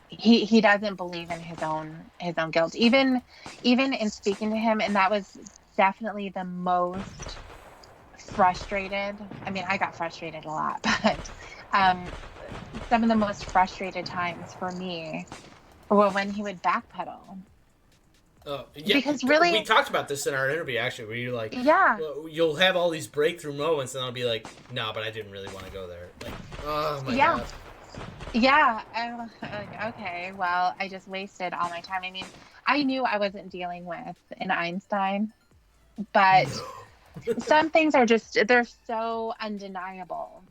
He doesn't believe in his own guilt. Even in speaking to him, and that was definitely the most frustrated. I mean, I got frustrated a lot, but some of the most frustrated times for me were when he would backpedal. Because really, we talked about this in our interview, actually, where you're like, well, you'll have all these breakthrough moments, and I'll be like, no, but I didn't really want to go there. Like, oh my God. Yeah. I'm like, okay, well, I just wasted all my time. I mean, I knew I wasn't dealing with an Einstein, but some things are just, they're so undeniable.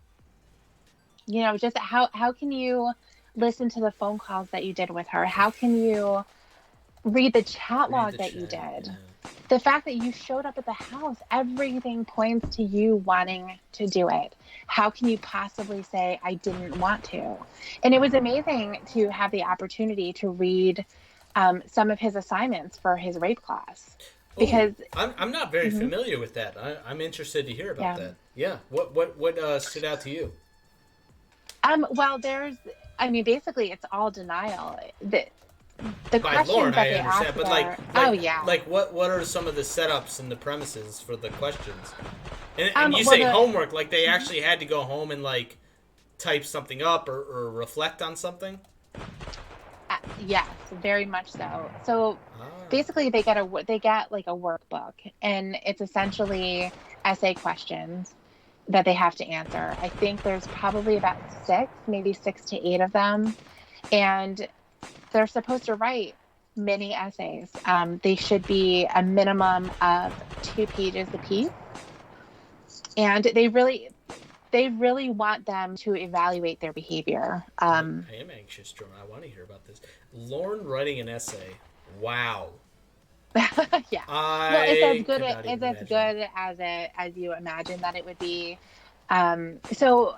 You know, just how can you listen to the phone calls that you did with her? How can you read the chat log that you did? Yeah. The fact that you showed up at the house, everything points to you wanting to do it. How can you possibly say, I didn't want to? And it was amazing to have the opportunity to read some of his assignments for his rape class. Because I'm not very familiar with that. I'm interested to hear about that. Yeah. What stood out to you? Well, basically it's all denial. The by Lorne, that I they understand, but like, what are some of the setups and the premises for the questions? And you say homework, like they actually had to go home and like type something up or reflect on something? Yes, very much so. So basically they get like a workbook, and it's essentially essay questions that they have to answer. I think there's probably about 6 to 8 of them, and they're supposed to write mini essays. They should be a minimum of 2 pages apiece, and they really want them to evaluate their behavior. I am anxious, Jordan. I want to hear about this. Lorne writing an essay. Wow. Yeah. Well, it's as good as you imagine that it would be. So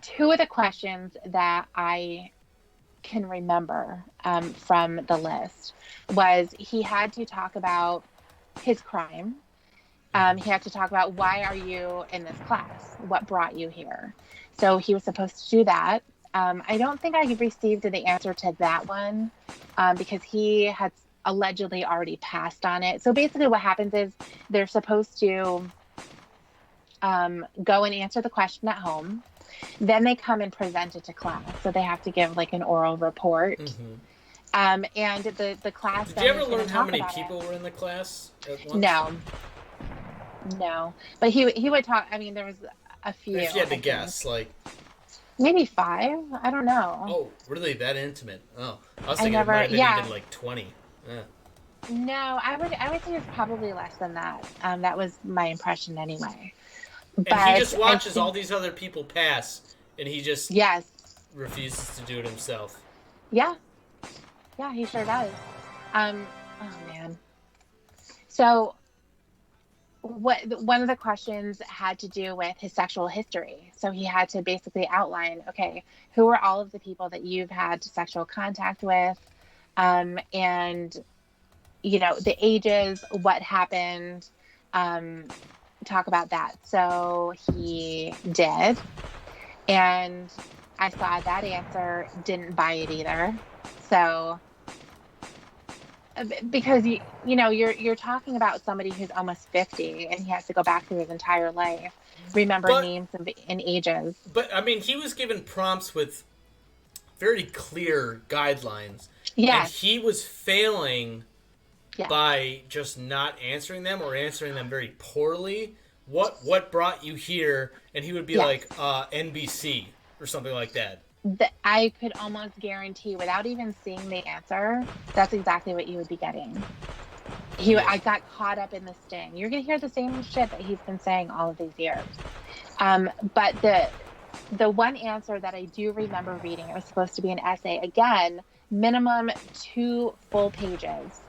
2 of the questions that I can remember from the list was he had to talk about his crime. He had to talk about, why are you in this class? What brought you here? So he was supposed to do that. I don't think I received the answer to that one because he had allegedly already passed on it. So basically, what happens is they're supposed to go and answer the question at home. Then they come and present it to class. So they have to give like an oral report. Mm-hmm. And the class Did you then ever is going learn to how talk many about people it. were in the class at once? No, no. But he would talk. I mean, there was a few, If you had to I think. guess, like, Maybe five. I don't know. oh, really that intimate? Oh, I was I thinking it might never, have been even yeah. like 20. Yeah. No, I would say it's probably less than that. That was my impression anyway. And he But just I watches all think these other people pass, and he just yes, refuses to do it himself. yeah, yeah, he sure does. Oh man. So what one of the questions had to do with his sexual history. So he had to basically outline, okay, who are all of the people that you've had sexual contact with, and the ages, what happened, um, talk about that. So he did. And I saw that answer, didn't buy it either. So because you're talking about somebody who's almost 50 and he has to go back through his entire life, remember But names and ages. I mean, he was given prompts with very clear guidelines, and Yes, he was failing yes, by just not answering them or answering them very poorly. What brought you here? And he would be yes. like NBC or something like that. I could almost guarantee without even seeing the answer, that's exactly what you would be getting. Yeah. I got caught up in the sting. You're gonna hear the same shit that he's been saying all of these years. But the one answer that I do remember reading, it was supposed to be an essay. Again, minimum 2 full pages.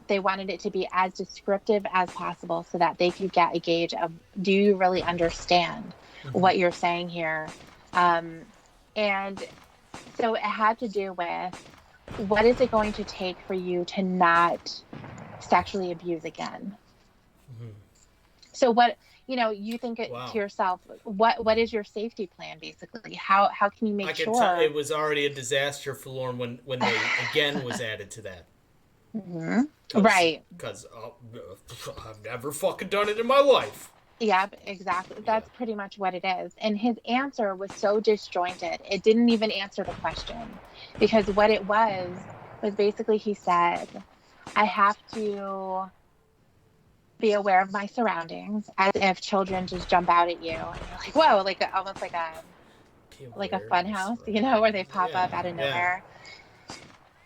They wanted it to be as descriptive as possible so that they could get a gauge of, do you really understand Mm-hmm. what you're saying here? Um, and so it had to do with, what is it going to take for you to not sexually abuse again? Mm-hmm. So what, you think to Wow. yourself, what is your safety plan basically? How can you I make could tell sure? it was already a disaster for Lauren when they again was added to that. Mhm. Because Right. I've never fucking done it in my life. Yep, exactly. Yeah. That's pretty much what it is. And his answer was so disjointed. It didn't even answer the question because what it was basically he said, I have to be aware of my surroundings as if children just jump out at you and you're like, whoa, like almost Be like a aware of fun my house, surroundings. where they pop Yeah. up out of Yeah. nowhere.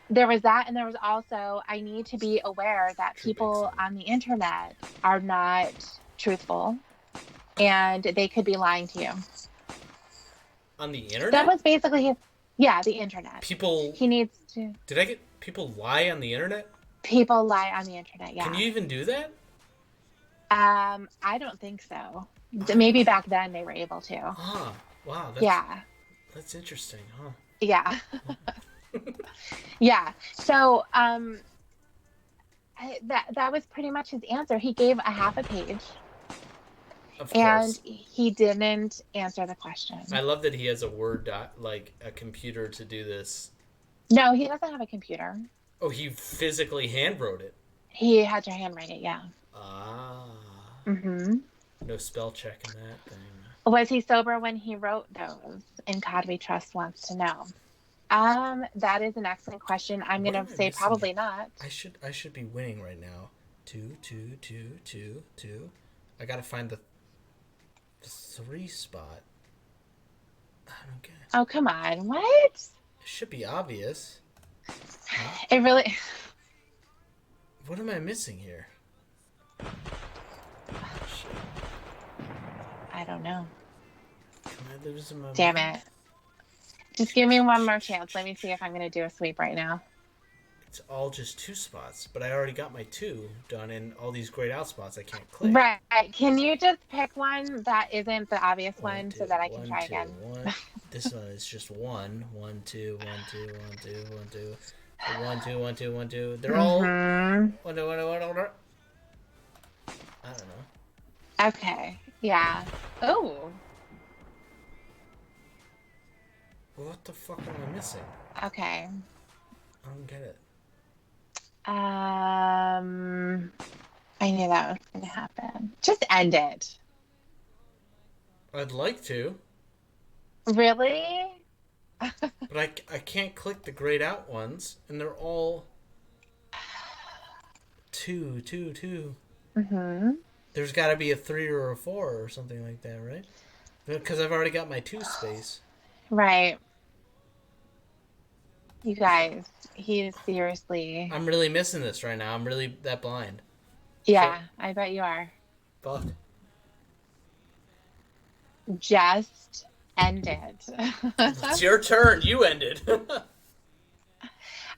There was that, and there was also, I need to be aware that True big people sign. on the internet are not truthful and they could be lying to you. On the That internet? was basically his, yeah, the internet. People. He needs to, Did I get people lie on the internet? people lie on the internet, Can yeah. you even do that? I don't think so. I, Maybe back then they were able to. huh. Wow. Yeah, That's interesting. Huh. yeah, yeah. So, that was pretty much his answer. He gave a half a page Of and course. he didn't answer the I question. love that he has a like a computer to do this. No, he doesn't have a computer. Oh, he physically hand wrote it. He had to handwrite it, yeah. Ah. Hmm. No spell check in that thing. Was he sober when he wrote those? And God We Trust wants to know. That is an excellent question. I'm What gonna am I say missing here? probably not. I should be winning right now. Two, two, two, two, two. I gotta find the three spot. I don't get it. Oh, come on. What? It should be obvious. No? It really. What am I missing here? Shit. I don't know. Can I lose my Damn mind? it. Just give me one more chance. Let me see if I'm gonna do a sweep right now. It's all just two spots, but I already got my two done in all these grayed out spots I can't click. Right. Can you just pick one that isn't the obvious One, one so two, that I can one, try two, again? one. This one is just one. One, two, one, two, one, two, one, two. One, two, one, two, one, two. They're all Mm-hmm. one, two, one, two, one, two. I don't know. Okay. Yeah. Oh. What the fuck am I missing? Okay. I don't get it. I knew that was going to happen. Just end it. I'd like to. Really? But I can't click the grayed out ones, and they're all 2, 2, 2. Mm-hmm. There's got to be a 3 or a 4 or something like that, right? Because I've already got my 2 space. Right. You guys, he is seriously... I'm really missing this right now. I'm really that blind. Yeah, I bet you are. Fuck. Just end it. It's your turn. You ended.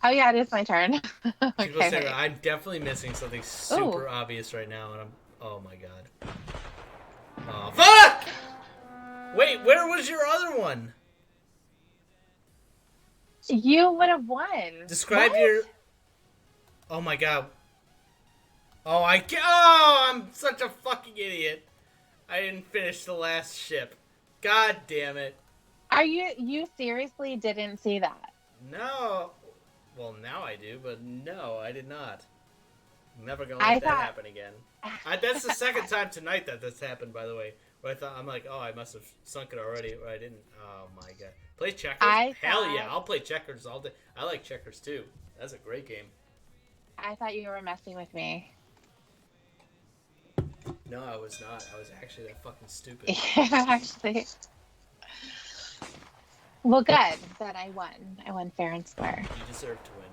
Oh, yeah, it is my turn. Okay. Okay. I'm definitely missing something super obvious right now, and I'm... Oh, my God. Oh, fuck! Wait, where was your other one? You would have won. Describe What? your... Oh, my God. Oh, I'm such a fucking idiot. I didn't finish the last ship. God damn it. You seriously didn't see that? No. Well, now I do, but no, I did not. I'm never gonna let that happen again. That's the second time tonight that this happened, by the way. Where I'm like, oh, I must have sunk it already, or I didn't. Oh my god. Play checkers? Hell yeah, I'll play checkers all day. I like checkers too. That's a great game. I thought you were messing with me. No, I was not. I was actually that fucking stupid. Yeah, actually. Well, good. Then I won. I won fair and square. You deserve to win.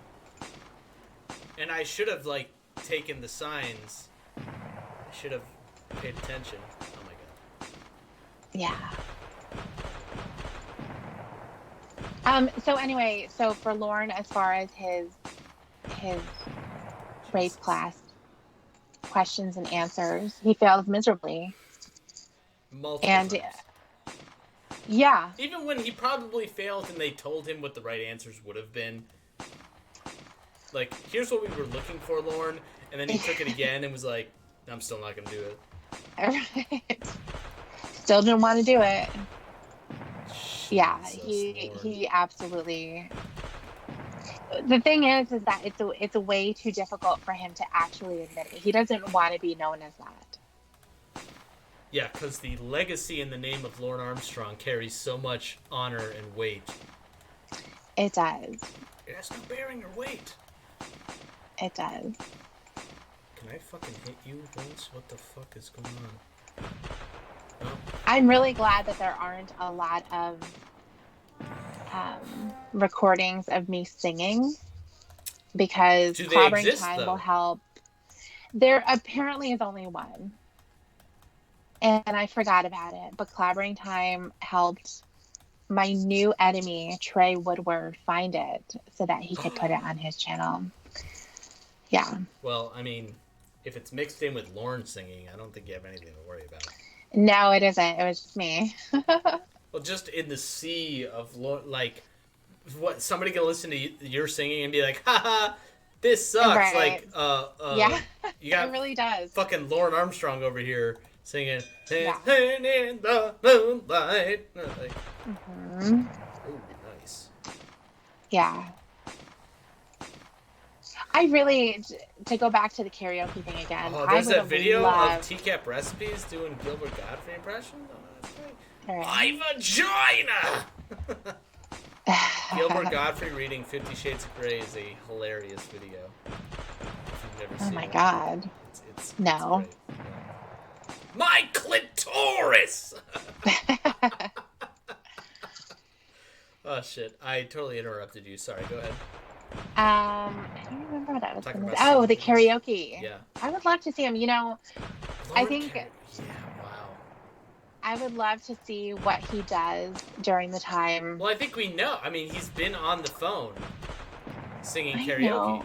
And I should have, like, taken the signs. I should have paid attention. Oh my god. Yeah. So anyway, so for Lorne, as far as his race class questions and answers, he failed miserably. Multiple and times. Yeah. Even when he probably failed and they told him what the right answers would have been. Like, here's what we were looking for, Lorne. And then he took it again and was like, I'm still not going to do it. Right. Still didn't want to do it. Jesus, Yeah, Lorne. he absolutely... The thing is that it's a way too difficult for him to actually admit it. He doesn't want to be known as that. Yeah, because the legacy in the name of Lorne Armstrong carries so much honor and weight. It does. It has no bearing or weight. It does. Can I fucking hit you once? What the fuck is going on? No? I'm really glad that there aren't a lot of recordings of me singing, because Clobbering Time will help. There apparently is only one, and I forgot about it, but Clobbering Time helped my new enemy, Trey Woodward, find it so that he could put it on his channel. Yeah. Well, I mean, if it's mixed in with Lorne singing, I don't think you have anything to worry about. No, it isn't. It was just me. Well, just in the sea of, like, what, somebody can listen to your singing and be like, haha, this sucks. Right. Like, yeah, you got it really does. fucking Lorne Armstrong over here singing, Yeah. in the moonlight. Like, Mm-hmm. ooh, nice. Yeah. I really, to go back to the karaoke thing again. Oh, there's that video loved... of TCAP recipes doing Gilbert Gottfried impressions. Oh, that's great. Right. My vagina! Gilbert Gottfried reading 50 Shades of Grey is a hilarious video. If you've never seen it. Oh my god. It's no. great. Yeah. My clitoris! Oh shit, I totally interrupted you. Sorry, go ahead. I don't remember what I was going to say. Oh, the karaoke. Yeah. I would love to see him. You know, Lord I think... Yeah, wow. I would love to see what he does during the time. Well, I think we know. I mean, he's been on the phone singing karaoke. Know.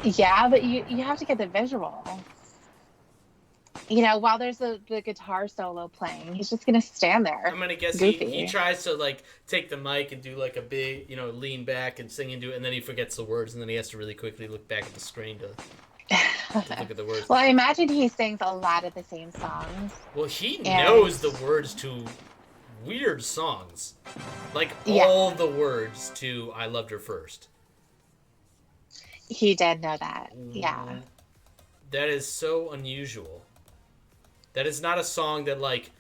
Yeah, but you have to get the visual. You know, while there's the guitar solo playing, he's just going to stand there. I'm going to guess he tries to, like, take the mic and do, like, a big, you know, lean back and sing into it, and then he forgets the words, and then he has to really quickly look back at the screen to look at the words. Well, I imagine he sings a lot of the same songs. Well, he knows the words to weird songs. Like, Yeah. all the words to I Loved Her First. He did know that. Yeah. That is so unusual. That is not a song that, like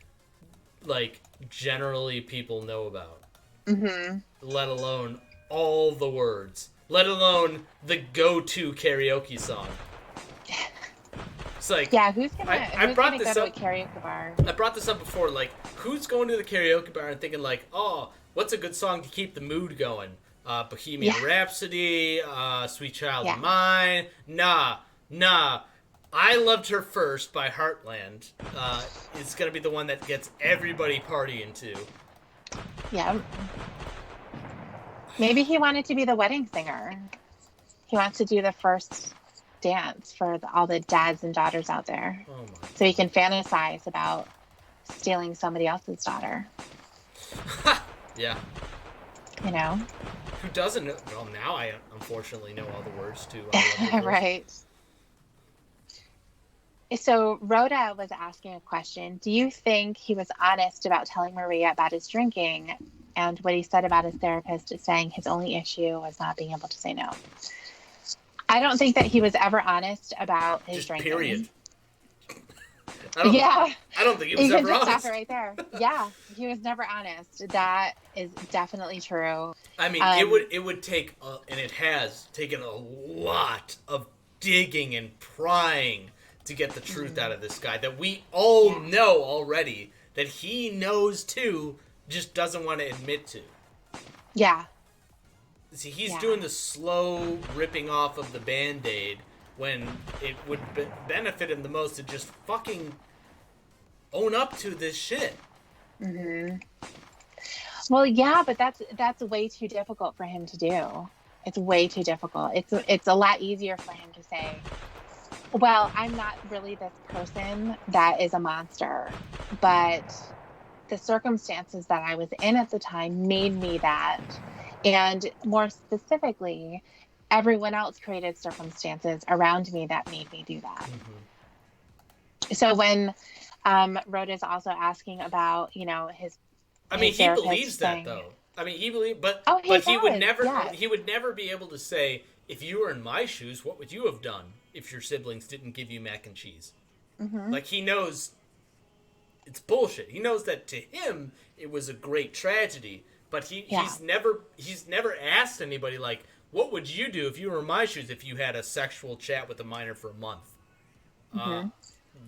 generally people know about. Mm-hmm. Let alone all the words. Let alone the go-to karaoke song. It's like, Yeah, who's gonna go to a karaoke bar? I brought this up before. Like, who's going to the karaoke bar and thinking like, oh, what's a good song to keep the mood going? Bohemian Rhapsody, Sweet Child of Mine. Nah. I Loved Her First by Heartland is gonna be the one that gets everybody partying too. Yeah. Maybe he wanted to be the wedding singer. He wants to do the first dance for all the dads and daughters out there. Oh my. So he can fantasize about stealing somebody else's daughter. Yeah. You know? Who doesn't know? Well, now I unfortunately know all the words to I Love Her First. Right. So Rhoda was asking a question. Do you think he was honest about telling Maria about his drinking and what he said about his therapist saying his only issue was not being able to say no? I don't think that he was ever honest about his drinking. Period. I don't think he was ever honest. Stop it right there. Yeah, he was never honest. That is definitely true. I mean, it would take, and it has taken a lot of digging and prying to get the truth out of this guy that we all know already, that he knows too, just doesn't want to admit to. Yeah. See, he's doing the slow ripping off of the Band-Aid when it would benefit him the most to just fucking own up to this shit. Mm-hmm. Well, yeah, but that's way too difficult for him to do. It's way too difficult. It's a lot easier for him to say, well, I'm not really this person that is a monster, but the circumstances that I was in at the time made me that. And more specifically, everyone else created circumstances around me that made me do that. Mm-hmm. So when Rhoda's also asking about, his I mean, he believes that, though. I mean, he believes, but he would never be able to say, if you were in my shoes, what would you have done if your siblings didn't give you mac and cheese? Mm-hmm. Like, he knows it's bullshit. He knows that to him it was a great tragedy, but he's never asked anybody, like, what would you do if you were in my shoes if you had a sexual chat with a minor for a month? Mm-hmm.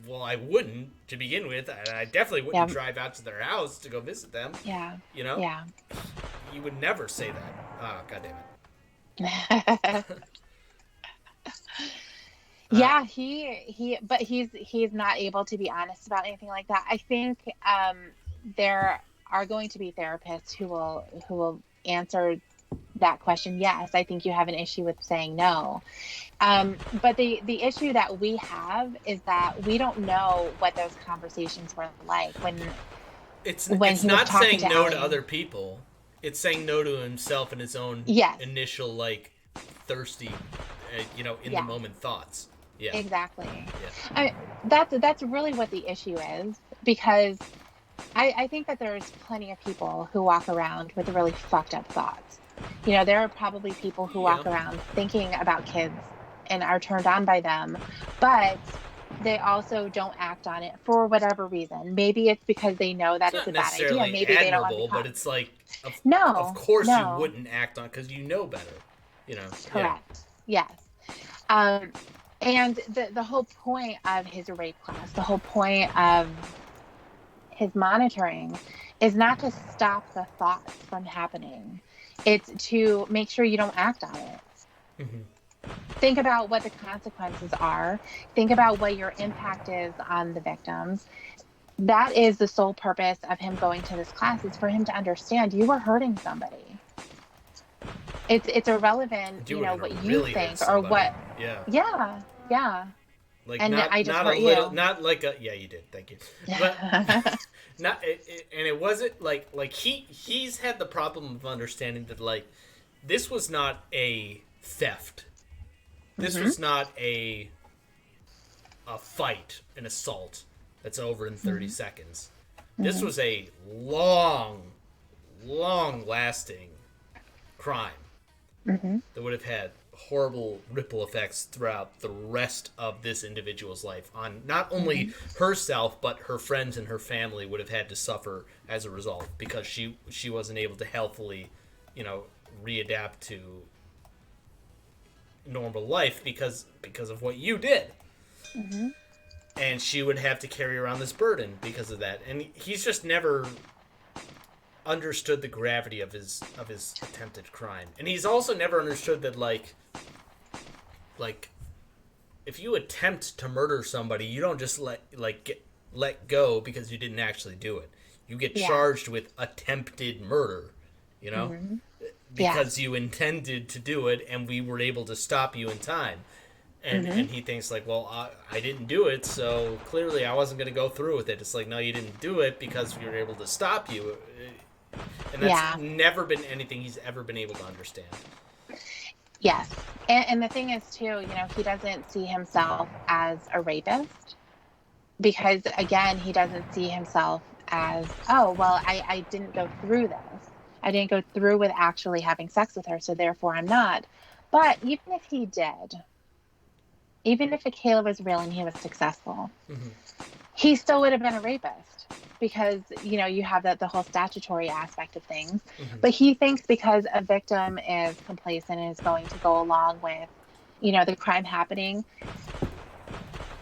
Well, I wouldn't to begin with. I definitely wouldn't drive out to their house to go visit them. Yeah. Yeah. He would never say that. Oh, God damn it. Yeah, but he's not able to be honest about anything like that. I think there are going to be therapists who will answer that question. Yes, I think you have an issue with saying no. But the issue that we have is that we don't know what those conversations were like when it's not saying no to other people. It's saying no to himself and his own initial, like, thirsty, in the moment thoughts. Yeah, exactly. Yeah. That's really what the issue is, because I think that there's plenty of people who walk around with really fucked up thoughts. There are probably people who walk around thinking about kids and are turned on by them, but they also don't act on it for whatever reason. Maybe it's because they know that it's a bad idea. Maybe they don't want to. But it's like, of course you wouldn't act on it because you know better. Correct. Yeah. Yes. And the whole point of his rape class, the whole point of his monitoring, is not to stop the thoughts from happening. It's to make sure you don't act on it. Mm-hmm. Think about what the consequences are. Think about what your impact is on the victims. That is the sole purpose of him going to this class, is for him to understand you were hurting somebody. It's irrelevant, what you think or what. Yeah. Like, and not, I just not hurt a little, you. Not like a, yeah, you did, thank you. But and it wasn't like he's had the problem of understanding that, like, this was not a theft. This was not a fight, an assault that's over in 30 seconds. This was a long-lasting crime that would have had horrible ripple effects throughout the rest of this individual's life on not only herself, but her friends and her family would have had to suffer as a result because she wasn't able to healthily, readapt to normal life because of what you did. And she would have to carry around this burden because of that. And he's just never understood the gravity of his attempted crime. And he's also never understood that like if you attempt to murder somebody, you don't just let go because you didn't actually do it. You get charged with attempted murder, because you intended to do it and we were able to stop you in time. And he thinks like, well, I didn't do it, so clearly I wasn't going to go through with it. It's like, no, you didn't do it because we were able to stop you. And that's never been anything he's ever been able to understand. Yes. And the thing is, too, he doesn't see himself as a rapist because, again, he doesn't see himself as, oh, well, I didn't go through this. I didn't go through with actually having sex with her, so therefore I'm not. But even if he did, even if Akela was real and he was successful, he still would have been a rapist because, you have the whole statutory aspect of things. But he thinks because a victim is complacent and is going to go along with, the crime happening,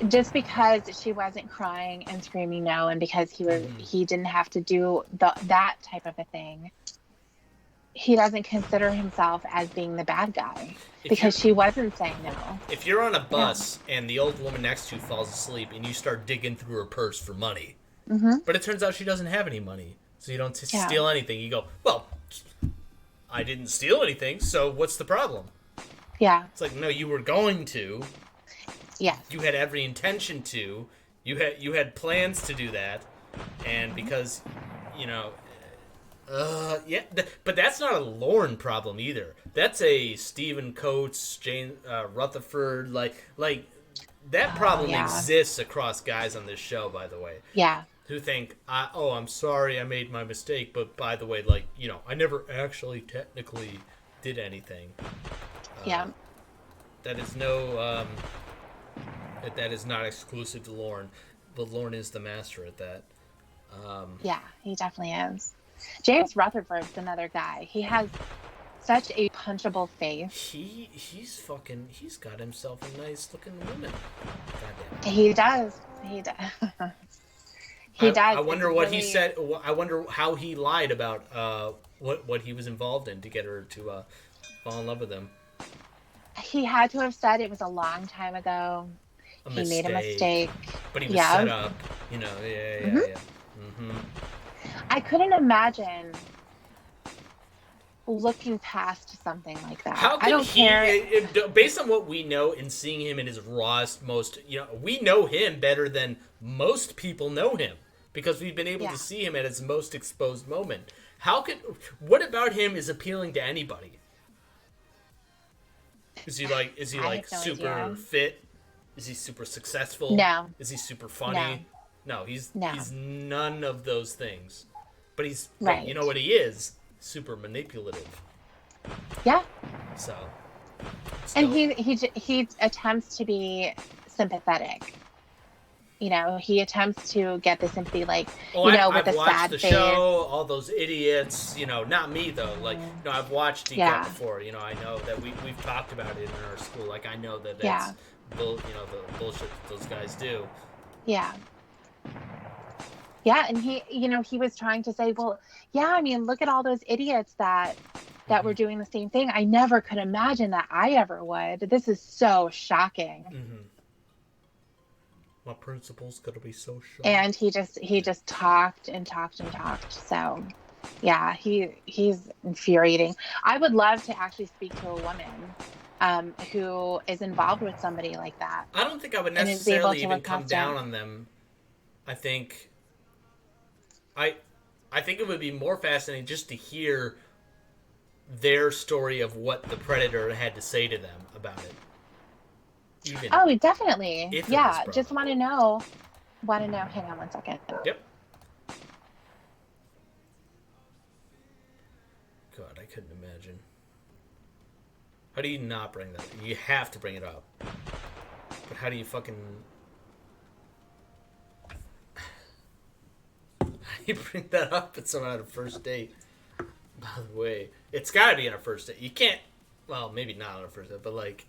just because she wasn't crying and screaming no, and because he didn't have to do that type of a thing, he doesn't consider himself as being the bad guy because she wasn't saying no. If you're on a bus and the old woman next to you falls asleep and you start digging through her purse for money, but it turns out she doesn't have any money, so you don't steal anything, you go, well, I didn't steal anything, so what's the problem? Yeah. It's like, no, you were going to. Yeah. You had every intention to. You had plans to do that, and because, but that's not a Lorne problem either. That's a Stephen Coates, Jane Rutherford, like that problem exists across guys on this show, by the way. Yeah. Who think, I'm sorry, I made my mistake, but by the way, I never actually technically did anything. That is that is not exclusive to Lorne, but Lorne is the master at that. Yeah, he definitely is. James Rutherford's another guy. He has such a punchable face. He's got himself a nice looking woman. Goddamn. He does. He does. I wonder what he said. I wonder how he lied about what he was involved in to get her to fall in love with him. He had to have said it was a long time ago. He made a mistake. But he was set up. I couldn't imagine looking past something like that. I don't care. Based on what we know and seeing him in his rawest, most, we know him better than most people know him because we've been able to see him at his most exposed moment. What about him is appealing to anybody? Is he super fit? Is he super successful? No. Is he super funny? No, he's none of those things. But he's, right. You know what he is? Super manipulative. Yeah. So. And he attempts to be sympathetic. He attempts to get the sympathy, with a sad face. I've watched the show, all those idiots. Not me though. I've watched TCAP before. I know that we've talked about it in our school. I know that that's the bullshit that those guys do. Yeah. Yeah, and he was trying to say, well, look at all those idiots that were doing the same thing. I never could imagine that I ever would. This is so shocking. Mm-hmm. My principal's gonna be so shocked. And he just talked and talked and talked. So, yeah, he's infuriating. I would love to actually speak to a woman who is involved with somebody like that. I don't think I would necessarily even come down on them. I think it would be more fascinating just to hear their story of what the predator had to say to them about it. Definitely. Yeah, just want to know. Hang on one second. Yep. How do you not bring that? You have to bring it up. But how do you fucking... How do you bring that up with someone on a first date? By the way, it's gotta be on a first date. You can't... Well, maybe not on a first date, but like...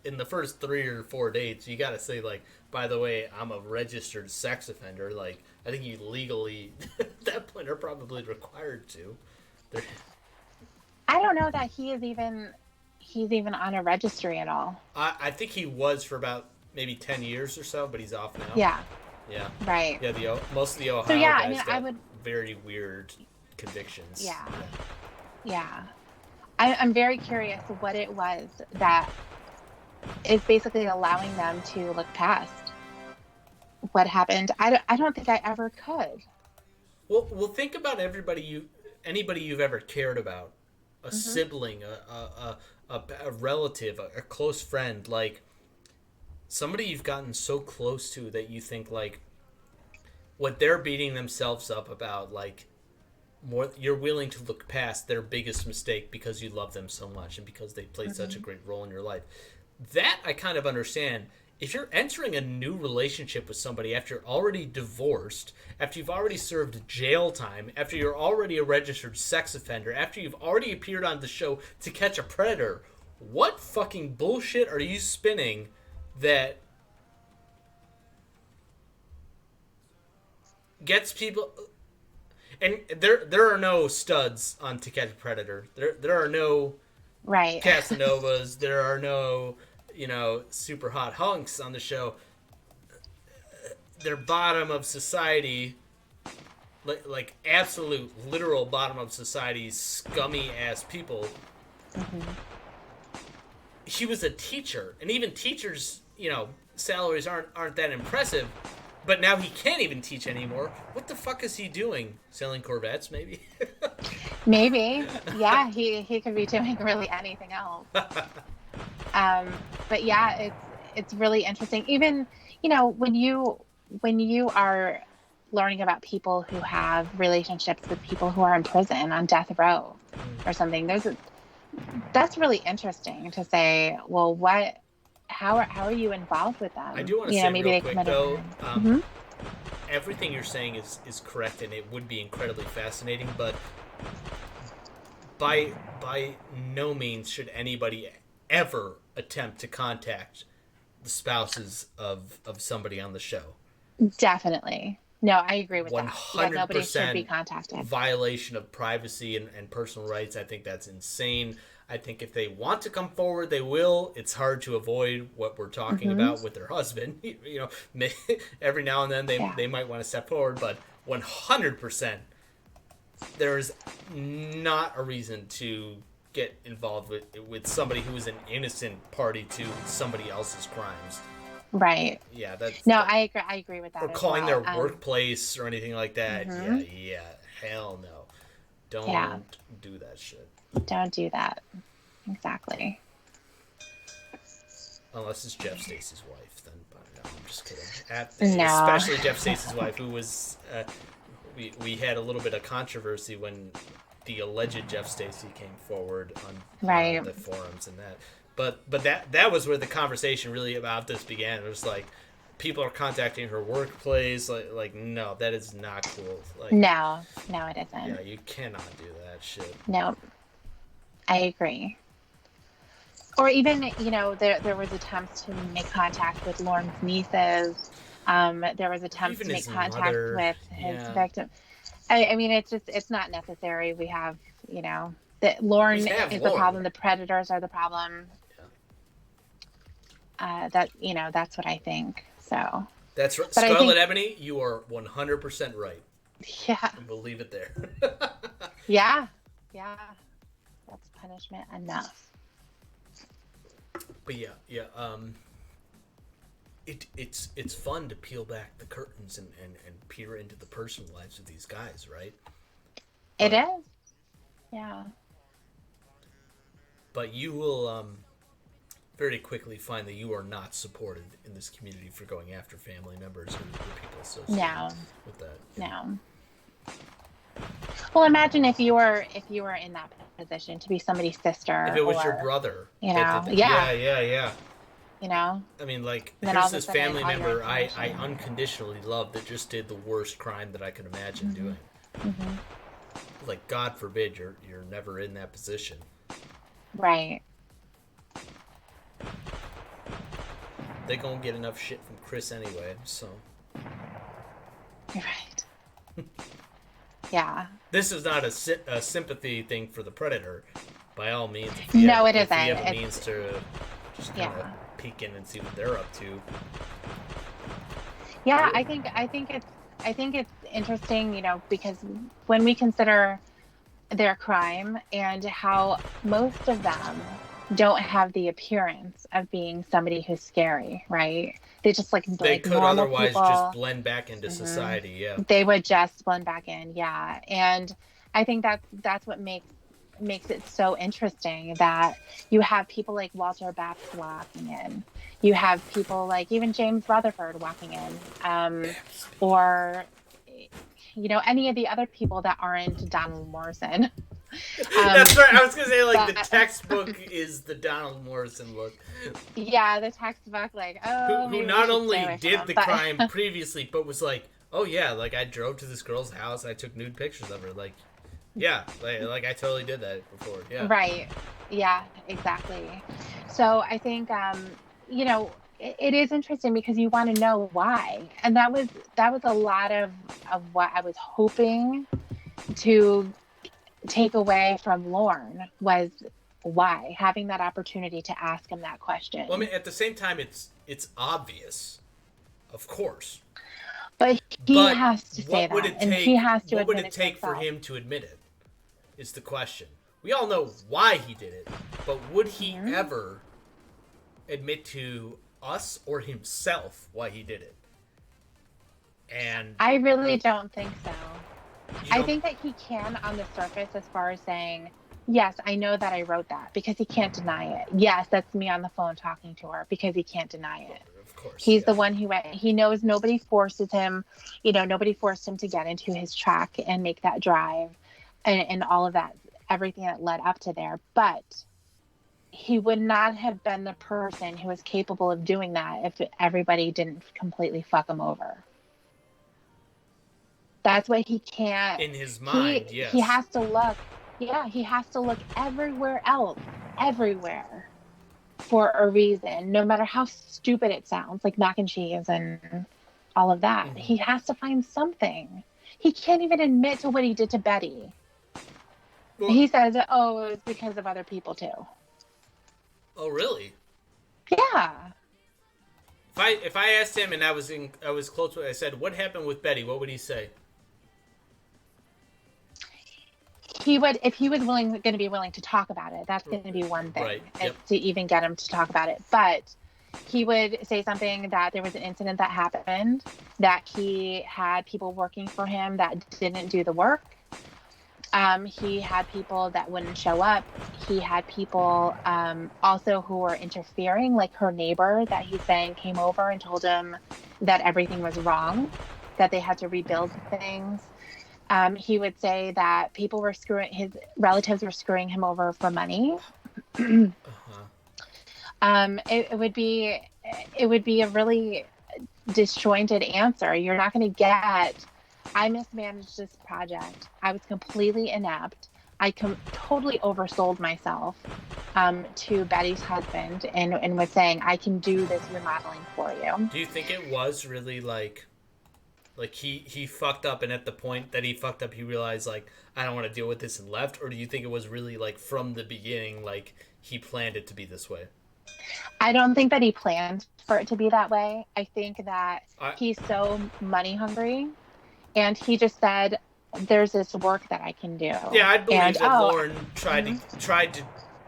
In the first 3 or 4 dates, you gotta say, like, by the way, I'm a registered sex offender. Like, I think you legally, at that point, are probably required to. They're... I don't know that he's even on a registry at all. I think he was for about maybe 10 years or so, but he's off now. Yeah. Yeah. Right. Yeah, most of the Ohio So yeah, guys I mean, got very weird convictions. Yeah. I'm very curious what it was that is basically allowing them to look past what happened. I don't think I ever could. Well, think about anybody you've ever cared about, a sibling, a relative, a close friend, like somebody you've gotten so close to that you think like what they're beating themselves up about, like more, you're willing to look past their biggest mistake because you love them so much and because they played such a great role in your life. That I kind of understand. If you're entering a new relationship with somebody after you're already divorced, after you've already served jail time, after you're already a registered sex offender, after you've already appeared on the show To Catch a Predator, what fucking bullshit are you spinning that gets people... And there are no studs on To Catch a Predator. There are no Casanovas. There are no, super hot hunks on the show. They're bottom of society, like absolute literal bottom of society, scummy ass people. He was a teacher, and even teachers, salaries aren't that impressive. But now he can't even teach anymore. What the fuck is he doing? Selling Corvettes, maybe? Maybe. Yeah, he could be doing really anything else. But yeah, it's really interesting. Even, when you are learning about people who have relationships with people who are in prison on death row or something, that's really interesting to say, well, how are you involved with them? I do want to say maybe real they quick, though, everything you're saying is correct, and it would be incredibly fascinating, but by no means should anybody ever attempt to contact the spouses of somebody on the show. Definitely. No, I agree with 100% that. Yeah, nobody should be contacted. Violation of privacy and personal rights. I think that's insane. I think if they want to come forward, they will. It's hard to avoid what we're talking about with their husband. Every now and then they might want to step forward, but 100%, there is not a reason to get involved with somebody who is an innocent party to somebody else's crimes. Right. Yeah, that's... No, I agree with that. Or calling their workplace or anything like that. Yeah, hell no. Don't do that shit. Don't do that. Exactly. Unless it's Jeff Stacey's wife, then no, I'm just kidding. No. Especially Jeff Stacey's wife, who was... we had a little bit of controversy when the alleged Jeff Stacey came forward on the forums and that. But that was where the conversation really about this began. It was like, people are contacting her workplace. Like no, that is not cool. Like, no, it isn't. Yeah, you cannot do that shit. No, I agree. Or even, there was attempts to make contact with Lauren's nieces. There was attempts to make contact with his victim. I mean, it's not necessary. We have, that Lauren is the problem. The predators are the problem. That's what I think. So that's right. Scarlet Ebony, you are 100% right. Yeah. And we'll leave it there. Yeah. That's punishment enough. But yeah. It's fun to peel back the curtains and peer into the personal lives of these guys, right? It is. Yeah. But you will very quickly find that you are not supported in this community for going after family members or people associated with that. No. Well, imagine if you were in that position, to be somebody's sister, if it was your or, brother you that know, did that. yeah, Yeah. you know, I mean, like, and then all here's of a this sudden family all your member I information. unconditionally love that just did the worst crime that I could imagine Mm-hmm. doing. Mm-hmm. Like, God forbid you're never in that position. Right. They gonna get enough shit from Chris anyway, so. You're right. Yeah. This is not a sympathy thing for the Predator, by all means. No, it If we isn't. have a means It's, to just kind of yeah. peek in and see what they're up to. Yeah, Good. I think it's interesting, you know, because when we consider their crime and how most of them don't have the appearance of being somebody who's scary, right? They just They like could normal otherwise just people. blend back into Hmm. society, yeah. They would just blend back in, yeah. And I think that's what makes it so interesting, that you have people like Walter Baps walking in. You have people like even James Rutherford walking in, or you know, any of the other people that aren't Donald Morrison. That's Um, right. I was gonna say, like, the but textbook is the Donald Morrison look, yeah, the textbook, like, oh, who maybe we not should stay only away from did him. the But crime previously, but was like, oh yeah, like I drove to this girl's house, I took nude pictures of her, like, yeah, like I totally did that before, yeah. right, yeah, exactly. So I think, you know, it is interesting because you want to know why, and that was a lot of what I was hoping to take away from Lorne, was why, having that opportunity to ask him that Well, I question. mean, at the same time, it's obvious, of course, But he but has to say what would that, it and he take? has to What would admit it it to take for himself. him to admit it? Is the question. We all know why he did it, but would he Hmm. ever admit to us or himself why he did it? And I really don't think so. you I don't, think that he can on the surface, as far as saying, yes, I know that I wrote that, because he can't deny it. Yes, that's me on the phone talking to her, because he can't deny it. of course, He's yeah. the one who went, he knows nobody forces him, you know, nobody forced him to get into his truck and make that drive, and all of that, everything that led up to there. But he would not have been the person who was capable of doing that if everybody didn't completely fuck him over. That's what he can't. In his He mind, he yes. has to look. Yeah, he has to look everywhere else, everywhere, for a reason, no matter how stupid it sounds, like mac and cheese and all of that. Mm-hmm. He has to find something. He can't even admit to what he did to Betty. Well, He says, "Oh, it was because of other people too." oh really? Yeah. If I asked him and I was close to it, I said, "What happened with Betty?" What would he say? He would, if he was going to be willing to talk about it, that's going to be one Right. thing, Yep. to even get him to talk about it. But he would say something, that there was an incident that happened, that he had people working for him that didn't do the work. He had people that wouldn't show up. He had people, also, who were interfering, like her neighbor that he's saying came over and told him that everything was wrong, that they had to rebuild things. He would say that people were screwing, his relatives were screwing him over for money. Uh huh. It would be, a really disjointed answer. You're not going to get, I mismanaged this project. I was completely inept. I totally oversold myself, to Betty's husband, and was saying, I can do this remodeling for you. Do you think it was really like he fucked up, and at the point that he fucked up, he realized, like, I don't want to deal with this, and left, or do you think it was really like from the beginning, like he planned it to be this way? I don't think that he planned for it to be that way. I think that I he's so money hungry, and he just said, there's this work that I can do. Yeah, I'd And believe that oh, Lauren mhm.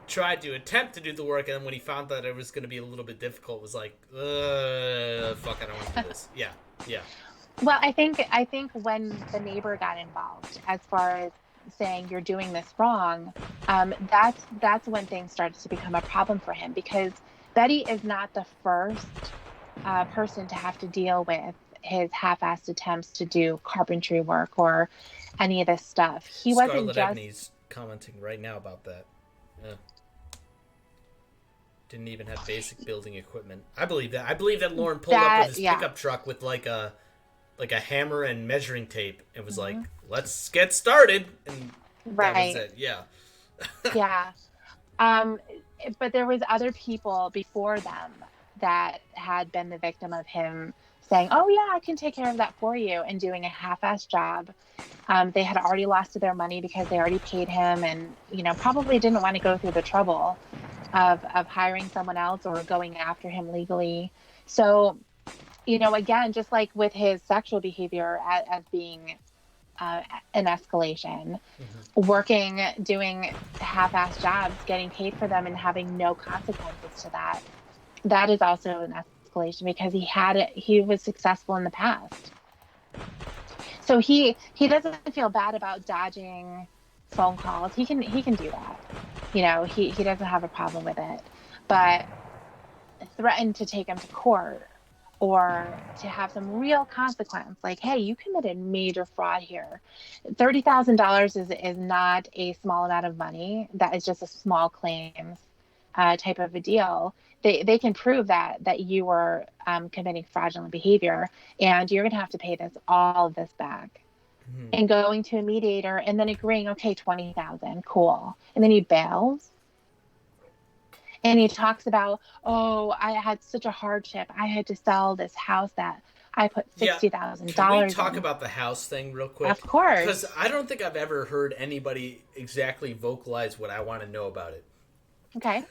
tried to attempt to do the work, and then when he found that it was going to be a little bit difficult, was like, fuck, I don't want to do this. Yeah, yeah. Well, I think when the neighbor got involved, as far as saying you're doing this wrong, that's when things started to become a problem for him, because Betty is not the first, person to have to deal with his half-assed attempts to do carpentry work or any of this stuff. He wasn't Scarlet just, Ebony's commenting right now about that. Yeah. Didn't even have basic building equipment. I believe that. I believe that Lauren pulled up with his pickup truck with like a hammer and measuring tape. It was like, let's get started, and that was it. Yeah. Yeah. But there was other people before them that had been the victim of him saying, "Oh yeah, I can take care of that for you," and doing a half-assed job. They had already lost their money because they already paid him, and probably didn't want to go through the trouble of hiring someone else or going after him legally. So, again, just like with his sexual behavior as being an escalation, doing half-assed jobs, getting paid for them, and having no consequences to that. That is also an escalation because he was successful in the past. So he doesn't feel bad about dodging phone calls. He can do that. He doesn't have a problem with it. But threaten to take him to court or to have some real consequence, like, hey, you committed major fraud here. $30,000 is not a small amount of money. That is just a small claims type of a deal. They can prove that you were committing fraudulent behavior, and you're going to have to pay all of this back. And going to a mediator and then agreeing, okay, $20,000, cool. And then he bails. And he talks about, oh, I had such a hardship. I had to sell this house that I put $60,000. Can we talk about the house thing real quick? Of course. Because I don't think I've ever heard anybody exactly vocalize what I want to know about it. Okay.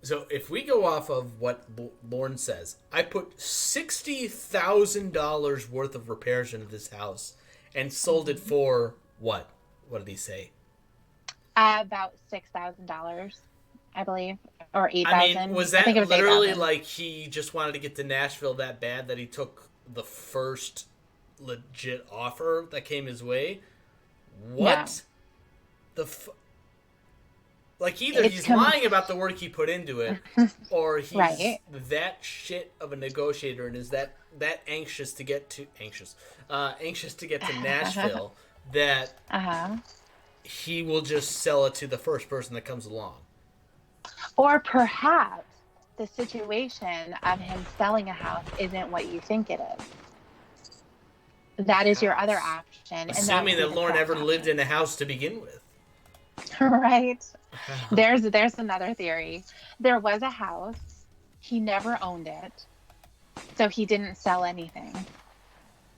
So if we go off of what Lauren says, I put $60,000 worth of repairs into this house and sold it for what? What did he say? About $6,000, I believe, or $8,000. I mean, was that literally like he just wanted to get to Nashville that bad that he took the first legit offer that came his way? What? No. Like, either he's lying about the work he put into it, or he's that shit of a negotiator and is that anxious to get to Nashville that he will just sell it to the first person that comes along. Or perhaps the situation of him selling a house isn't what you think it is. That is your other option. Assuming that Lauren ever lived in a house to begin with. Right. There's another theory. There was a house. He never owned it. So he didn't sell anything.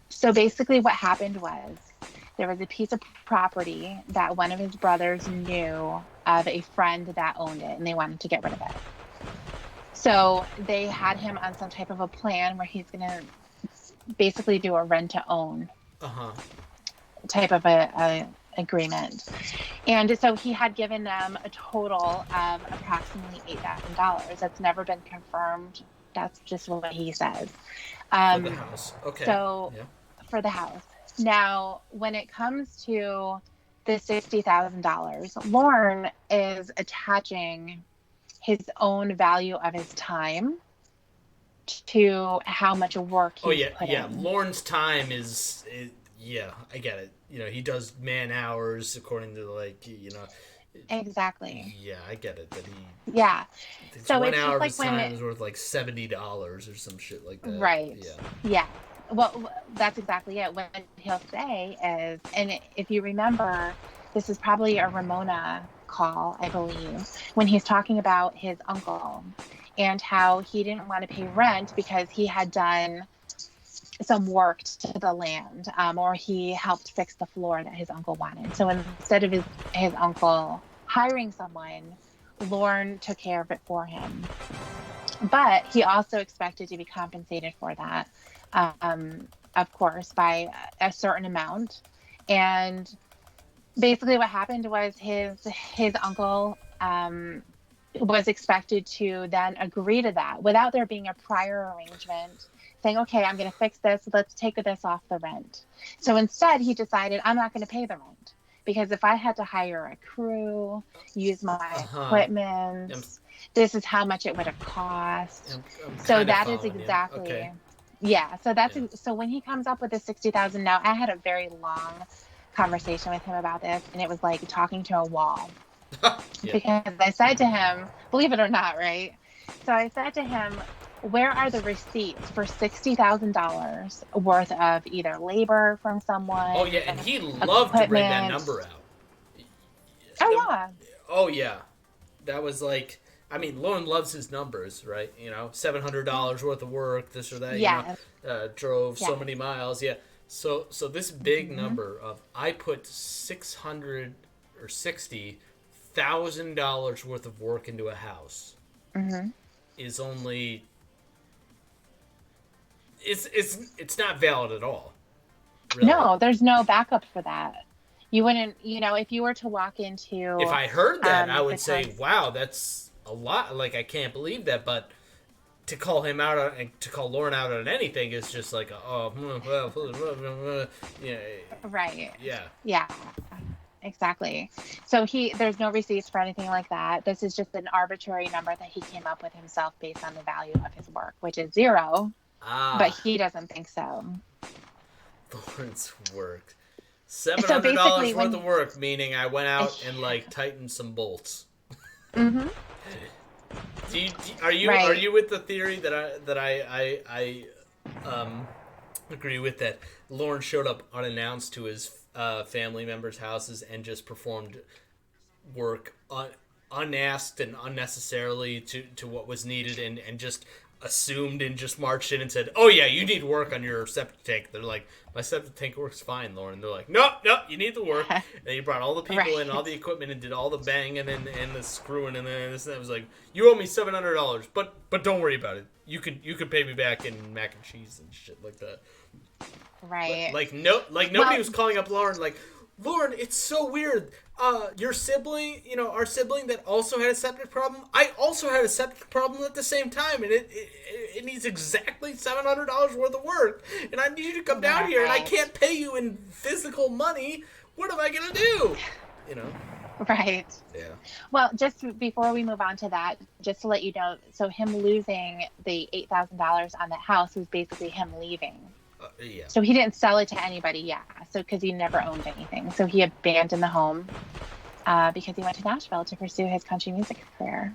So basically what happened was there was a piece of property that one of his brothers knew of a friend that owned it, and they wanted to get rid of it. So they had him on some type of a plan where he's going to basically do a rent-to-own type of a agreement. And so he had given them a total of approximately $8,000. That's never been confirmed. That's just what he says. For the house. Okay. So for the house. Now, when it comes to the $60,000, Lauren is attaching his own value of his time to how much work he put in. Lauren's time is I get it. He does man hours according to Exactly. Yeah, I get it that he. Yeah. So 1 it's hour of just his time is worth like $70 or some shit like that. Right. Yeah. Well, that's exactly it. What he'll say is, and if you remember, this is probably a Ramona call, I believe, when he's talking about his uncle and how he didn't want to pay rent because he had done some work to the land, or he helped fix the floor that his uncle wanted. So instead of his uncle hiring someone, Lauren took care of it for him. But he also expected to be compensated for that, of course, by a certain amount. And basically what happened was his uncle was expected to then agree to that without there being a prior arrangement saying, okay, I'm going to fix this. Let's take this off the rent. So instead, he decided, I'm not going to pay the rent because if I had to hire a crew, use my equipment, this is how much it would have cost. So that is exactly, so that's so when he comes up with the $60,000. Now, I had a very long conversation with him about this, and it was like talking to a wall. Yeah. Because I said to him, believe it or not, right? So I said to him, where are the receipts for $60,000 worth of either labor from Oh someone, yeah, and he loved to bring that equipment? number out. Oh, yeah. Oh yeah, that was like. I mean, Lauren loves his numbers, right? $700 worth of work, this or that. Yeah. Drove so Yeah. many miles. Yeah. So this big Mm-hmm. number of I put $660,000 worth of work into a house Mm-hmm. is only it's not valid at all. Really. No, there's no backup for that. You wouldn't, if you were to walk into If I heard that, I the would say, town. "Wow, that's a lot." Like I can't believe that, but to call him out on, and to call Lauren out on anything is just like, yeah, Right. yeah. Yeah. Exactly. So there's no receipts for anything like that. This is just an arbitrary number that he came up with himself based on the value of his work, which is zero, but Ah, he doesn't think so. Lawrence worked seven So hundred basically dollars worth of work, meaning I went out and like tightened some bolts. Mhm. Are you Right. with the theory that I agree with, that Lauren showed up unannounced to his family members' houses and just performed work unasked and unnecessarily to what was needed, and just assumed and just marched in and said, "Oh yeah, you need work on your septic tank." They're like, "My septic tank works fine, Lauren." They're like, "No, you need the work." And he brought all the people in, all the equipment, and did all the banging and the screwing and then this. And I was like, "You owe me $700, but don't worry about it. You can pay me back in mac and cheese and shit like that." Right. Like nobody was calling up Lauren like, "Lauren, it's so weird. Your sibling, our sibling that also had a septic problem. I also had a septic problem at the same time, and it needs exactly $700 worth of work, and I need you to come down here, and I can't pay you in physical money. What am I gonna do?" Right. Yeah. Well, just before we move on to that, just to let you know, so him losing the $8,000 on that house was basically him leaving. Yeah. So he didn't sell it to anybody, yeah. So because he never owned anything, so he abandoned the home because he went to Nashville to pursue his country music career.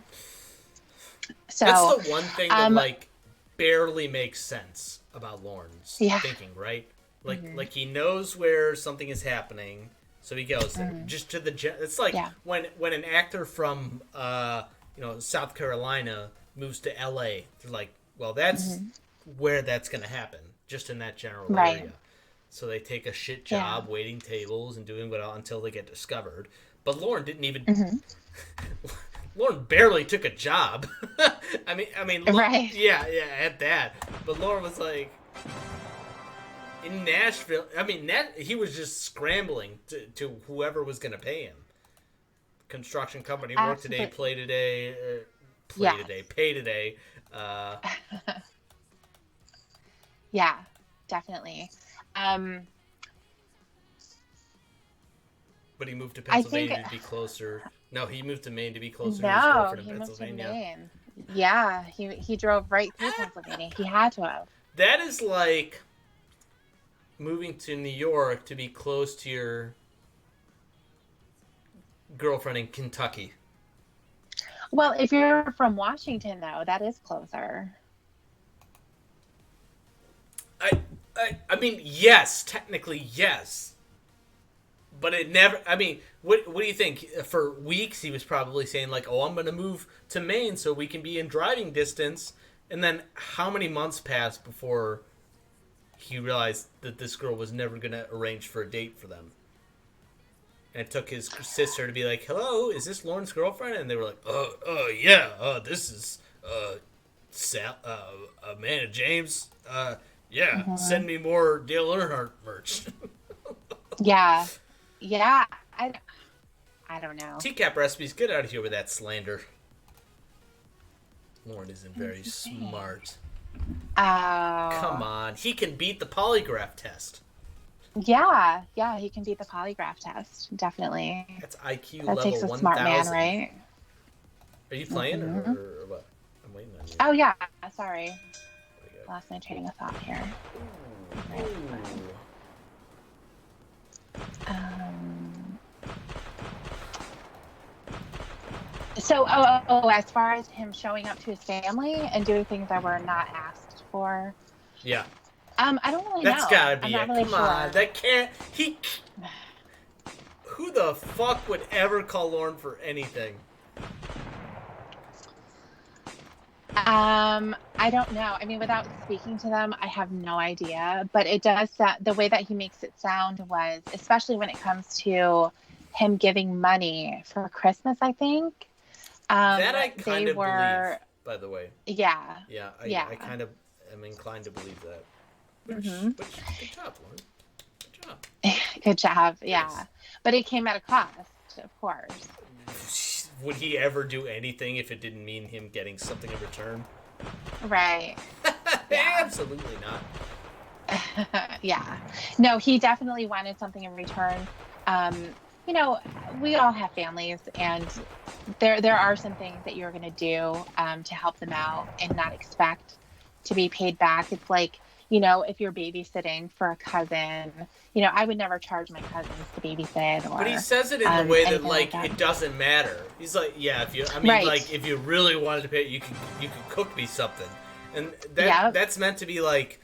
So that's the one thing that like barely makes sense about Lauren's thinking, right? Like he knows where something is happening, so he goes there. Just to the it's like when an actor from South Carolina moves to L.A. They're like, well, that's where that's going to happen, just in that general area. So they take a shit job waiting tables and doing what until they get discovered. But Lauren didn't even. Lauren barely took a job. I mean, right? Yeah, at that. But Lauren was like in Nashville. I mean, he was just scrambling to whoever was going to pay him. Construction company, work today, play today, pay today. Yeah, definitely. But he moved to Pennsylvania to be closer. No, he moved to Maine to be closer to his No, girlfriend he in moved to Pennsylvania. Maine. Yeah, he drove right through Pennsylvania. He had to have. That is like moving to New York to be close to your girlfriend in Kentucky. Well, if you're from Washington, though, that is closer. I mean, yes, technically, yes. But it never. I mean, what do you think? For weeks, he was probably saying like, "Oh, I'm going to move to Maine so we can be in driving distance." And then, how many months passed before he realized that this girl was never going to arrange for a date for them? And it took his sister to be like, "Hello, is this Lauren's girlfriend?" And they were like, yeah, this is Amanda James. Send me more Dale Earnhardt merch." Yeah. I don't know. TCAP recipes, get out of here with that slander. Lauren isn't very smart. Oh. Come on, he can beat the polygraph test. Yeah, he can beat the polygraph test. Definitely. That's IQ that level 1,000. That takes a smart man, right? Are you playing or what? I'm waiting on you. Oh yeah, sorry. Lost my train of thought here. Ooh. So, as far as him showing up to his family and doing things that were not asked for, Yeah. I don't really That's know. gotta I'm be not it. really Come on. sure. That can't... Who the fuck would ever call Lauren for anything? I don't know. I mean, without speaking to them, I have no idea. But it does that the way that he makes it sound was, especially when it comes to him giving money for Christmas, I think. That I They kind of believe, were, by the way. yeah, Yeah, yeah. I kind of am inclined to believe that. Hmm. Which good job, Lauren. Good job. Good job. Yes. Yeah. But it came at a cost, of course. Would he ever do anything if it didn't mean him getting something in return? Right. Yeah. Absolutely not. Yeah. No, he definitely wanted something in return. Um, we all have families, and there are some things that you're going to do to help them out and not expect to be paid back. It's like, if you're babysitting for a cousin, I would never charge my cousins to babysit But he or says it in the way that anything like like that. it doesn't matter. He's like, yeah, if you, I mean, like Right. if you really wanted to pay, you could cook me something, and Yep. that's meant to be like,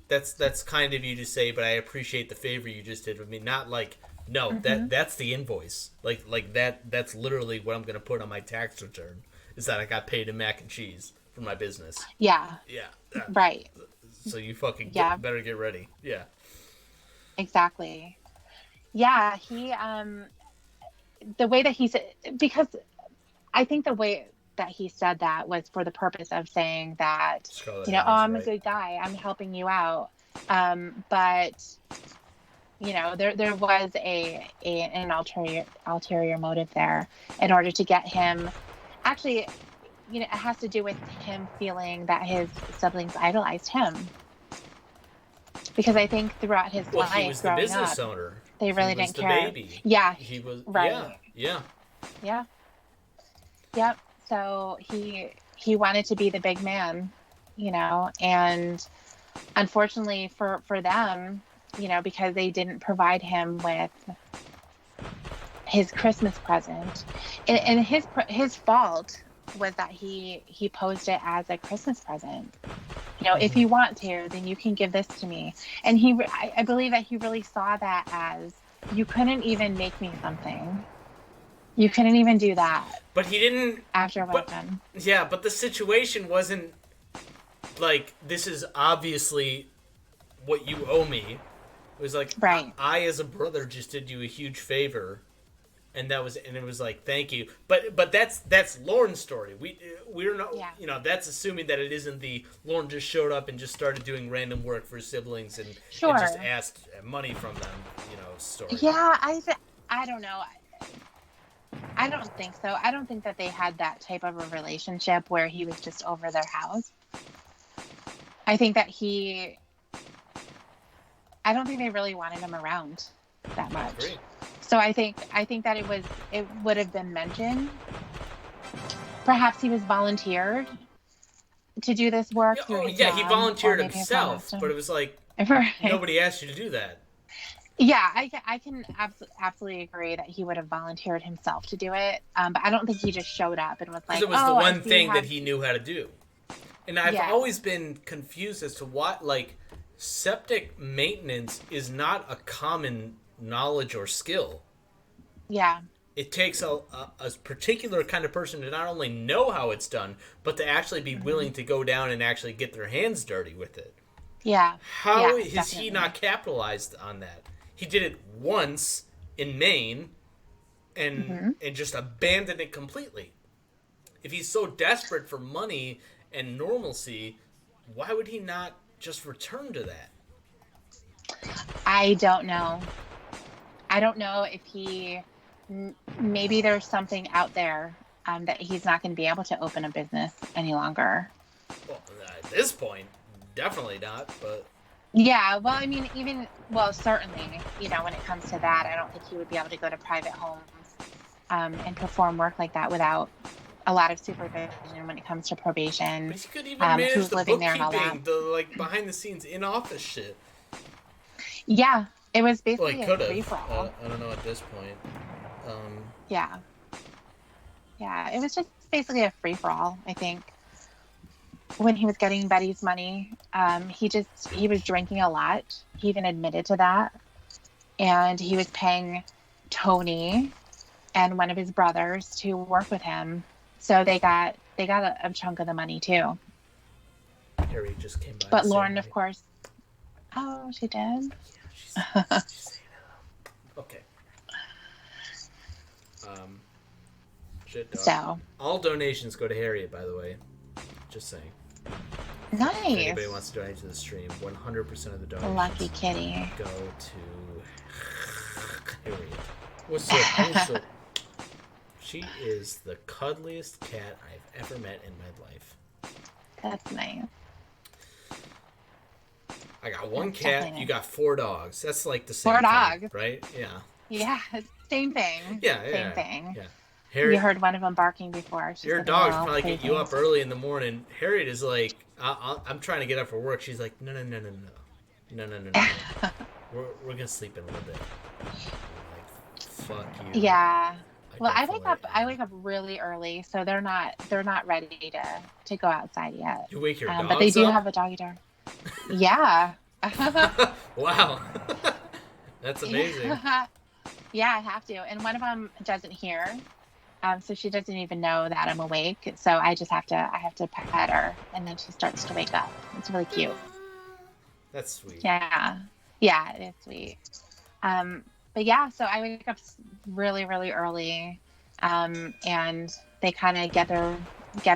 that's kind of you to say, but I appreciate the favor you just did with me. Not like, no, Hmm. that's the invoice. Like that's literally what I'm gonna put on my tax return. Is that I got paid in mac and cheese for my business. Yeah. Yeah. Right. So you fucking Yeah. better get ready. Yeah. Exactly. Yeah. The way that he said, because I think the way that he said that was for the purpose of saying that, Scarlett oh, Evans, I'm a right? good guy. I'm helping you out. But there was an ulterior motive there in order to get him. Actually, it has to do with him feeling that his siblings idolized him, because I think throughout his Well, he life was the growing business up, owner. they He really was didn't the care. baby. Yeah. He was. Yeah. Right. Yeah. Yeah. Yep. So he wanted to be the big man, and unfortunately for them, because they didn't provide him with his Christmas present, and his fault was that he posed it as a Christmas present. If you want to, then you can give this to me. And I believe that he really saw that as, you couldn't even make me something. You couldn't even do that But he didn't. after what I've But done. yeah, but the situation wasn't like, this is obviously what you owe me. It was like, Right. I as a brother just did you a huge favor, and it was like, thank you. But that's Lauren's story. We're not, Yeah. that's assuming that it isn't the Lauren just showed up and just started doing random work for his siblings and Sure. just asked money from them, story. Yeah, I don't know. I don't think so. I don't think that they had that type of a relationship where he was just over their house. I think that I don't think they really wanted him around that I much. agree. So I think that it would have been mentioned. Perhaps he was volunteered to do this work Yeah, through his he mom, or volunteered maybe his mom himself, asked but him. it was like, Right. nobody asked you to do that. Yeah, I can absolutely agree that he would have volunteered himself to do it. But I don't think he just showed up and was Because like, it was the "Oh, I one see you thing that have." he knew how to do. And I've Yeah. always been confused as to what, like, septic maintenance is not a common knowledge or skill. Yeah. It takes a particular kind of person to not only know how it's done, but to actually be willing to go down and actually get their hands dirty with it. Yeah. How Yeah, has definitely. he not capitalized on that? He did it once in Maine and just abandoned it completely. If he's so desperate for money and normalcy, why would he not just return to that? I don't know. I don't know if maybe there's something out there that he's not going to be able to open a business any longer. Well, at this point, definitely not, but Yeah, well, I mean, certainly, when it comes to that, I don't think he would be able to go to private homes and perform work like that without a lot of supervision when it comes to probation, he could even manage who's the living there and all that. bookkeeping, the like behind the scenes in office shit. Yeah, it was Well, he basically could a have. free-for-all. I don't know at this point. Yeah. Yeah, it was just basically a free for all. I think when he was getting Betty's money, he was drinking a lot. He even admitted to that, and he was paying Tony and one of his brothers to work with him. So they got a chunk of the money too. Harry just came by to But say Lauren, of hi. course, oh, she did. Yeah, she's saying hello. Okay. Shit dog. So All donations go to Harriet, by the way. Just saying. If anybody nice, wants to donate to the stream, 100% of the donations lucky kitty. go to Harriet. What's up? She is the cuddliest cat I've ever met in my life. That's nice. I got one That's cat. definitely You nice. got 4 dogs. That's like the same 4 thing, dogs. right? Yeah. Yeah, same thing. Yeah. Same thing. Yeah. You Harriet, heard one of them barking before. She's your getting dogs a little probably get you crazy. up early in the morning. Harriet is like, I'm trying to get up for work. She's like, no. We're gonna sleep in a little bit. I'm like, fuck you. Yeah. Well, definitely I am. wake up really early, so they're not ready to go outside yet. You wake your dogs But they do up? have a doggy door. Yeah. Wow. That's amazing. Yeah, I have to. And one of them doesn't hear. So she doesn't even know that I'm awake. So I have to pet her, and then she starts to wake up. It's really cute. That's sweet. Yeah. Yeah, it is sweet. But yeah, so I wake up really, really early. And they kind of get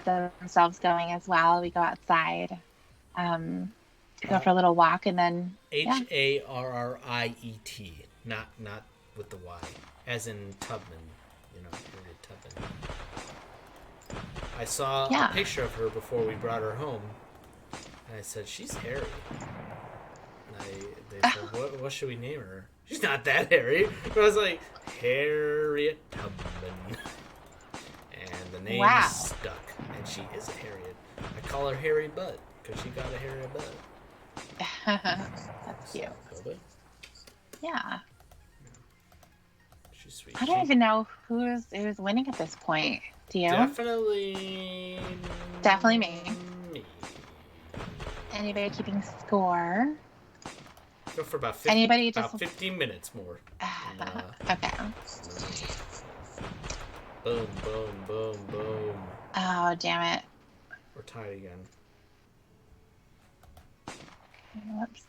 themselves going as well. We go outside, go for a little walk, and then Harriet, not with the Y, as in Tubman. You know, Harriet Tubman. I saw a picture of her before we brought her home, and I said, "She's hairy." And they said, "What should we name her?" She's not that hairy. But I was like, Harriet Tubman. And the name stuck. And she is a Harriet. I call her Hairy Butt because she got a hairy butt. That's cute. Yeah. She's sweet. I don't even know who's winning at this point. Do you? Definitely me. Anybody keeping score? Go for about 15 minutes more. Okay. Boom, boom, boom, boom. Oh, damn it. We're tied again. Whoops.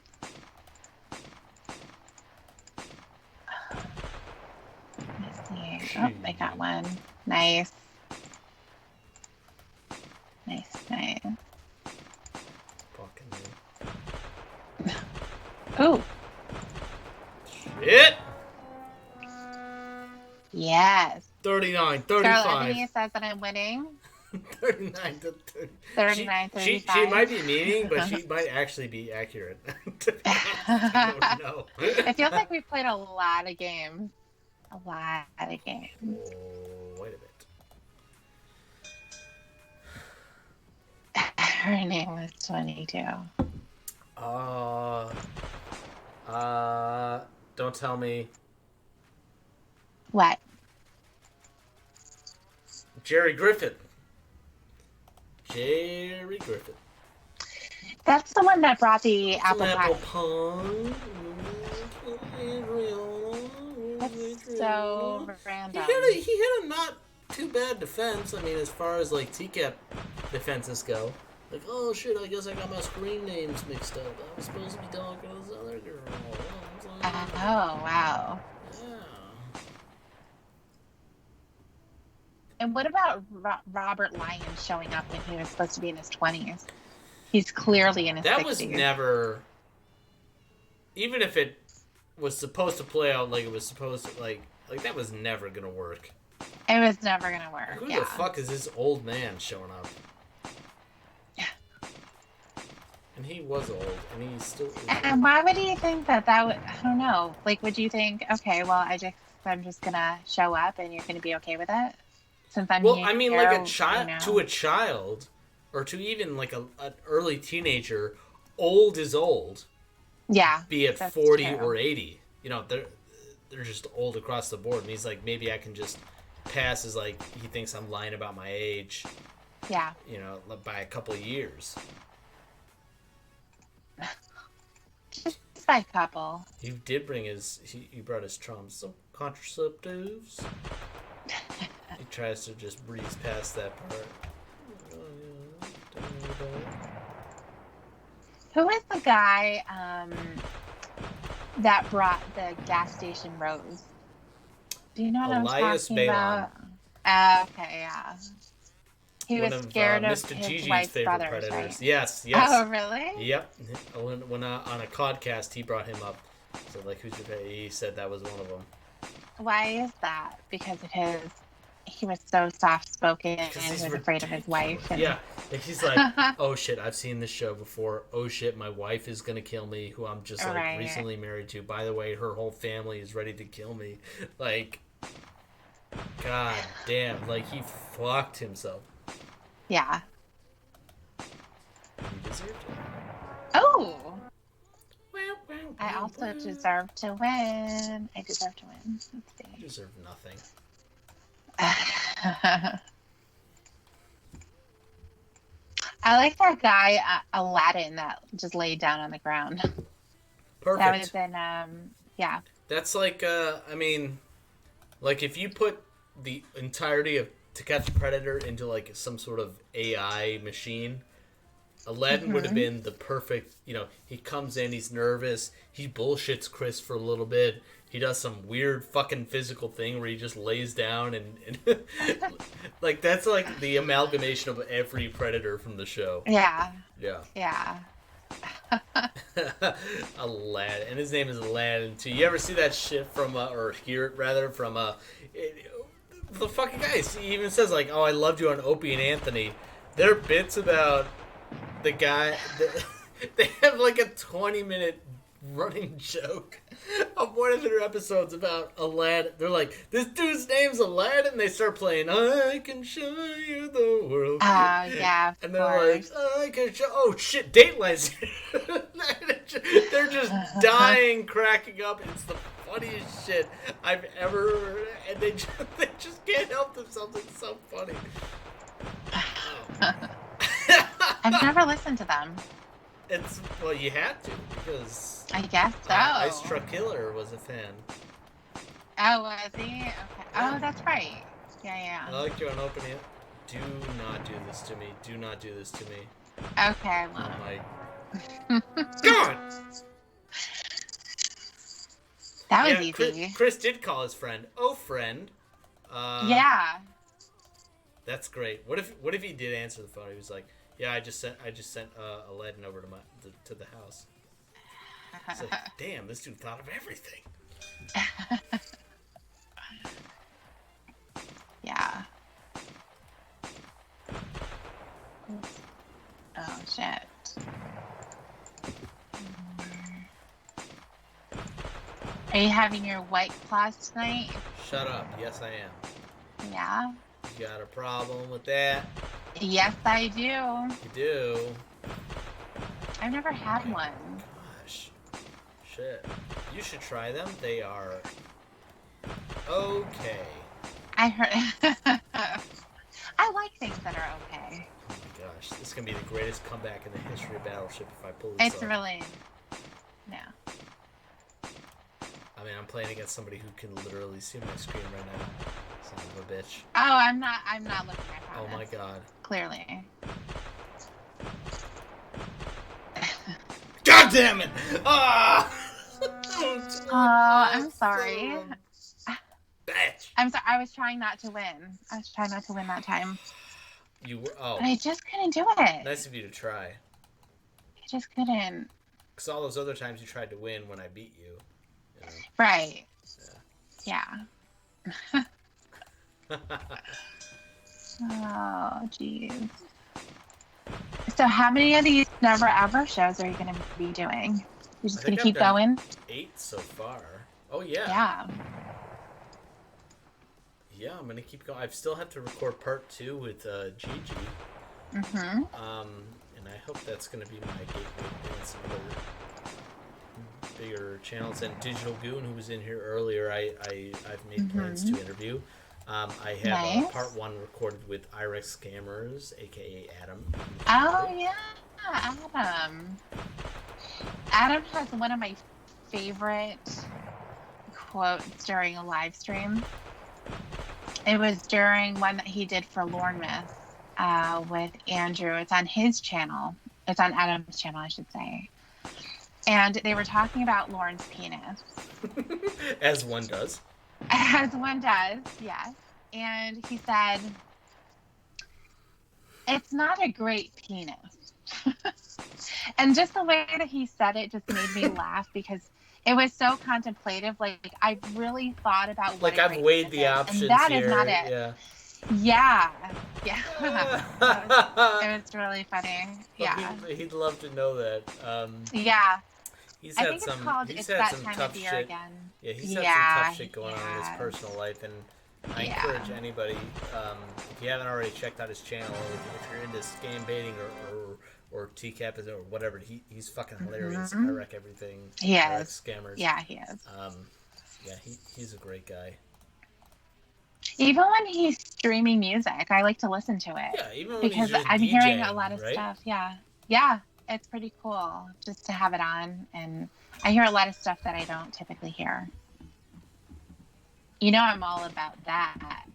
Let me see. Oh, I got one. Nice. Nice. Fucking Oh. Shit! Yes. 39, Scarlett 35. Anthony says that I'm winning. 39 to 30. 39, 35. She might be meaning, but she might actually be accurate. I don't know. It feels like we've played a lot of games. Oh, wait a bit. Her name was 22. Don't tell me. What? Jerry Griffin. That's the one that brought the apple pie. Pie. That's so random. He had a not too bad defense. I mean, as far as like TCAP defenses go. Like, oh shit, I guess I got my screen names mixed up. I was supposed to be talking to this other girl. Oh, wow. Yeah. And what about Robert Lyons showing up when he was supposed to be in his 20s? He's clearly in his 60s. That was never... Even if it was supposed to play out like it was supposed to... Like that was never going to work. It was never going to work, Who the fuck is this old man showing up? And he was old, and he still is. And why would you think that would... I don't know. Like, would you think, okay, well, I'm just going to show up and you're going to be okay with it? Since I'm well, here, I mean, like a child... you know? To a child, or to even like an early teenager, old is old. Yeah. Be it 40 or 80. You know, they're just old across the board. And he's like, maybe I can just past is like he thinks I'm lying about my age. Yeah. You know, by a couple of years. Just by a couple. He did bring he brought his trumps, some contraceptives. He tries to just breeze past that part. Who is the guy that brought the gas station rose? Do you know what Elias I'm talking Balon. about? Okay, yeah. He One was of scared of Mr. his Gigi's wife's favorite brothers, predators. right? Yes. Oh, really? Yep. When on a podcast, he brought him up. So, like, who's your favorite? He said that was one of them. Why is that? Because he was so soft-spoken and he was afraid of his wife. And... Yeah. He's like, oh, shit, I've seen this show before. Oh, shit, my wife is going to kill me, who I'm just, like, recently married to. By the way, her whole family is ready to kill me. Like, god damn. Like, he fucked himself. Yeah. He deserved it. Oh! I also deserve to win. I deserve to win. Let's see. You deserve nothing. I like that guy, Aladdin, that just laid down on the ground. Perfect. That would have been, yeah. That's like, I mean, like if you put the entirety of To Catch a Predator into like some sort of AI machine, Aladdin would have been the perfect, you know, he comes in, he's nervous, he bullshits Chris for a little bit, he does some weird fucking physical thing where he just lays down and like, that's like the amalgamation of every Predator from the show. Yeah. Yeah. Aladdin. And his name is Aladdin, too. You ever see that shit from, or hear it rather, from, the fucking guys, he even says, like, oh, I loved you on Opie and Anthony. There are bits about the guy, they have like a 20-minute running joke of one of their episodes about Aladdin. They're like, this dude's name's Aladdin. They start playing, I can show you the world. Yeah, and they're like, I can show, oh shit, Dateline's they're just dying, cracking up. It's the funniest shit I've ever, and they just can't help themselves. It's so funny. I've never listened to them. Well, you had to, because I guess so. Ice Truck Killer was a fan. Oh, was he? Okay. Oh, that's right. Yeah. I like you on Open It. Do not do this to me. Do not do this to me. Okay, well. Oh my God! That was easy. Chris did call his friend. Oh, friend. Yeah. That's great. What if he did answer the phone? He was like, "Yeah, I just sent Aladdin over to the house." It's like, damn, this dude thought of everything. Yeah. Oh shit. Are you having your white claws tonight? Shut up. Yes, I am. Yeah. You got a problem with that? Yes, I do. You do? I've never had one. Gosh. Shit. You should try them. They are okay. I heard. I like things that are okay. Oh my gosh. This is going to be the greatest comeback in the history of Battleship if I pull this It's off. really... No. I mean, I'm playing against somebody who can literally see my screen right now. Son of a bitch. Oh, I'm not looking at Oh my god. Clearly. God damn it! Ah! Oh, I'm sorry. Bitch. I'm sorry. I was trying not to win. I was trying not to win that time. You were, oh. But I just couldn't do it. Nice of you to try. I just couldn't. Because all those other times you tried to win when I beat you. You know? Right. Yeah. Oh, jeez. So how many of these never ever shows are you going to be doing? You're just going to keep going? 8 so far. Oh, yeah. Yeah. Yeah, I'm going to keep going. I still have to record part 2 with Gigi. Mm-hmm. And I hope that's going to be my gateway to some other bigger channels. And Digital Goon, who was in here earlier, I've made plans to interview. I have Nice. part 1 recorded with Irex Scammers, aka Adam. Oh yeah, Adam. Adam has one of my favorite quotes during a live stream. It was during one that he did for Lorne Myth with Andrew. It's on his channel. It's on Adam's channel, I should say. And they were talking about Lorne's penis. As one does. As one does, yes. And he said, it's not a great penis. And just the way that he said it just made me laugh because it was so contemplative. Like, I really thought about what I've weighed the options and that here. is not it. Yeah. It was really funny. Yeah. He'd love to know that. Yeah. He's I had think some. it's called He's It's had That some Time tough of Year shit. Again. Yeah, he's had some tough shit going on in his has. personal life, and I encourage anybody, if you haven't already checked out his channel, if you're into scam baiting or TCAP or whatever, he's fucking hilarious. I wreck everything. He I wreck is. scammers. Yeah, he is. Yeah, he's a great guy. Even when he's streaming music, I like to listen to it. Yeah, even when because he's just I'm DJing, hearing a lot of right? stuff. Yeah, it's pretty cool just to have it on, and I hear a lot of stuff that I don't typically hear. You know, I'm all about that.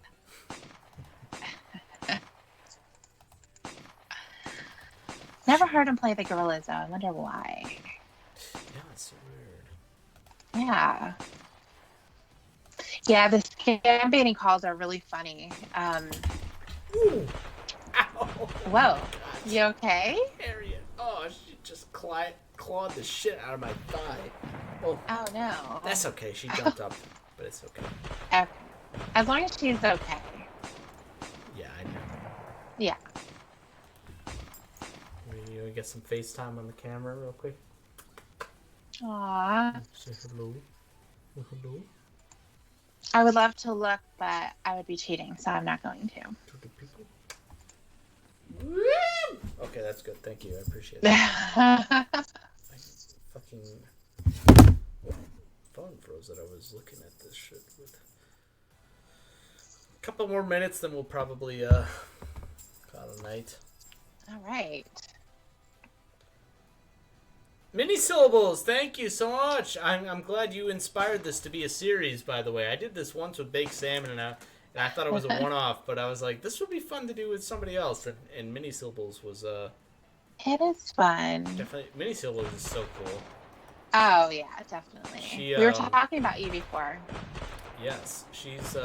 Never heard him play the Gorillas though. I wonder why. Yeah, it's so weird. Yeah. Yeah, the scam baiting calls are really funny. Ooh. Ow. Whoa. You okay? Harriet. Oh, she just clawed the shit out of my thigh. Oh no. That's okay. She jumped up, but it's okay. Okay. As long as she's okay. Yeah, I know. Yeah. You want to get some FaceTime on the camera real quick? Aww. Say hello. Hello. I would love to look, but I would be cheating, so I'm not going to. To the people. Okay, that's good. Thank you. I appreciate that. Fucking phone froze that I was looking at this shit with. A couple more minutes, then we'll probably call it a night. All right. Mini syllables, thank you so much. I'm glad you inspired this to be a series. By the way, I did this once with baked salmon, and I thought it was a one-off, but I was like, this would be fun to do with somebody else. And mini syllables was It is fun. definitely mini syllables is so cool. Oh yeah, definitely. We were talking about you before. Yes, she's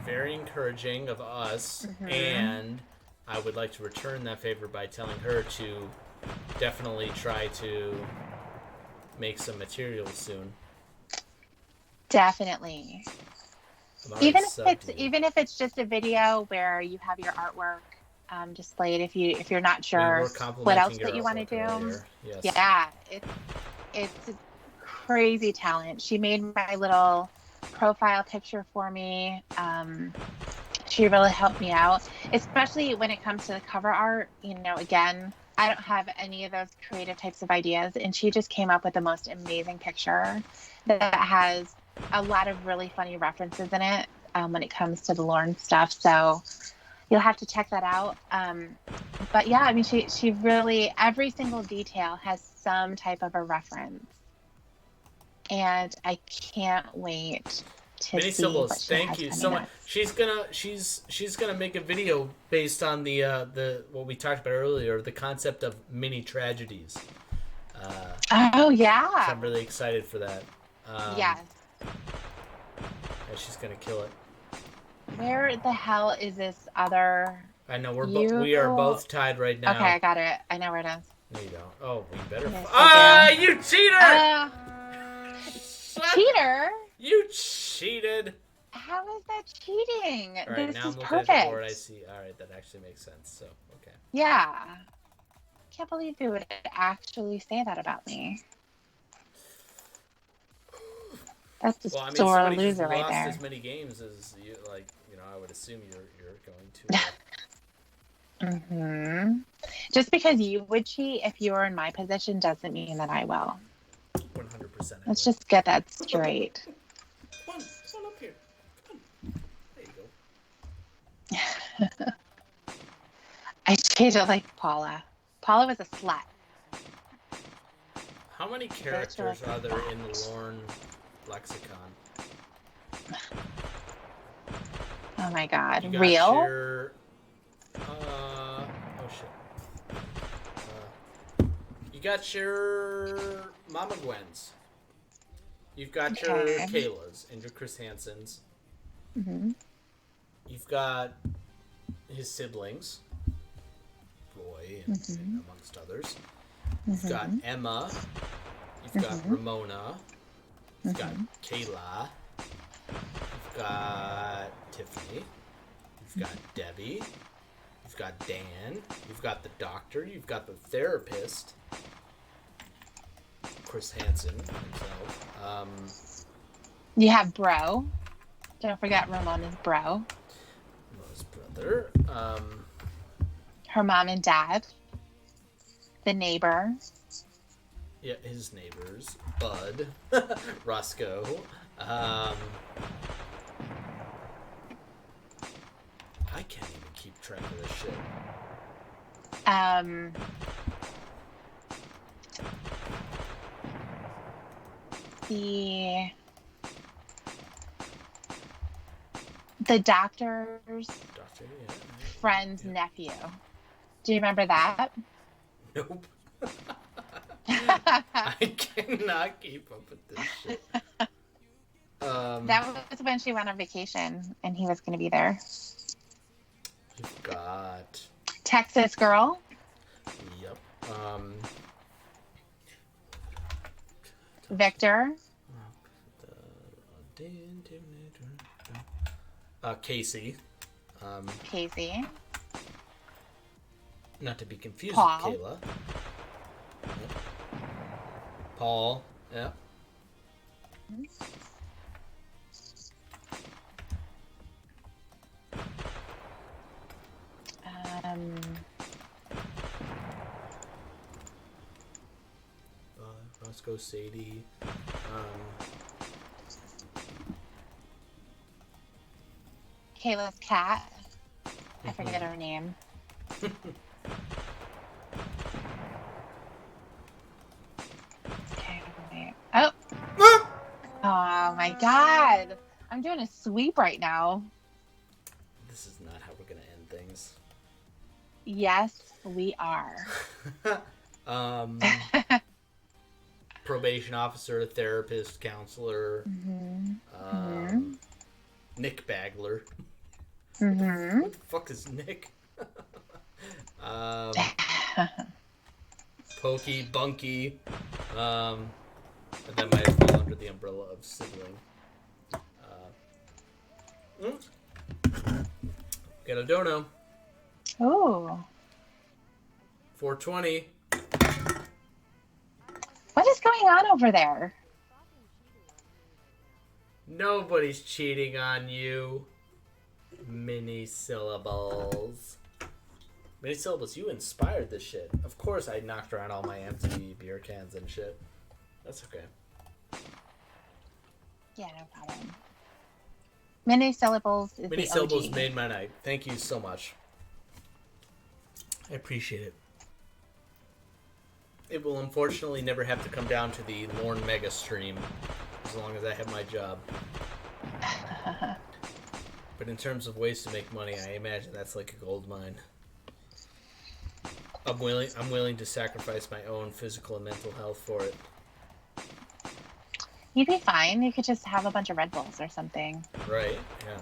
very encouraging of us, and I would like to return that favor by telling her to definitely try to make some materials soon. Definitely. Even if it's just a video where you have your artwork displayed, if you're not sure what else that you want to do. Yes. Yeah, it's a crazy talent. She made my little profile picture for me. She really helped me out, especially when it comes to the cover art. You know, again, I don't have any of those creative types of ideas, and she just came up with the most amazing picture that has a lot of really funny references in it when it comes to the Lorne stuff. So you'll have to check that out. But yeah, I mean, she really, every single detail has some type of a reference, and I can't wait to Mini see syllables, what she thank has you coming so up. much. She's gonna make a video based on the what we talked about earlier, the concept of mini tragedies. Oh yeah. So I'm really excited for that. Yes. Yeah, she's gonna kill it. Where the hell is this other? I know we are both tied right now. Okay, I got it. I know where it is. No, you don't. Oh, we better. Yes, You cheater! Cheater? You cheated. How is that cheating? All right, this now is I'm looking perfect. at the board. I see. All right, that actually makes sense. So, okay. Yeah. Can't believe you would actually say that about me. That's a sore loser right there. Lost as many games as you, I would assume you're going to. Just because you would cheat if you were in my position doesn't mean that I will. 100%. Let's just get that straight. Come on up here. I treated her like Paula. Paula was a slut. How many characters are there in the Lorne lexicon? Oh my god. You got Real? your... oh shit. You got your Mama Gwen's. You've got your Kayla's and your Chris Hansen's. Mm-hmm. You've got his siblings, Roy, and amongst others. You've got Emma. You've got Ramona. You've got Kayla. You've got Tiffany. You've got Debbie. You've got Dan. You've got the doctor. You've got the therapist. Chris Hansen himself. You have Bro. Don't forget Ramona's bro. Ramona's brother. Her mom and dad. The neighbor. Yeah, his neighbors. Bud. Roscoe. I can't even keep track of this shit. The doctor's friend's nephew. Do you remember that? Nope. I cannot keep up with this shit. That was when she went on vacation and he was going to be there. You've got Texas Girl. Yep. Victor. Casey. Casey. Not to be confused Paul. with Kayla. Yep. Paul. Yep. Roscoe, Sadie. Kayla's cat. I forget her name. Okay, wait. Oh. Oh my god. I'm doing a sweep right now. This is not how we're going to end things. Yes, we are. Probation officer, therapist, counselor. Nick Bagler. What the fuck is Nick? Pokey, Bunky. And that might fall under the umbrella of sibling. Got a dono. Oh. 420. What is going on over there? Nobody's cheating on you. Mini syllables. Mini syllables, you inspired this shit. Of course I knocked around all my empty beer cans and shit. That's okay. Yeah, no problem. Mini syllables is Mini the syllables OG. made my night. Thank you so much. I appreciate it. It will unfortunately never have to come down to the Lorne Mega stream as long as I have my job. But in terms of ways to make money, I imagine that's like a gold mine. I'm willing to sacrifice my own physical and mental health for it. You'd be fine. You could just have a bunch of Red Bulls or something. Right, yeah.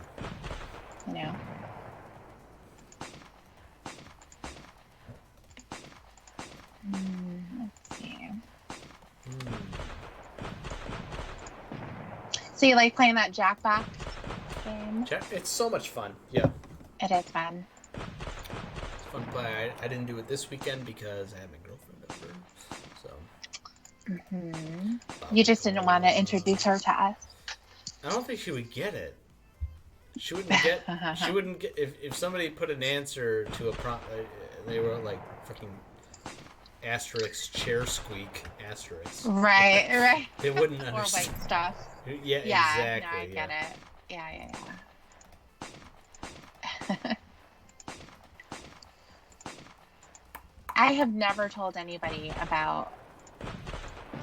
You know. Let's see. So you like playing that Jackbox game? It's so much fun. Yeah. It is fun. It's fun to play. I didn't do it this weekend because I had my girlfriend over. So. You just didn't want to introduce her to us. I don't think she would get it. She wouldn't get. She wouldn't get if somebody put an answer to a prompt. They were like fucking asterisk chair squeak asterisk. Right. They wouldn't Or understand. white stuff. Yeah, exactly. No, I get it. Yeah. I have never told anybody about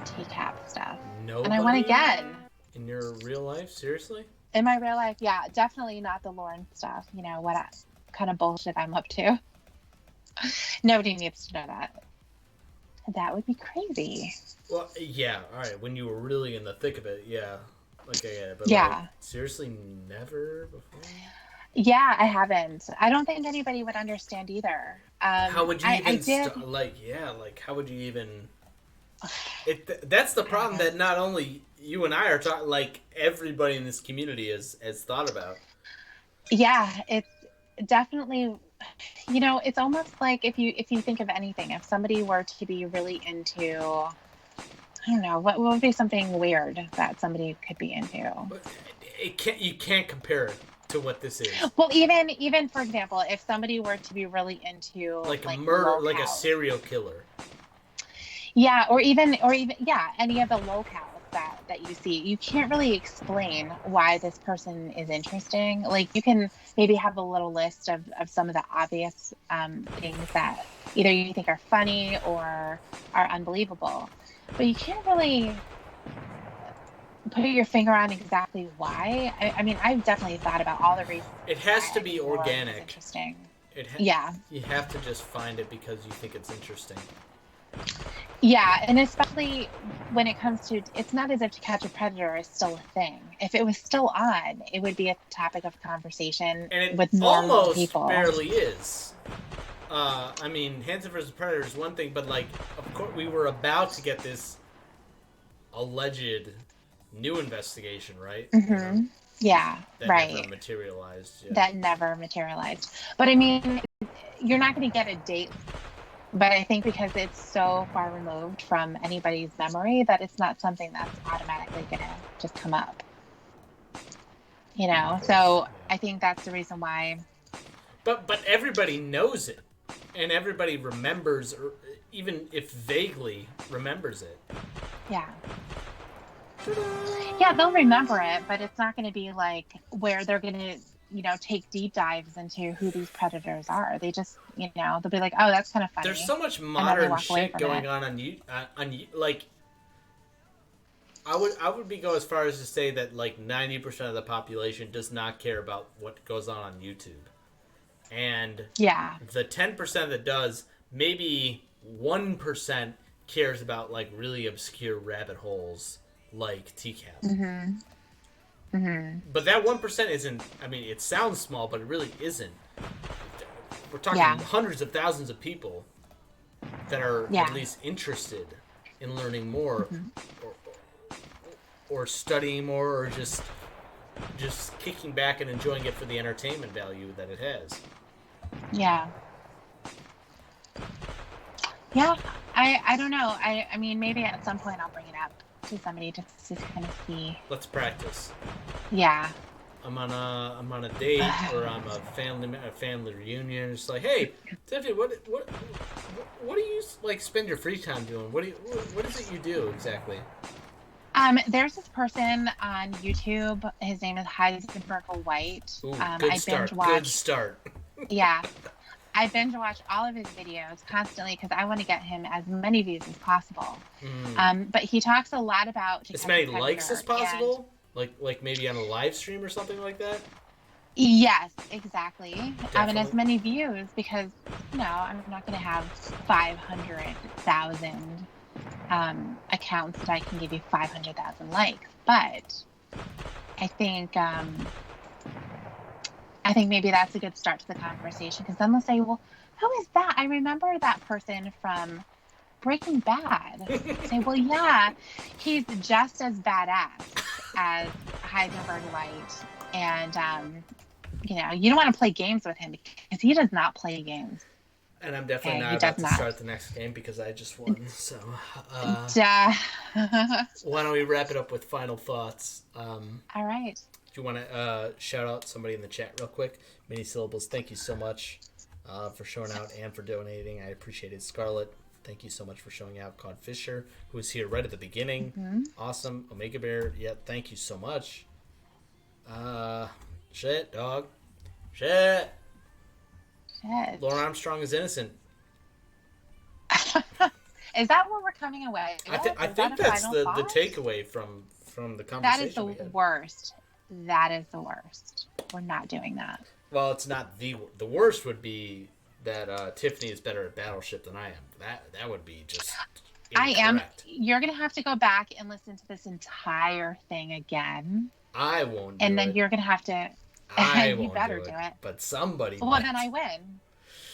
TCAP stuff. And I want to Nobody get in your real life? Seriously? in my real life, yeah, definitely not the Lauren stuff. Kind of bullshit I'm up to. Nobody needs to know that. That would be crazy. Well, yeah, alright. When you were really in the thick of it, yeah. Like, I get it. But, Yeah. seriously, never before? Yeah, I haven't. I don't think anybody would understand either. How would you I even did. how would you even that's the problem that not only you and I are talking, like everybody in this community has thought about. Yeah, it's definitely, it's almost like if you think of anything, if somebody were to be really into, I don't know, what would be something weird that somebody could be into? But you can't compare it to what this is. Well, even for example, if somebody were to be really into Like a like murder, like a locales, serial killer. yeah, or even yeah, any of the locales that you see, you can't really explain why this person is interesting. Like you can maybe have a little list of some of the obvious things that either you think are funny or are unbelievable, but you can't really put your finger on exactly why. I mean, I've definitely thought about all the reasons It why has to I be think Lauren is organic. interesting. It Yeah. You have to just find it because you think it's interesting. Yeah, and especially when it comes to, it's not as if To Catch a Predator is still a thing. If it was still on, it would be a topic of conversation And it with normal almost people. barely is. I mean, Hanson vs. Predator is one thing, but like, of course, we were about to get this alleged new investigation, right? Hmm. Yeah, That never right. materialized. Yeah. That never materialized. But I mean, you're not going to get a date. But I think because it's so far removed from anybody's memory that it's not something that's automatically going to just come up. Of course. So Yeah. I think that's the reason why. But everybody knows it, and everybody remembers, or even if vaguely remembers it. Yeah. Yeah, they'll remember it, but it's not going to be like where they're going to, take deep dives into who these predators are. They just, they'll be like, oh, that's kind of There's funny. so much And then they modern walk away shit from going it. on you like I would go as far as to say that like 90% of the population does not care about what goes on YouTube, and Yeah. the 10% that does, maybe 1% cares about like really obscure rabbit holes like TCAP. Mm-hmm. Mm-hmm. But that 1% isn't. I mean, it sounds small, but it really isn't. We're talking Yeah. hundreds of thousands of people that are at Yeah. least interested in learning more, Mm-hmm. or, or studying more, or just kicking back and enjoying it for the entertainment value that it has. Yeah. Yeah. I don't know. I mean, maybe at some point I'll bring it up to somebody just to kind of see. Let's practice. Yeah. I'm on a date, or I'm a family reunion. It's like, hey, Tiffany, what do you like spend your free time doing? What is it you do exactly? There's this person on YouTube. His name is Heisenberg White. Ooh, good I binge start. Good watch. start. Yeah, I binge watch all of his videos constantly because I want to get him as many views as possible. But he talks a lot about To As Catch many a Predator, likes as and possible. Like maybe on a live stream or something like that. yes, exactly. And as Definitely. many views because I'm not going to have 500,000 accounts that I can give you 500,000 likes, but I think. I think maybe that's a good start to the conversation because then they'll say, well, who is that? I remember that person from Breaking Bad. Say, well, yeah, he's just as badass as Heisenberg White. And, you don't want to play games with him because he does not play games. And I'm definitely Okay, not he does about to not. start the next game because I just won. So, Duh. why don't we wrap it up with final thoughts? All right. Do you want to shout out somebody in the chat real quick? Mini syllables. Thank you so much for showing out and for donating. I appreciate it. Scarlett, thank you so much for showing out. Cod Fisher, who was here right at the beginning. Mm-hmm. Awesome. Omega Bear, yeah, thank you so much. Shit, dog. Shit. Shit. Lauren Armstrong is innocent. Is that what we're coming away with? I think that's the takeaway from the conversation. That is the worst. That is the worst. We're not doing that. Well, it's not the worst would be that Tiffany is better at Battleship than I am. That would be just incorrect. I am. You're gonna have to go back and listen to this entire thing again. I won't. And then you're gonna have to. I won't. You better do it. But somebody. Well, might. Then I win.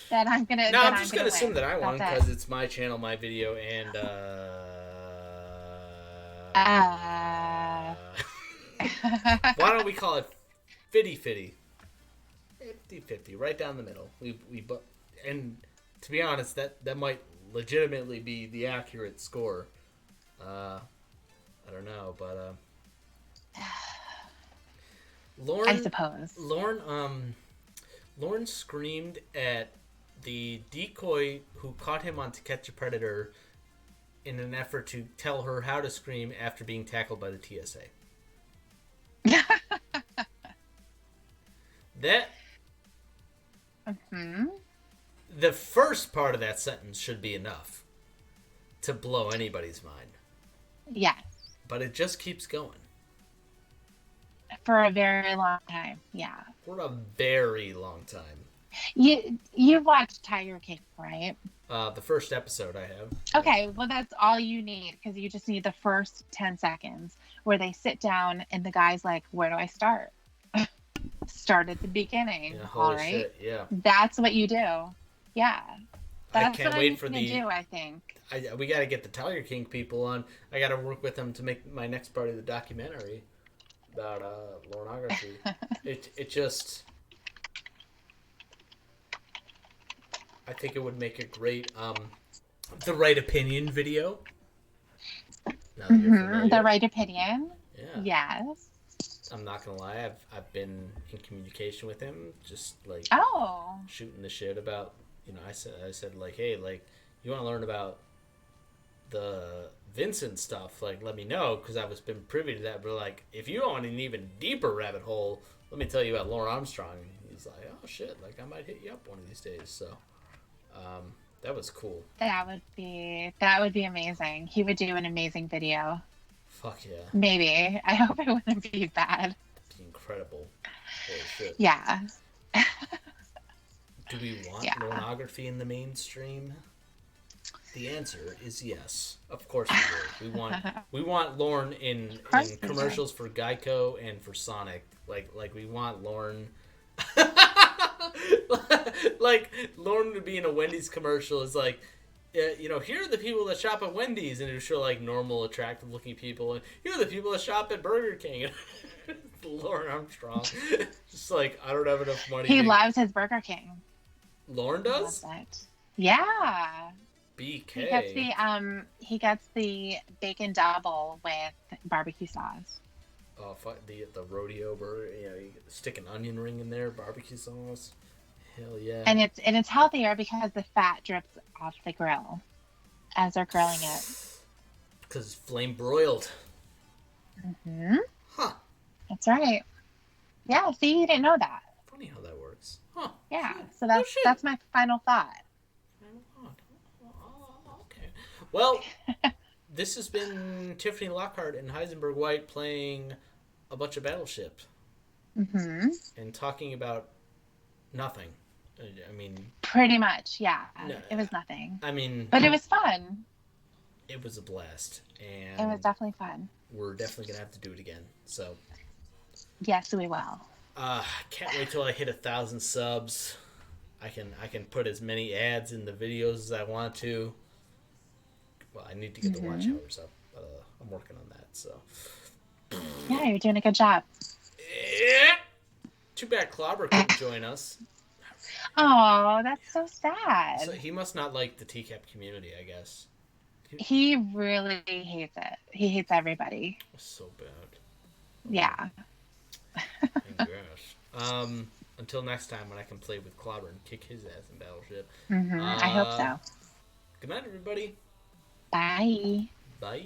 Then I'm gonna. No, then I'm just gonna assume that I won because it's my channel, my video, and. Why don't we call it 50-50? 50-50, right down the middle. And to be honest, that might legitimately be the accurate score. I don't know, but Lauren, I suppose Lauren screamed at the decoy who caught him on To Catch a Predator in an effort to tell her how to scream after being tackled by the TSA. That the first part of that sentence should be enough to blow anybody's mind. Yes. But it just keeps going. For a very long time, yeah. For a very long time. You watched Tiger King, right? The first episode I have. Okay, well that's all you need because you just need the first 10 seconds where they sit down and the guy's like, "Where do I start?" Start at the beginning. Yeah, all right. Shit, yeah. That's what you do. Yeah. That's I can't what wait I'm for gonna do, I think. We got to get the Tiger King people on. I got to work with them to make my next part of the documentary about pornography. it just. I think it would make a great the right opinion video. Now that you're familiar. The right opinion. Yeah. Yes. I'm not gonna lie. I've been in communication with him, just like shooting the shit about. I said like, hey, like, you want to learn about the Vincent stuff? Like, let me know because I've been privy to that. But like, if you want an even deeper rabbit hole, let me tell you about Lauren Armstrong. And he's like, oh shit, like I might hit you up one of these days. So. That was cool. That would be amazing. He would do an amazing video. Fuck yeah. Maybe. I hope it wouldn't be bad. It'd be incredible. Holy shit. Yeah. Do we want pornography in the mainstream? The answer is yes. Of course we do. We want Lauren in commercials for Geico and for Sonic. Like we want Lauren. Like Lauren would be in a Wendy's commercial is like, here are the people that shop at Wendy's, and it would show like normal, attractive looking people, and here are the people that shop at Burger King. Lauren Armstrong, just like, I don't have enough money. He loves his Burger King. Lauren does? He loves it. Yeah. BK. He gets the bacon double with barbecue sauce. Oh, fuck, the rodeo burger. You stick an onion ring in there, barbecue sauce. Hell yeah. And it's healthier because the fat drips off the grill as they're grilling it. Because it's flame broiled. Mm-hmm. Huh. That's right. Yeah, see, you didn't know that. Funny how that works. Huh. Yeah, so that's my final thought. Okay. Well, this has been Tiffany Lockheart and Heisenberg White playing a bunch of Battleship. Mm-hmm. And talking about nothing. I mean... Pretty much, yeah. No, it was nothing. I mean... But it was fun. It was a blast. And it was definitely fun. We're definitely going to have to do it again. So... Yes, we will. Can't wait till I hit 1,000 subs. I can put as many ads in the videos as I want to. Well, I need to get the watch hours up. I'm working on that, so... Yeah, you're doing a good job. Yeah. Too bad Clobber couldn't join us. Oh, that's so sad. So he must not like the TCAP community, I guess. He really hates it. He hates everybody. So bad. Yeah. I guess. Until next time when I can play with Clobber and kick his ass in Battleship. I hope so. Good night, everybody. Bye. Bye.